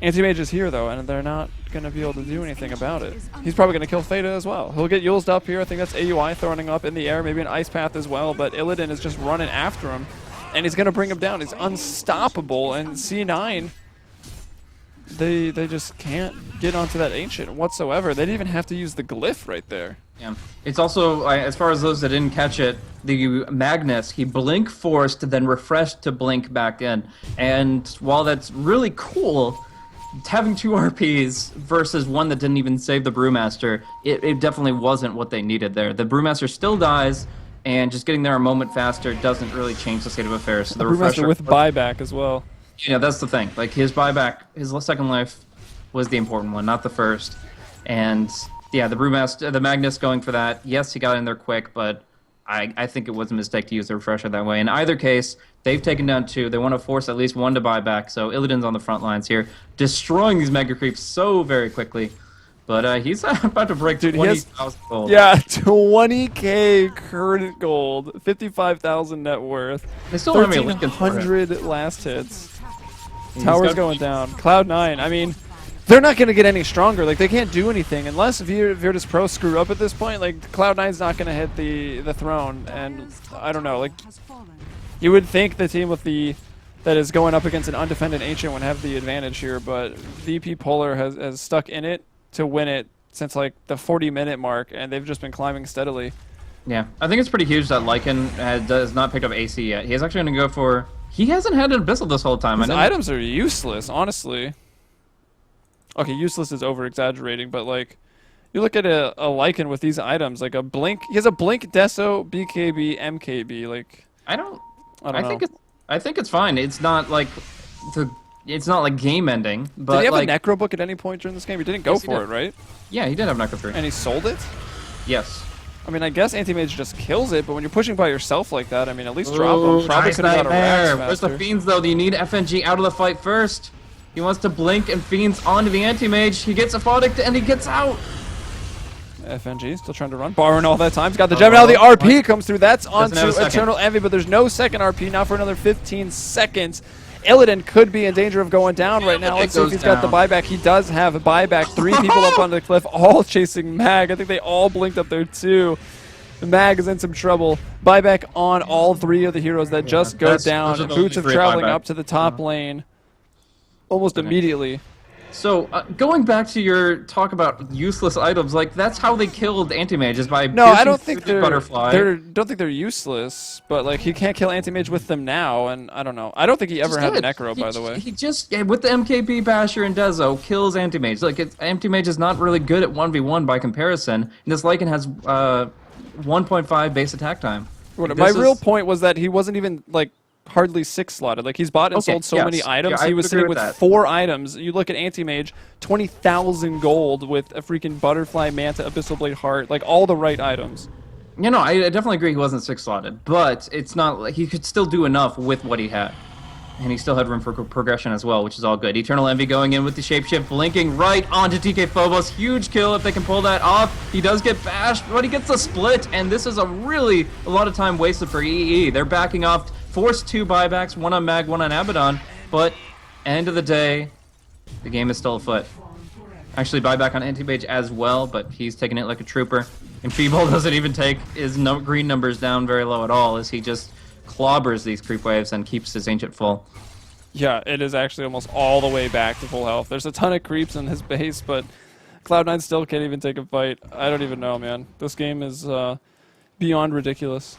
Anti-Mage is here, though, and they're not going to be able to do anything about it. He's probably going to kill Fada as well. He'll get Yulesed up here. I think that's AUI throwing up in the air, maybe an Ice Path as well, but Illidan is just running after him, and he's going to bring him down. He's unstoppable, and C9... They just can't get onto that Ancient whatsoever. They didn't even have to use the Glyph right there. Yeah. It's also, as far as those that didn't catch it, the Magnus, he blink forced, then refreshed to blink back in. And while that's really cool, having 2 RPs versus 1 that didn't even save the Brewmaster, it definitely wasn't what they needed there. The Brewmaster still dies, and just getting there a moment faster doesn't really change the state of affairs. So the Brewmaster with buyback as well. Yeah, that's the thing. Like, his buyback, his second life was the important one, not the first. And yeah, the Brewmaster, the Magnus going for that. Yes, he got in there quick, but I think it was a mistake to use the refresher that way. In either case, they've taken down 2. They want to force at least 1 to buy back. So Illidan's on the front lines here, destroying these Mega Creeps so very quickly. But he's about to break 20,000 gold. Yeah, 20k current gold, 55,000 net worth, They still have 1,300 last hits. Tower's going down. Cloud9, I mean, they're not going to get any stronger. Like, they can't do anything unless Virtus.Pro screw up at this point. Like, Cloud9's not going to hit the throne, and I don't know. Like, you would think the team with that is going up against an undefended Ancient would have the advantage here, but VP Polar has stuck in it to win it since like the 40-minute mark, and they've just been climbing steadily. Yeah, I think it's pretty huge that Lycan has not picked up AC yet. He's actually going to go for... He hasn't had an Abyssal this whole time. His items are useless, honestly. Okay, useless is over-exaggerating, but like, you look at a Lycan with these items, like a Blink... He has a Blink, Deso, BKB, MKB, like... I don't know. I think it's fine. It's not like... It's not like game-ending, but did he have like, a Necro book at any point during this game? He didn't go for it, right? Yeah, he did have Necro 3. And he sold it? Yes. I mean, I guess Anti-Mage just kills it, but when you're pushing by yourself like that, I mean, at least drop him. Probably Nice could have got a Rax Where's the faster. Fiends, though? Do you need FNG out of the fight first? He wants to blink and Fiends onto the Anti-Mage. He gets a Aphotic and he gets out. FNG still trying to run. Borrowing all that time. He's got the gem. Now the RP comes through. That's onto Eternal Envy, but there's no second RP now for another 15 seconds. Illidan could be in danger of going down right now. It Let's see if goes he's got the down. buyback. He does have a buyback. 3 people up on the cliff, all chasing Mag. I think they all blinked up there too. The Mag is in some trouble. Buyback on all 3 of the heroes that just go down. those are the Boots only of 3 traveling buyback. up to the top lane almost immediately. So, going back to your talk about useless items, like, that's how they killed anti-mages, by No, I don't piercing think through the butterfly. don't think they're useless, but like he can't kill anti-mage with them now, and I don't know. I don't think he ever had a Necro, by the way. He just, with the MKB Basher and Dezo, kills anti-mage. Like, anti-mage is not really good at 1v1 by comparison, and this Lycan has 1.5 base attack time. My real point was that he wasn't even like hardly 6 slotted. Like he's bought and sold so many items. Yeah, he was sitting with that. 4 items. You look at Anti-Mage, 20,000 gold with a freaking Butterfly, Manta, Abyssal Blade, Heart, like all the right items. You know, I definitely agree he wasn't 6 slotted, but it's not like he could still do enough with what he had. And he still had room for progression as well, which is all good. Eternal Envy going in with the Shapeshift, blinking right onto TK Phobos. Huge kill if they can pull that off. He does get bashed, but he gets a split, and this is a lot of time wasted for EE. They're backing off, forced 2 buybacks, 1 on Mag, 1 on Abaddon, but end of the day, the game is still afoot. Actually, buyback on Anti-Mage as well, but he's taking it like a trooper. And Feeble doesn't even take his green numbers down very low at all, as he just clobbers these creep waves and keeps his Ancient full. Yeah, it is actually almost all the way back to full health. There's a ton of creeps in his base, but Cloud9 still can't even take a fight. I don't even know, man. This game is beyond ridiculous.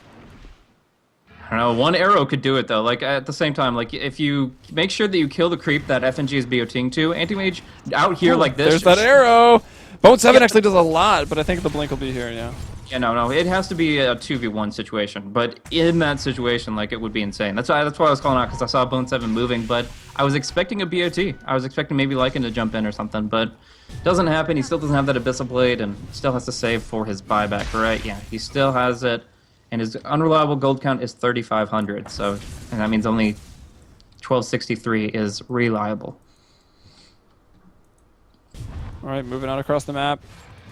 I don't know, 1 arrow could do it though. Like at the same time, like if you make sure that you kill the creep that FNG is BOTing to, Anti-Mage out here like this. There's that arrow! Bone 7 actually does a lot, but I think the blink will be here, yeah. Yeah, no, it has to be a 2v1 situation, but in that situation, like, it would be insane. That's why I was calling out, because I saw Bone 7 moving, but I was expecting a BOT. I was expecting maybe Lycan to jump in or something, but doesn't happen. He still doesn't have that Abyssal Blade, and still has to save for his buyback, right? Yeah, he still has it, and his unreliable gold count is 3,500, so, and that means only 1263 is reliable. Alright, moving on across the map.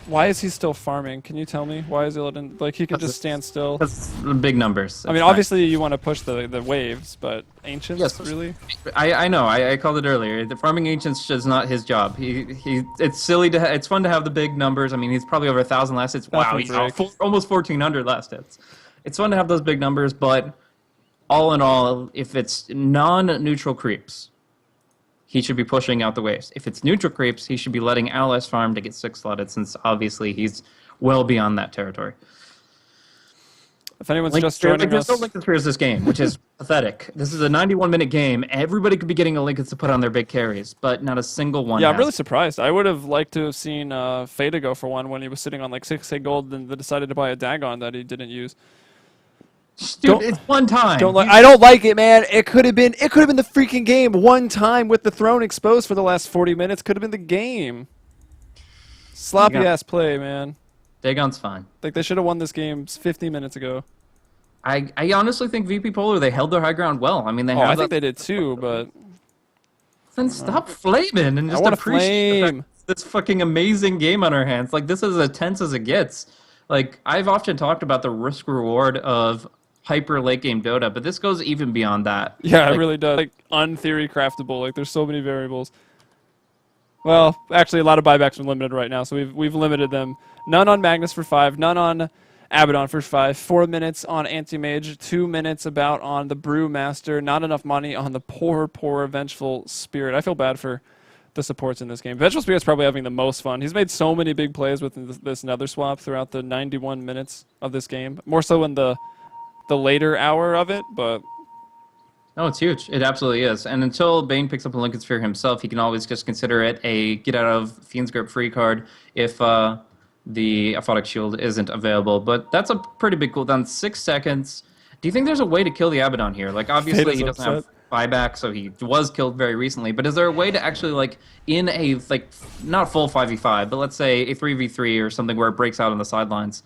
Why is he still farming? Can you tell me? Why is Illidan, like, he could just stand still? That's the big numbers. I mean, obviously you want to push the waves, but Ancients, yes, really? I know. I called it earlier. The farming Ancients is not his job. It's silly to. It's fun to have the big numbers. I mean, he's probably over 1,000 last hits. Wow, he's almost 1,400 last hits. It's fun to have those big numbers, but all in all, if it's non-neutral creeps, he should be pushing out the waves. If it's neutral creeps, he should be letting allies farm to get 6 slotted, since obviously he's well beyond that territory. If anyone's just joining us... There's no Lincoln Spears this game, which is pathetic. This is a 91-minute game. Everybody could be getting a Lincoln to put on their big carries, but not a single one Yeah, has. I'm really surprised. I would have liked to have seen Fada go for one when he was sitting on like 6k gold and decided to buy a Dagon that he didn't use. Dude, it's one time. I don't like it, man. It could have been the freaking game. One time with the throne exposed for the last 40 minutes could have been the game. Sloppy ass play, man. Dagon's fine. Like they should have won this game 50 minutes ago. I honestly think VP Polar, they held their high ground well. I mean, they I think they did too, but then stop flaming and just appreciate this fucking amazing game on our hands. Like, this is as tense as it gets. Like, I've often talked about the risk reward of hyper late game Dota, but this goes even beyond that. Yeah, it really does. Like, untheory craftable. Like, there's so many variables. Well, actually, a lot of buybacks are limited right now, so we've limited them. None on Magnus for 5, none on Abaddon for 5, 4 minutes on Anti-Mage, 2 minutes about on the Brewmaster, not enough money on the poor Vengeful Spirit. I feel bad for the supports in this game. Vengeful Spirit's probably having the most fun. He's made so many big plays with this Nether Swap throughout the 91 minutes of this game. More so in the later hour of it, but... Oh, it's huge. It absolutely is. And until Bane picks up a Lincoln Sphere himself, he can always just consider it a get-out-of-Fiend's Grip free card if the Aphotic Shield isn't available. But that's a pretty big cooldown. 6 seconds. Do you think there's a way to kill the Abaddon here? Like, obviously, he doesn't have buyback, so he was killed very recently. But is there a way to actually, like, in a, like, not full 5v5, but let's say a 3v3 or something where it breaks out on the sidelines,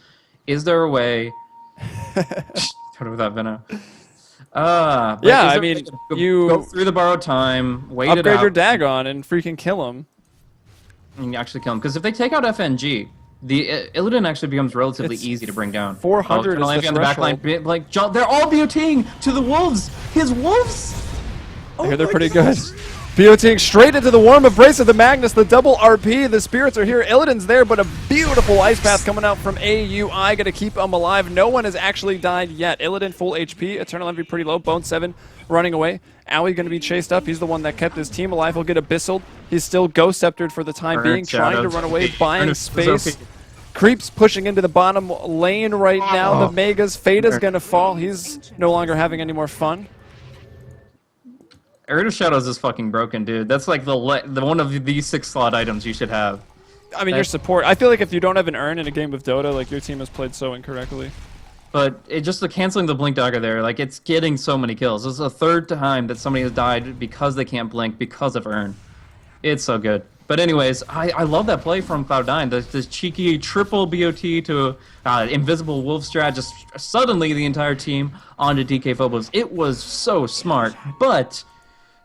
is there a way... Totally without Venom. Yeah, I mean, you go through the borrowed time, wait it out. Upgrade your Dagon and freaking kill him. And you actually kill him. Because if they take out FNG, the Illidan actually becomes relatively easy to bring down. 400 is the on the back line, like, they're all BOTing to the wolves. His wolves. I hear they're pretty good. BOTing straight into the warm embrace of the Magnus, the double RP. The Spirits are here. Illidan's there, but a beautiful Ice Path coming out from AUI. Going to keep them alive. No one has actually died yet. Illidan full HP. Eternal Envy pretty low. Bone 7 running away. Owie going to be chased up. He's the one that kept his team alive. He'll get Abyssal. He's still Ghost Sceptered for the time being, trying to run away, buying space. Creeps pushing into the bottom lane right now. The Megas. Fada's going to fall. He's no longer having any more fun. Earth of Shadows is fucking broken, dude. That's like the one of these 6 slot items you should have. I mean, your support. I feel like if you don't have an urn in a game of Dota, like your team has played so incorrectly. But it just the canceling the blink dagger there, like it's getting so many kills. This is the 3rd time that somebody has died because they can't blink because of urn. It's so good. But anyways, I love that play from Cloud9. This cheeky triple BOT to invisible wolf strat, just suddenly the entire team onto DK Phobos. It was so smart, but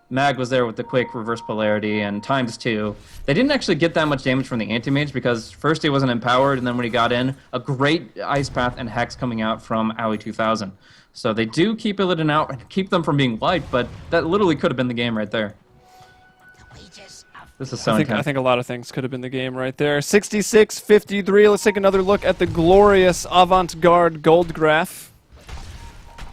Mag was there with the quick reverse polarity and ×2. They didn't actually get that much damage from the anti-mage because first he wasn't empowered, and then when he got in, a great Ice Path and Hex coming out from Owie 2000. So they do keep Illidan out and keep them from being wiped, but that literally could have been the game right there. This is so intense. I think a lot of things could have been the game right there. 66-53. Let's take another look at the glorious Avant-Garde Gold Graph.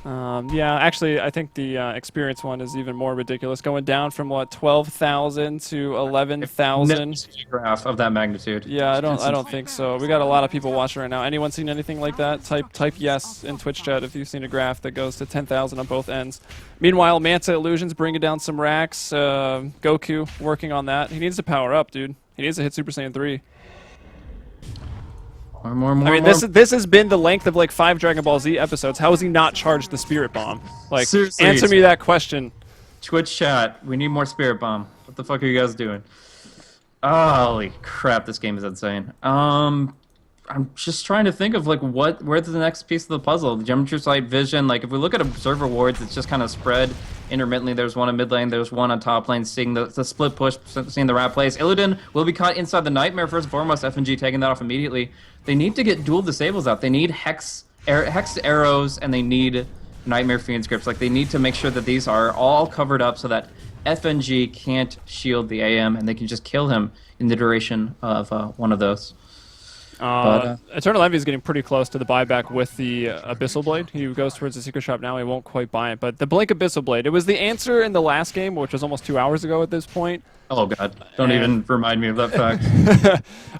Yeah, actually, I think the experience one is even more ridiculous. Going down from what, 12,000 to 11,000. Graph of that magnitude. Yeah, I don't think so. We got a lot of people watching right now. Anyone seen anything like that? Type yes in Twitch chat if you've seen a graph that goes to 10,000 on both ends. Meanwhile, Manta Illusions bringing down some racks. Goku working on that. He needs to power up, dude. He needs to hit Super Saiyan 3. More, I mean, this has been the length of like 5 Dragon Ball Z episodes. How has he not charged the Spirit Bomb? Like, seriously, answer me that question. Twitch chat, we need more Spirit Bomb. What the fuck are you guys doing? Holy crap, this game is insane. I'm just trying to think of like where's the next piece of the puzzle. The Geometry Sight Vision, like if we look at Observer Wards, it's just kind of spread intermittently. There's one in mid lane, there's one on top lane, seeing the split push, seeing the rat plays. Illidan will be caught inside the Nightmare first and foremost. FNG taking that off immediately. They need to get dual disables out. They need Hex arrows, and they need Nightmare Fiend scripts. Like they need to make sure that these are all covered up so that FNG can't shield the AM, and they can just kill him in the duration of one of those. Eternal Envy is getting pretty close to the buyback with the Abyssal Blade. He goes towards the Secret Shop now. He won't quite buy it. But the Blink Abyssal Blade, it was the answer in the last game, which was almost 2 hours ago at this point. Oh, God. Don't even remind me of that fact.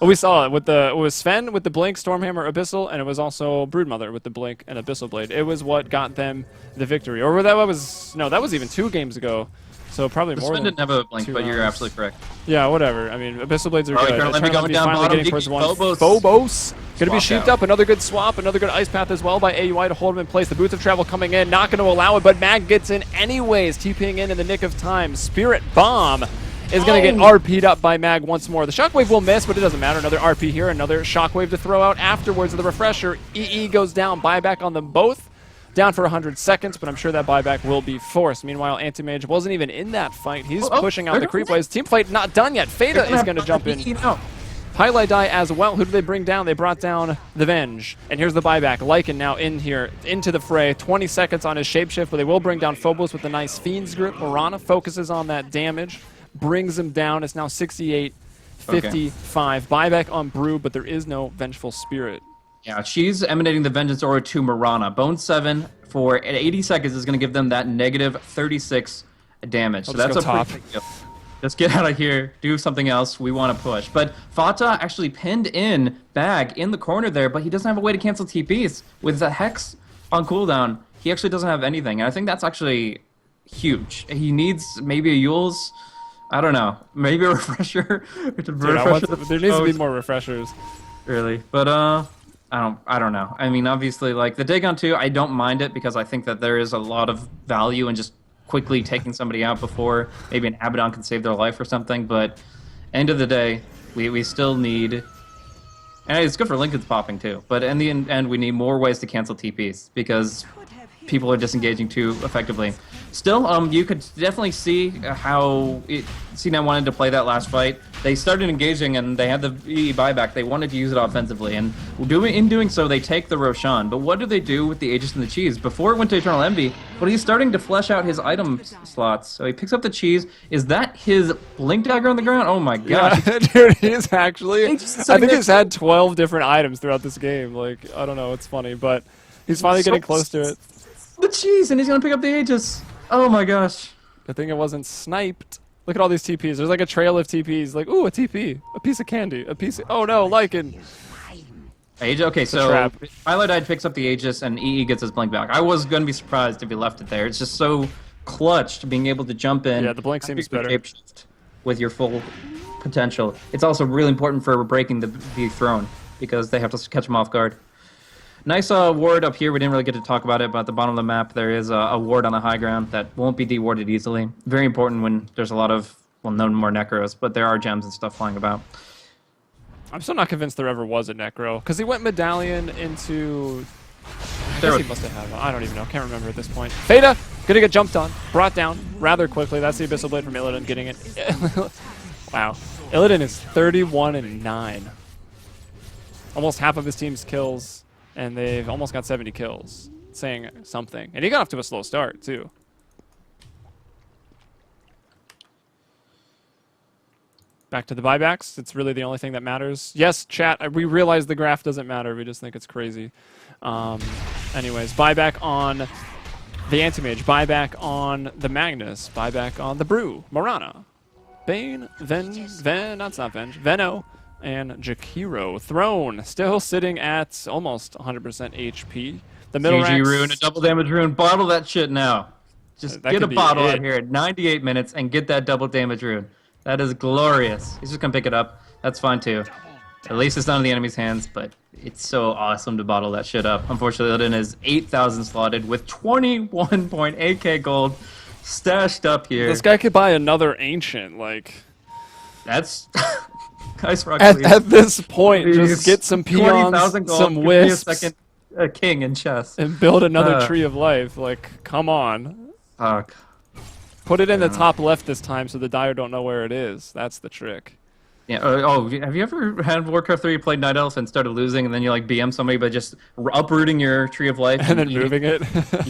We saw it. It was Sven with the Blink, Stormhammer, Abyssal, and it was also Broodmother with the Blink and Abyssal Blade. It was what got them the victory. Or that was even 2 games ago. So probably more than didn't have a blink, but you're absolutely correct. Yeah, whatever. I mean, Abyssal Blades are good. Let me go down finally bottom. getting towards one. Phobos gonna be sheeped up. Another good swap. Another good Ice Path as well by AUI to hold him in place. The Boots of Travel coming in. Not going to allow it, but Mag gets in anyways. TPing in the nick of time. Spirit Bomb is going to get RP'd up by Mag once more. The Shockwave will miss, but it doesn't matter. Another RP here. Another Shockwave to throw out afterwards of the Refresher. EE goes down. Buyback on them both. Down for 100 seconds, but I'm sure that buyback will be forced. Meanwhile, Anti-Mage wasn't even in that fight. He's pushing out the creep waves. Team fight not done yet. Fada is going to jump in. Highlight die as well. Who did they bring down? They brought down the Venge. And here's the buyback. Lycan now in here, into the fray. 20 seconds on his shapeshift, but they will bring down Phobos with a nice Fiend's Grip. Morana focuses on that damage, brings him down. It's now 68-55. Buyback on Brew, but there is no Vengeful Spirit. Yeah, she's emanating the Vengeance Aura to Morana. Bone 7 for 80 seconds is going to give them that negative 36 damage. So that's a pretty big deal. Just get out of here, do something else. We want to push. But Fata actually pinned in Bag in the corner there, but he doesn't have a way to cancel TPs. With the Hex on cooldown, he actually doesn't have anything. And I think that's actually huge. He needs maybe a Yule's, I don't know, maybe a refresher. There needs to be more refreshers. Really, but I don't know. I mean, obviously, like the Dagon 2, I don't mind it because I think that there is a lot of value in just quickly taking somebody out before maybe an Abaddon can save their life or something. But end of the day, we still need, and it's good for Lincoln's popping too. But in the end, we need more ways to cancel TPs because people are disengaging too effectively. Still, you could definitely see how C9 wanted to play that last fight. They started engaging and they had the EE buyback. They wanted to use it offensively, and in doing so, they take the Roshan. But what do they do with the Aegis and the Cheese? Before it went to Eternal Envy, but he's starting to flesh out his item slots. So he picks up the Cheese. Is that his Blink Dagger on the ground? Oh my gosh. Yeah, dude, he's actually... I think he's had 12 different items throughout this game. Like, I don't know, it's funny, but he's finally getting close to it. The Cheese, and he's going to pick up the Aegis. Oh my gosh. Good thing it wasn't sniped. Look at all these TPs. There's like a trail of TPs. Like, ooh, a TP. A piece of candy. A piece of... Oh no, Lycan. Aegis, okay, so Cloud9 picks up the Aegis and EE gets his blink back. I was going to be surprised if he left it there. It's just so clutch to being able to jump in. Yeah, the blink seems better. With your full potential. It's also really important for breaking the throne because they have to catch him off guard. Nice ward up here. We didn't really get to talk about it, but at the bottom of the map there is a ward on the high ground that won't be dewarded easily. Very important when there's a lot of, well, no more Necros, but there are gems and stuff flying about. I'm still not convinced there ever was a Necro, because he went Medallion into... I guess he must have had one. I don't even know. Can't remember at this point. Theta, gonna get jumped on, brought down rather quickly. That's the Abyssal Blade from Illidan getting it. Wow. Illidan is 31-9. Almost half of his team's kills, and they've almost got 70 kills. Saying something. And he got off to a slow start, too. Back to the buybacks. It's really the only thing that matters. Yes, chat, we realize the graph doesn't matter. We just think it's crazy. Anyways, buyback on the Anti-Mage. Buyback on the Magnus. Buyback on the Brew. Morana. Bane. Veno. And Jakiro. Throne. Still sitting at almost 100% HP. The middle GG rune, a double damage rune. Bottle that shit now. Just get a bottle out here at 98 minutes and get that double damage rune. That is glorious. He's just gonna pick it up. That's fine too. At least it's not in the enemy's hands, but it's so awesome to bottle that shit up. Unfortunately, Illidan is 8,000 slotted with 21.8k gold stashed up here. This guy could buy another ancient, like... That's... Guys, at this point, just get some peons, some wisps, a second king in chess, and build another tree of life. Like, come on. Fuck. Put it in the top left this time so the Dire don't know where it is. That's the trick. Yeah. Have you ever had Warcraft 3, you played Night Elf and started losing, and then you like BM somebody by just uprooting your tree of life and then moving it?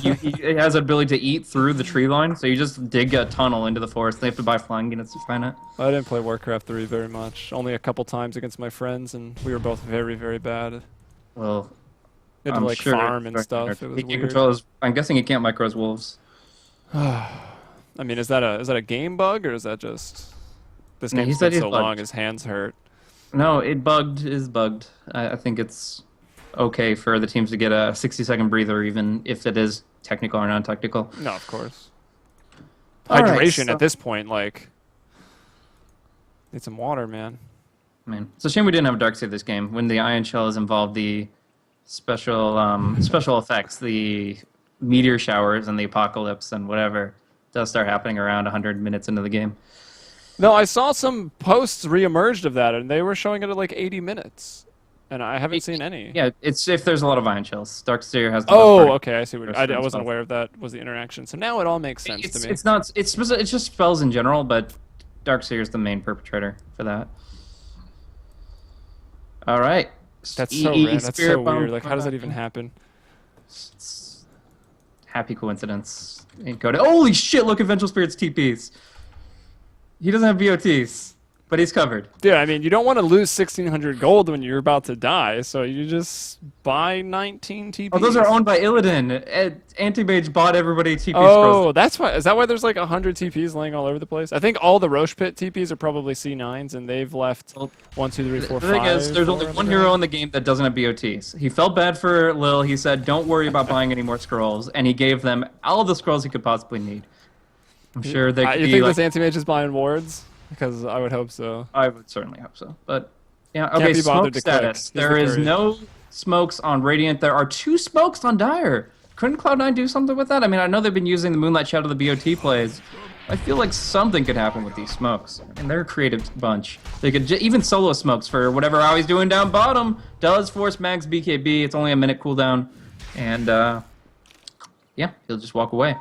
It has the ability to eat through the tree line, so you just dig a tunnel into the forest. They have to buy flying units to find it. I didn't play Warcraft 3 very much. Only a couple times against my friends, and we were both very, very bad. Well, you had to like farm and stuff. It was weird. I'm guessing he can't micro his wolves. I mean, is that a game bug, or is that just this game's been so long his hands hurt? No, it is bugged. I think it's okay for the teams to get a 60-second breather, even if it is technical or non-technical. No, of course. Hydration at this point, like, need some water, man. Man, it's a shame we didn't have a Darkseid this game. When the Ion Shell is involved, the special effects, the meteor showers and the apocalypse and whatever does start happening around 100 minutes into the game. No, I saw some posts re-emerged of that, and they were showing it at like 80 minutes, and I haven't seen any. Yeah, it's if there's a lot of Ion Shells. Darkseid has. Okay, I see. I wasn't aware of that. Was the interaction? So now it all makes sense to me. It's not. It's just spells in general, but Darkseid is the main perpetrator for that. All right. That's so random. That's so weird. Like, how does that even happen? It's happy coincidence. Holy shit! Look at Vengeful Spirit's TPs. He doesn't have BOTs, but he's covered. Dude, I mean, you don't want to lose 1,600 gold when you're about to die, so you just buy 19 TPs. Oh, those are owned by Illidan. Anti-Mage bought everybody TP scrolls. Oh, that's why. Is that why there's like 100 TPs laying all over the place? I think all the Roche Pit TPs are probably C9s, and they've left 1, 2, 3, 4, 5. The thing is, there's only one hero in the game that doesn't have BOTs. He felt bad for Lil. He said, don't worry about buying any more scrolls, and he gave them all the scrolls he could possibly need. I'm sure they could You think this Anti-Mage is buying wards? Because I would hope so. I would certainly hope so. But, yeah, okay, smoke status. There is no smokes on Radiant. There are 2 smokes on Dire. Couldn't Cloud9 do something with that? I mean, I know they've been using the Moonlight Shadow, the BOT plays. I feel like something could happen with these smokes. And they're a creative bunch. They could even solo smokes for whatever Aui's doing down bottom. Does force max BKB. It's only a minute cooldown. And, yeah, he'll just walk away.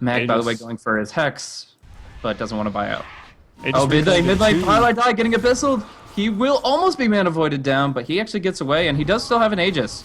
Mag, by the way, Aegis. going for his Hex, but doesn't want to buy out. Aegis Oh, mid-lane, too. Pilot Die getting abyssaled. He will almost be mana voided down, but he actually gets away, and he does still have an Aegis.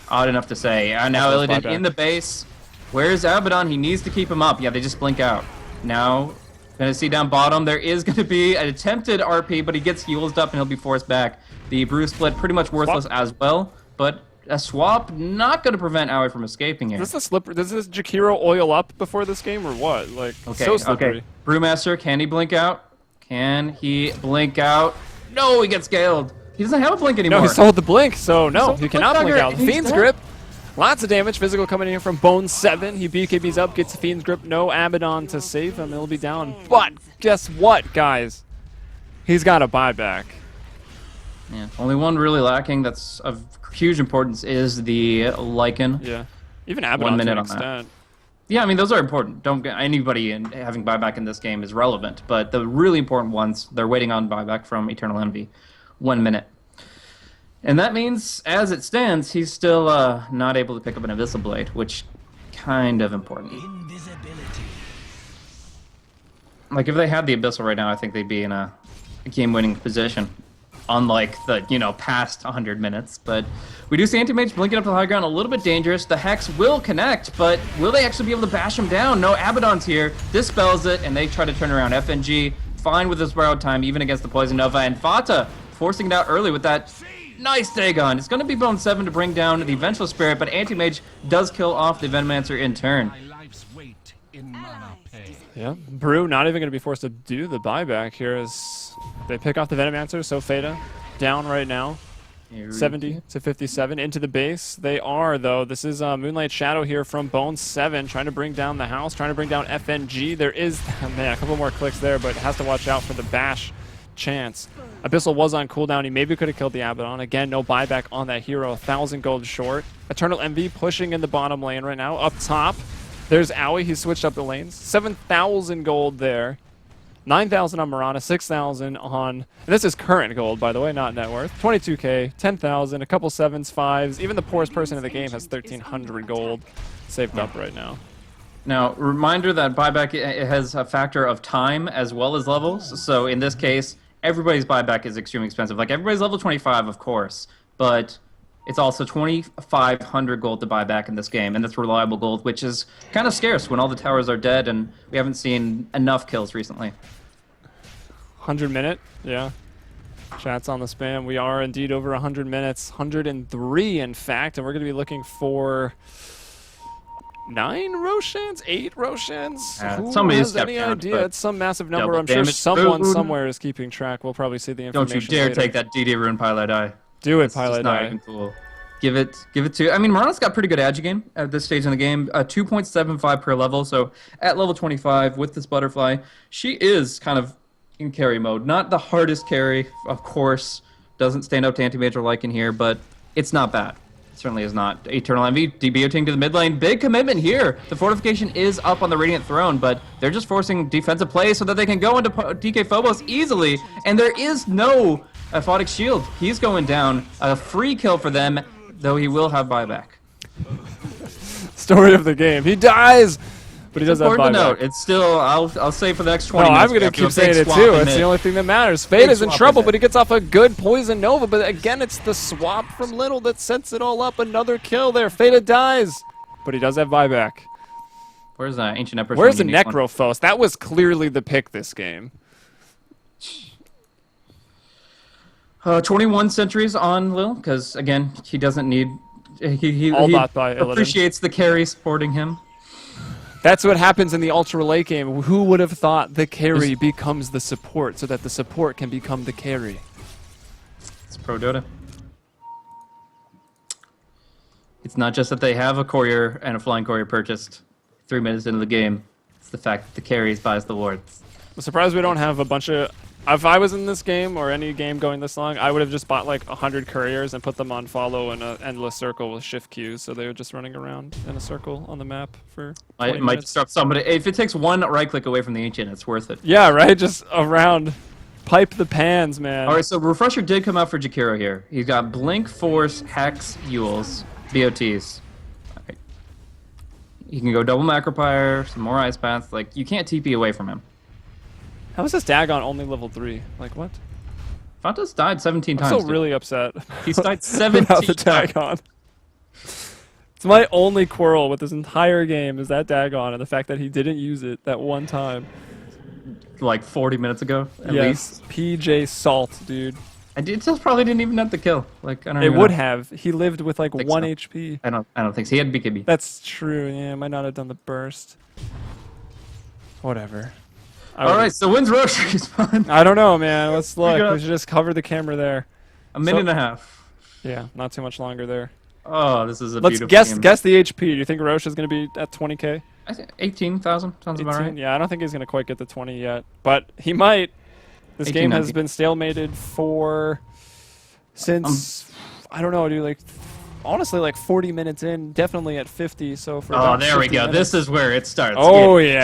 Odd enough to say. Now Illidan in the base. Where's Abaddon? He needs to keep him up. Yeah, they just blink out. Now, gonna see down bottom, there is gonna be an attempted RP, but he gets healed up and he'll be forced back. The Brew Split pretty much worthless as well, but a swap not gonna prevent Aoi from escaping here. Does this Jakiro oil up before this game or what? Like, Okay, so slippery. okay. Brewmaster, can he blink out? Can he blink out? No, he gets scaled. He doesn't have a blink anymore. No, he sold the blink, so no, he cannot blink dagger, out. and he's Fiend's dead. Grip. Lots of damage. Physical coming in from Bone 7. He BKBs up, gets Fiend's Grip. No Abaddon to save him. He'll be down. But guess what, guys? He's got a buyback. Yeah. Only one really lacking that's of huge importance is the Lycan. Yeah. Even Abaddon 1 minute to an on that. extent. Yeah, I mean, those are important. Don't get anybody in having buyback in this game is relevant, but the really important ones, they're waiting on buyback from Eternal Envy. 1 minute. And that means, as it stands, he's still not able to pick up an Abyssal Blade, which kind of important. Invisibility. Like, if they had the Abyssal right now, I think they'd be in a game-winning position. Unlike the, past 100 minutes. But we do see Anti-Mage blinking up to the high ground, a little bit dangerous. The Hex will connect, but will they actually be able to bash him down? No, Abaddon's here, dispels it, and they try to turn around. FNG, fine with his borrowed time, even against the Poison Nova, and Fata forcing it out early with that nice Dagon. It's going to be Bone 7 to bring down the Vengeful Spirit, but Anti-Mage does kill off the Venomancer in turn. My life's weight in mana pay. Yeah. Brew not even going to be forced to do the buyback here as they pick off the Venomancer. So Feta down right now. 70 to 57 into the base. They are, though. This is Moonlight Shadow here from Bone 7 trying to bring down the house, trying to bring down FNG. There is, man, a couple more clicks there, but has to watch out for the bash chance. Abyssal was on cooldown. He maybe could have killed the Abaddon. Again, no buyback on that hero. 1,000 gold short. Eternal Envy pushing in the bottom lane right now. Up top, there's Aoi. He switched up the lanes. 7,000 gold there. 9,000 on Mirana, 6,000 on... And this is current gold, by the way, not net worth. 22k, 10,000, a couple 7s, 5s. Even the poorest person in the game has 1,300 gold saved up right now. Now, reminder that buyback it has a factor of time as well as levels. So in this case, everybody's buyback is extremely expensive. Like, everybody's level 25, of course, but it's also 2,500 gold to buy back in this game, and that's reliable gold, which is kind of scarce when all the towers are dead, and we haven't seen enough kills recently. 100 minute, yeah. Chat's on the spam. We are indeed over 100 minutes. 103, in fact, and we're going to be looking for 9 Roshans? 8 Roshans? Who somebody has stepped any down, idea? but It's some massive number. double I'm sure damage someone food. somewhere is keeping track. We'll probably see the Don't information you dare later. take that DD Rune Pilot Eye. Do it, It's just Pilot not Eye. even cool. Give it to... I mean, Mirana's got pretty good agi game at this stage in the game. 2.75 per level, so at level 25 with this Butterfly, she is kind of in carry mode. Not the hardest carry, of course. Doesn't stand up to Anti-Mage or Lycan here, but it's not bad. It certainly is not. Eternal Envy, DBOting to the mid lane. Big commitment here. The fortification is up on the Radiant Throne, but they're just forcing defensive plays so that they can go into DK Phobos easily, and there is no Aphotic Shield. He's going down. A free kill for them, though he will have buyback. Story of the game. He dies, but he does have Important to buyback. note, it's still, I'll say for the next 20 No, minutes. I'm going to we have keep do a saying big it swap too. in It's mid. the only thing that matters. Fate is in swap in trouble, mid. but he gets off a good Poison Nova. But again, it's the swap from Little that sets it all up. Another kill there. Feta dies, but he does have buyback. Where's Ancient Empress? Where's the when you need one? Necrophos? That was clearly the pick this game. 21 sentries on Lil, because again, he doesn't need. He All bought by Illidan. appreciates the carry supporting him. That's what happens in the ultra late game. Who would have thought the carry becomes the support so that the support can become the carry? It's pro Dota. It's not just that they have a courier and a flying courier purchased 3 minutes into the game. It's the fact that the carries buys the wards. I'm surprised we don't have a bunch of... If I was in this game or any game going this long, I would have just bought like 100 couriers and put them on follow in an endless circle with shift queues, so they were just running around in a circle on the map for 20 Might minutes. disrupt somebody. If it takes one right click away from the Ancient, it's worth it. Yeah, right? Just around. Pipe the pans, man. All right, so Refresher did come out for Jakiro here. He's got Blink, Force, Hex, Yules, BOTs. All right. He can go double Macropyre, some more Ice Paths. Like, you can't TP away from him. How is this Dagon only level 3? Like, what? Fantas died 17 I'm times. still dude. really upset. He's died 17 about the times. Dagon. It's my only quarrel with this entire game is that Dagon and the fact that he didn't use it that one time. Like 40 minutes ago, at Yes, least. PJ Salt, dude. And it just probably didn't even have the kill. Like, I don't It even would know. have. He lived with like Think 1 so. HP. I don't think so. He had BKB. That's true. Yeah, might not have done the burst. Whatever. All right, so when's Roche respawn? I don't know, man. Let's look. got- We should just cover the camera there. A minute and a half. Yeah, not too much longer there. Oh, this is a Let's beautiful game. guess the HP. Do you think Roche is going to be at 20k? I think 18,000 sounds about 18? right. Yeah, I don't think he's going to quite get the 20 yet, but he might. This 18, game has 19. been stalemated since I don't know, dude. Like honestly, like 40 minutes in, definitely at 50. So for Oh, about there we 50 go. minutes. This is where it starts. Oh yeah.